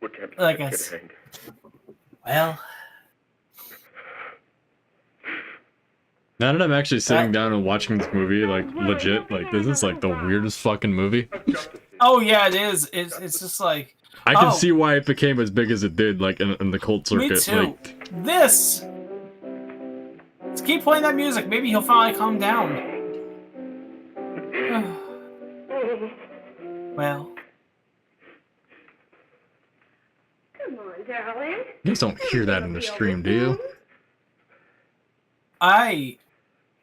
We can't Like get us. hanged. Well, now that I'm actually sitting down and watching this movie, like legit, like this is like the weirdest fucking movie. oh yeah, it is. It's just like I can see why it became as big as it did, like in the cult circuit. Me too. Like, Let's keep playing that music. Maybe he'll finally calm down. Well. Come on, darling. you guys don't hear that in the stream, do you?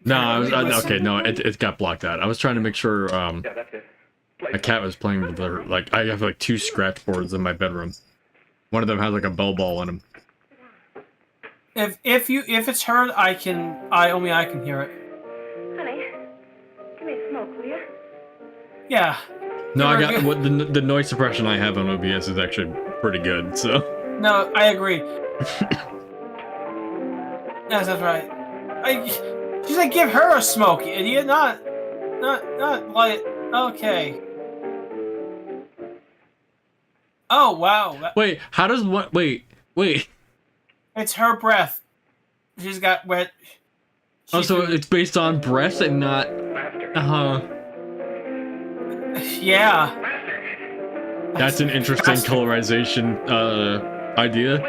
No, okay, no, it got blocked out. I was trying to make sure my cat was playing with her. Like I have like 2 scratch boards in my bedroom. One of them has like a bell ball in them. If it's heard, I can hear it. Honey, give me a smoke, will you? Yeah. No, I got the noise suppression I have on OBS is actually pretty good. So. No, I agree. Yes, that's right. She said, "Give her a smoke, you idiot! Not light." Okay. Oh, wow. Wait, how does what? Wait. It's her breath. She's got wet. Oh, so it's based on breath and not. Yeah. That's an interesting colorization idea.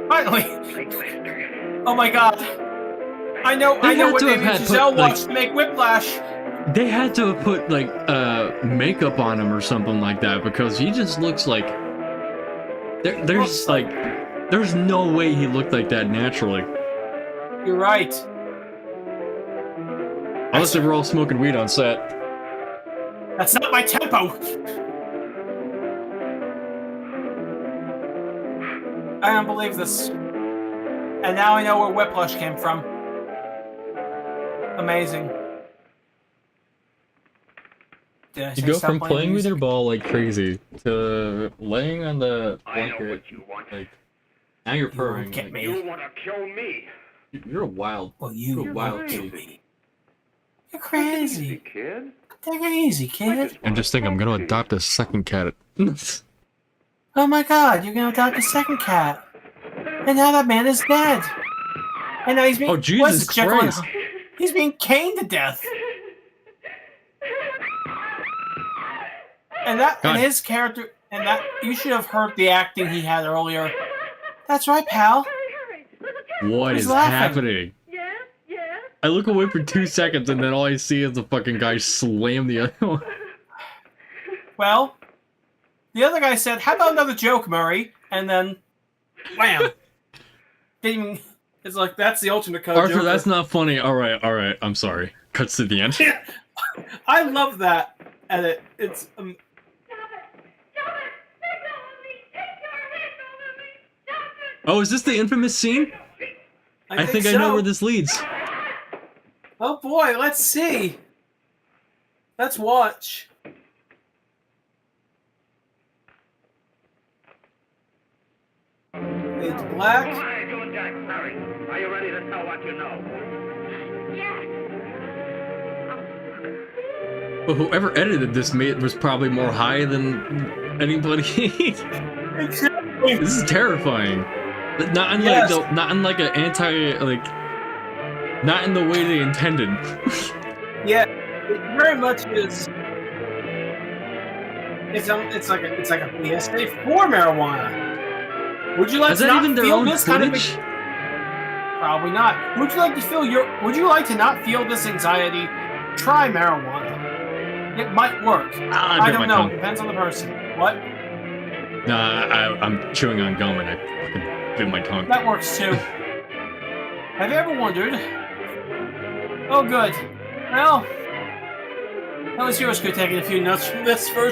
Finally! Oh my god! I know what Damien Giselle watched to make Whiplash. They had to have put like makeup on him or something like that because he just looks like there's no way he looked like that naturally. You're right. Unless they were all smoking weed on set. That's not my tempo. I don't believe this. And now I know where Whiplash came from. Amazing. You go from playing with your ball like crazy to laying on the blanket. Like, now you're purring. Get me. You want to kill me? You're a wild. Well, you're a wild crazy. kid. You're crazy, kid. Take it easy, kid. And just think, I'm gonna adopt a second cat. Oh my god, you're gonna adopt a second cat. And now that man is dead. And now he's being. Oh, Jesus Christ. He's being caned to death. And his character, and that, you should have heard the acting he had earlier. That's right, pal. What is happening? I look away for 2 seconds and then all I see is the fucking guy slam the other one. Well, the other guy said, "How about another joke, Murray?" And then, wham! It's like, that's the ultimate code. Arthur, Joker. that's not funny. Alright, I'm sorry. Cuts to the end. I love that edit. It's Oh, is this the infamous scene? I think I know where this leads. Oh boy, let's see. Let's watch. It's black. What are you doing, Jack? Mary, are you ready to tell what you know? Well, whoever edited this was probably more high than anybody. This is terrifying. But not in not in like an not in the way they intended. Yeah, it very much is. It's like a PSA for marijuana. Would you like to not feel this kind of? Probably not. Would you like to feel Would you like to not feel this anxiety? Try marijuana. It might work. I don't know. Depends on the person. What? Nah, I'm chewing on gum and I fucking bit my tongue. That works too. Have you ever wondered? Oh, good. Well, that was yours. Could taking a few notes from this film.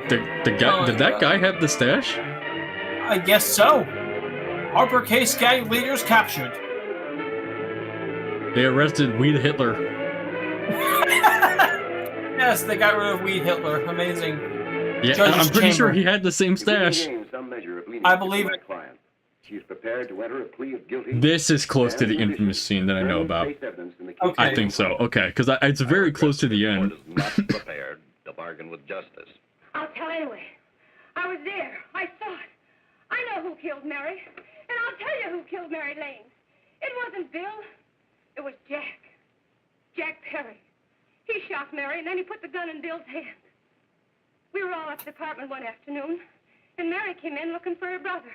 Did that guy have the stash? I guess so. Uppercase gang leaders captured. They arrested Weed Hitler. Yes, they got rid of Weed Hitler. Amazing. Yeah, I'm pretty sure he had the same stash. I believe it. She's prepared to enter a plea of guilty. This is close to the infamous scene that I know about. Okay. I think so. Okay, because it's very close to the end. Not prepared to bargain with justice. I'll tell anyway. I was there. I saw it. I know who killed Mary. And I'll tell you who killed Mary Lane. It wasn't Bill. It was Jack. Jack Perry. He shot Mary and then he put the gun in Bill's hand. We were all at the apartment one afternoon, and Mary came in looking for her brother.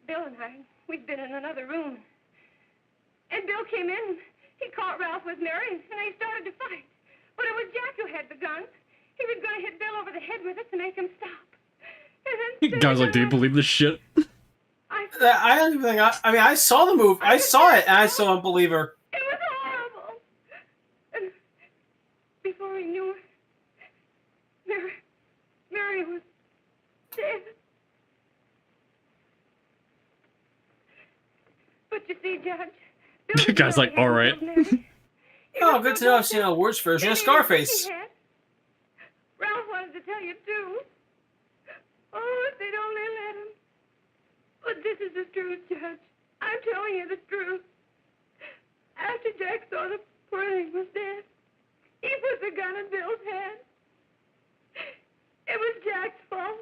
Bill and I, we'd been in another room. And Bill came in, he caught Ralph with Mary, and they started to fight. But it was Jack who had the gun. He was going to hit Bill over the head with it to make him stop. And then Guys, like, do you believe this shit? I don't even think I mean, I saw the movie. I saw it, and I still don't believe her. It was horrible. And before we knew it, Mary was dead. But you see, Judge, The guy's like, all right. Oh, good to know I've seen a worse version of Scarface. Ralph wanted to tell you, too. Oh, if they'd only let him. But this is the truth, Judge. I'm telling you the truth. After Jack saw the Poor thing was dead. He put the gun in Bill's hand. It was Jack's fault.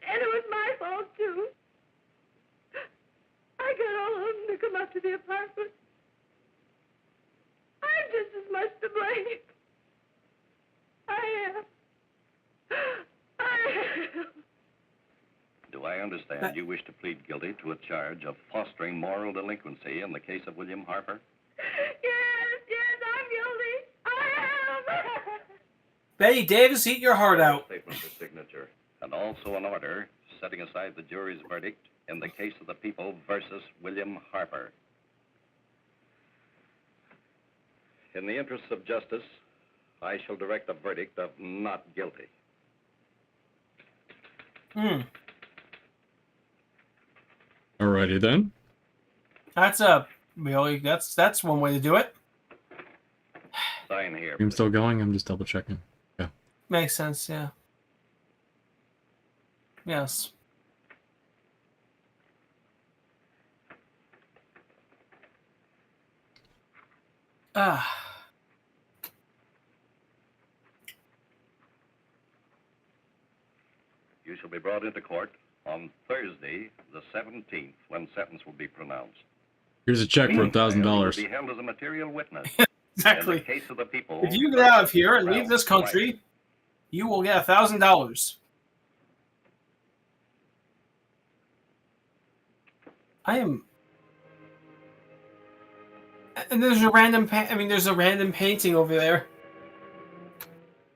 And it was my fault, too. I got all of them to come up to the apartment. I'm just as much to blame. I am. Do I understand you wish to plead guilty to a charge of fostering moral delinquency in the case of William Harper? Yes, I'm guilty. I am. Betty Davis, eat your heart out. Statement for signature, and also an order setting aside the jury's verdict in the case of the people versus William Harper. In the interests of justice, I shall direct a verdict of not guilty. Alrighty then. That's one way to do it. Sign here. I'm still going. I'm just double checking. Yeah. Makes sense, yeah. Yes. You shall be brought into court on Thursday, the 17th, when sentence will be pronounced. Here's a check for $1,000. Be held as a material witness. Exactly. In the case of the people, If you get out of here and leave this country, you will get $1,000. I am. And there's a random. There's a random painting over there.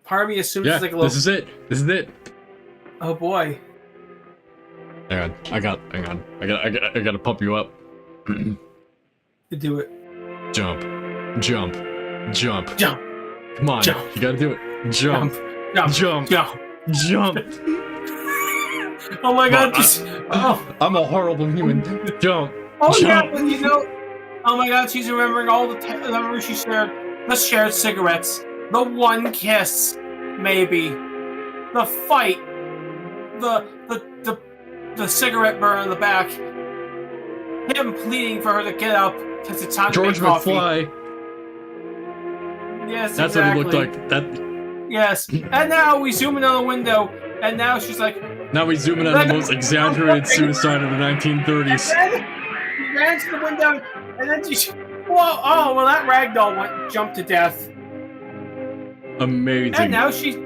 Part of me assumes it's like a little. This is it. This is it. Oh boy. Hang on. I gotta pump you up. Do it. Jump. Jump. Jump. Jump. Come on. Jump. You gotta do it. Jump. Jump. Jump. Jump. Jump. Oh my god. I'm a horrible human. Jump. Oh Jump. yeah, but you know. Oh my god, she's remembering all the memories she shared. The shared cigarettes. The one kiss. Maybe. The fight. The cigarette burn in the back. Him pleading for her to get up because it's time George to make coffee. McFly. Yes, That's exactly. what he looked like. That. Yes. And now we zoom in on the window, and now she's like. Now we zoom in on the most exaggerated suicide of the 1930s. And then he ran to the window, and then she. Whoa! Oh well, that ragdoll jumped to death. Amazing. And now she's.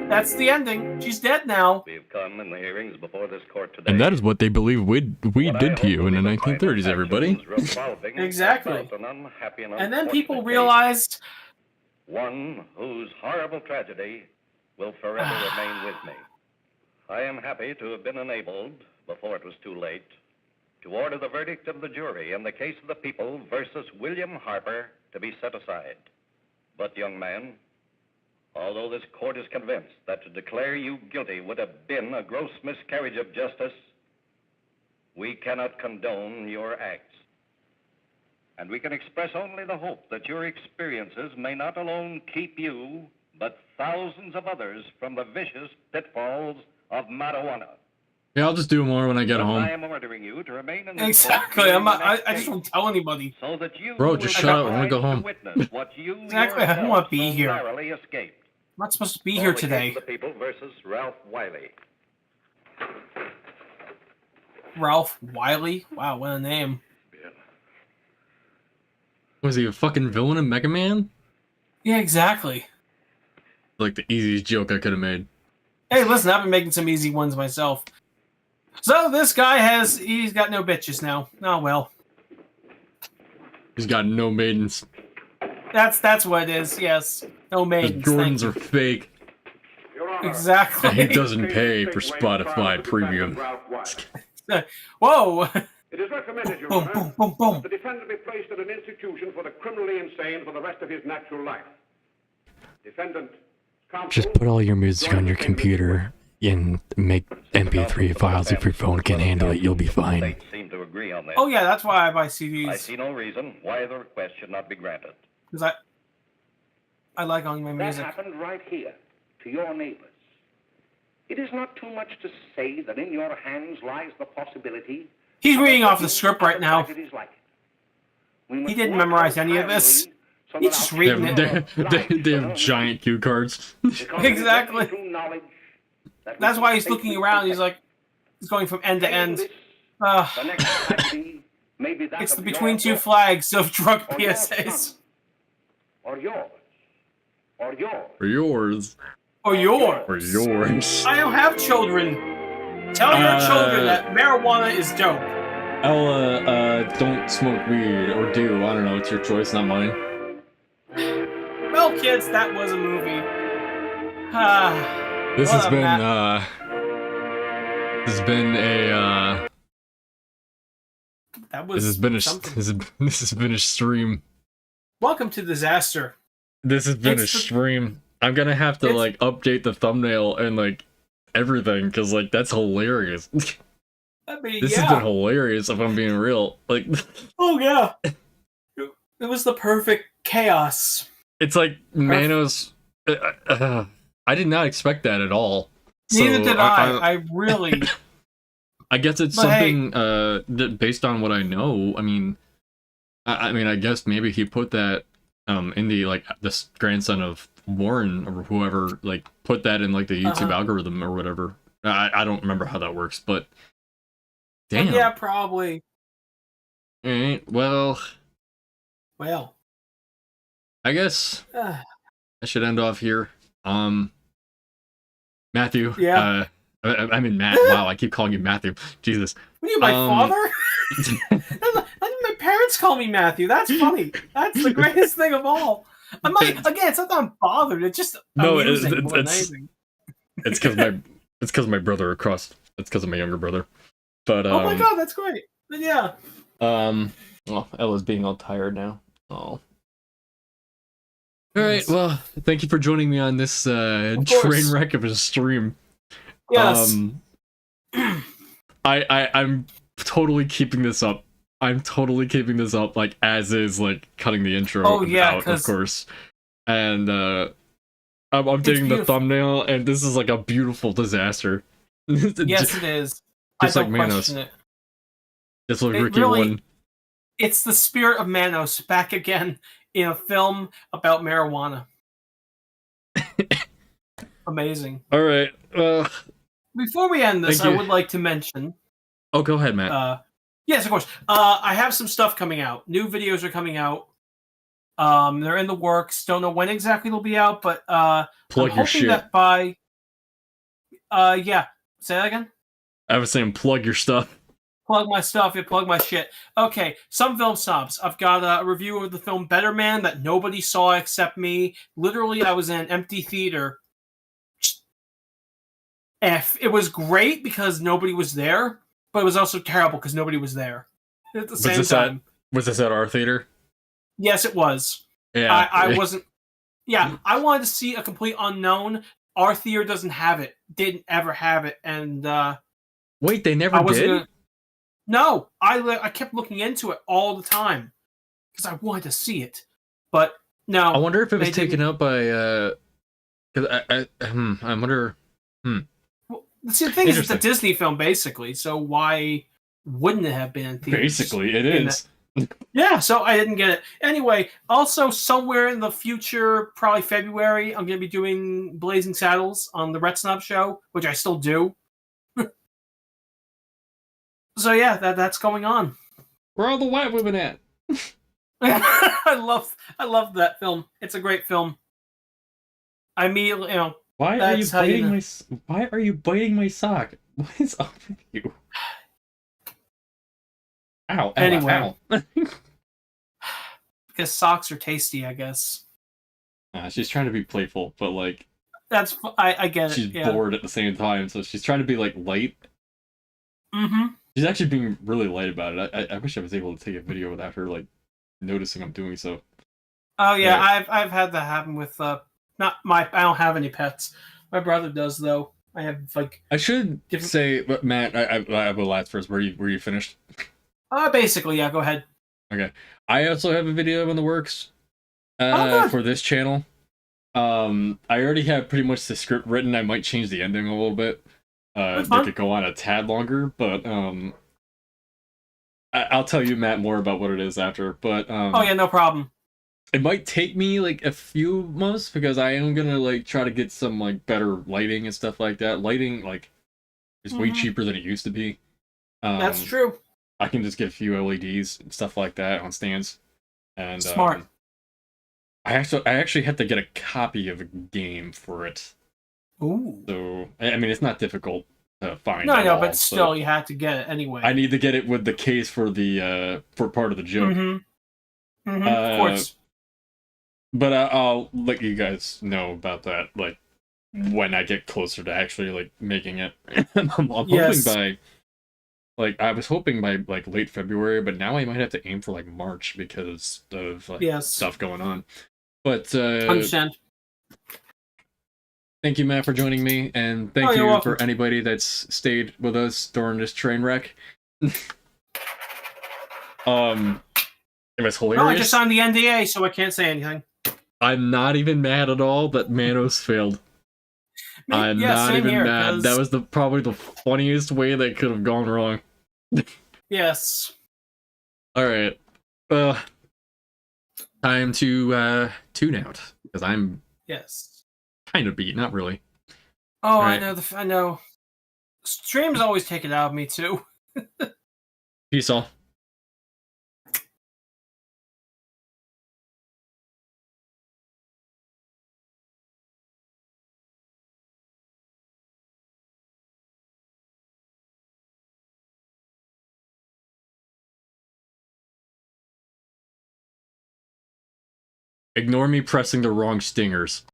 That's the ending. She's dead now. We've come in the hearings before this court today. And that is what they believe we did to you in the 1930s, everybody. Exactly. And then people realized. One whose horrible tragedy will forever remain with me. I am happy to have been enabled, before it was too late, to order the verdict of the jury in the case of the people versus William Harper to be set aside. But, young man, although this court is convinced that to declare you guilty would have been a gross miscarriage of justice, we cannot condone your acts. And we can express only the hope that your experiences may not alone keep you, but thousands of others from the vicious pitfalls of marijuana. Yeah, I'll just do more when I get home. I am ordering you to remain in this Exactly. I just won't tell anybody. So that you Bro, just shut up. I want to go home. What you Exactly. I don't want to be here. I'm narrowly escaped. not supposed to be here today. The people versus Ralph Wiley. Ralph Wiley? Wow, what a name. Was he a fucking villain in Mega Man? Yeah, exactly. Like the easiest joke I could have made. Hey, listen, I've been making some easy ones myself. So this guy he's got no bitches now. Oh well. He's got no maidens. That's what it is, yes. No The maidens. Jordans are fake. Exactly. And he doesn't pay for Spotify Premium. Whoa! It is recommended, Your Boom, Honor, boom, boom, boom. the defendant be placed in an institution for the criminally insane for the rest of his natural life. Defendant, counsel, Just put all your music on your computer and make MP3 files if your phone can handle it. You'll be fine. They seem to agree on that. Oh yeah, that's why I buy I CDs. see no reason why the request should not be granted. Because I like on my That music. happened right here, to your neighbors. It is not too much to say that in your hands lies the possibility. He's reading off the script right now. Tragedies like it. We He must didn't work memorize out any of this. tirelessly He's just reading it. They have giant cue cards. Exactly. That's why he's looking around. He's like, he's going from end to end. It's the between two flags of drug PSAs. Or yours. Or yours. For yours. Or yours. For yours. I don't have children. Tell your children that marijuana is dope. Ella, don't smoke weed, or do. I don't know, it's your choice, not mine. Well, kids, that was a movie. This has been a this has been a stream. Welcome to disaster. This has been a stream. I'm gonna have to like update the thumbnail and like everything, because like that's hilarious. I mean, this has been hilarious if I'm being real. Like, oh yeah, it was the perfect chaos. It's like Manos. I did not expect that at all. Neither did I. I really. I guess it's something that based on what I know. I mean, I guess maybe he put that in the like this grandson of Warren or whoever like put that in like the YouTube algorithm or whatever. I don't remember how that works, but damn. Yeah, probably. All right. Well. I guess I should end off here. Matthew. Yeah. I mean Matt. Wow, I keep calling you Matthew. Jesus. What are you, my father? My parents call me Matthew. That's funny. That's the greatest thing of all. I'm like, again, it's not that I'm bothered. It's just amusing more than anything. It's because my brother across. It's because of my younger brother. But oh my god, that's great. But yeah. Well, Ella's being all tired now. Oh. All right. Well, thank you for joining me on this train wreck of a stream. Yes. I'm totally keeping this up. I'm totally keeping this up, like as is, like cutting the intro out, of course. And I'm updating the thumbnail, and this is like a beautiful disaster. Yes, it is. Just I like don't Manos. question it. Just like Ricky won. It's the spirit of Manos back again in a film about marijuana. Amazing. All right. Before we end this, I would like to mention. Oh, go ahead, Matt. Yes, of course. I have some stuff coming out. New videos are coming out. They're in the works. Don't know when exactly they'll be out, but plug I'm your hoping shit. that by. Yeah. Say that again. I was saying, plug your stuff. Plug my stuff. Yeah, plug my shit. Okay, some film snobs. I've got a review of the film Better Man that nobody saw except me. Literally, I was in an empty theater. It was great because nobody was there, but it was also terrible because nobody was there at the same time. Was this at our theater? Yes, it was. Yeah. I wasn't... Yeah, I wanted to see a complete unknown. Our theater doesn't have it. Didn't ever have it, and... Wait, they never did? No, I kept looking into it all the time because I wanted to see it, but no. I wonder if it was taken up by. I wonder. Well, see, the thing is, it's a Disney film basically, so why wouldn't it have been in theaters? Basically, it is. Yeah, so I didn't get it. Anyway, also somewhere in the future, probably February, I'm going to be doing Blazing Saddles on the Red Snob Show, which I still do. So yeah, that's going on. Where are all the white women at? I love that film. It's a great film. I immediately, Why are you biting my sock? What is up with you? Ow! Anyway, ow. Because socks are tasty, I guess. She's trying to be playful, but like I get it. She's bored at the same time, so she's trying to be like light. Mm-hmm. She's actually being really light about it. I wish I was able to take a video without her like noticing I'm doing so. Oh yeah, right. I've had that happen with I don't have any pets. My brother does though. I have like. I should say, but Matt, I will last first. Were you finished? Basically, yeah. Go ahead. Okay. I also have a video in the works for this channel. I already have pretty much the script written. I might change the ending a little bit. Make it go on a tad longer, but I'll tell you, Matt, more about what it is after. But oh yeah, no problem. It might take me like a few months because I am gonna like try to get some like better lighting and stuff like that. Lighting like is way cheaper than it used to be. That's true. I can just get a few LEDs and stuff like that on stands. And Smart. I actually have to get a copy of a game for it. Ooh. So I mean, it's not difficult to find. No, I know, all, but still, you have to get it anyway. I need to get it with the case for the for part of the joke. Of course. But I'll let you guys know about that, like when I get closer to actually like making it. I'm hoping by, like, I was hoping by like late February, but now I might have to aim for like March because of like stuff going on. But Understand. Thank you, Matt, for joining me, and thank you for anybody that's stayed with us during this train wreck. It was hilarious. No, I just signed the NDA, so I can't say anything. I'm not even mad at all that Manos failed. I'm not even mad. That was probably the funniest way that could have gone wrong. Yes. All right. Time to tune out because I'm kind of beat. Not really. Oh, right. I know. Streams always take it out of me too. Peace all. Ignore me pressing the wrong stingers.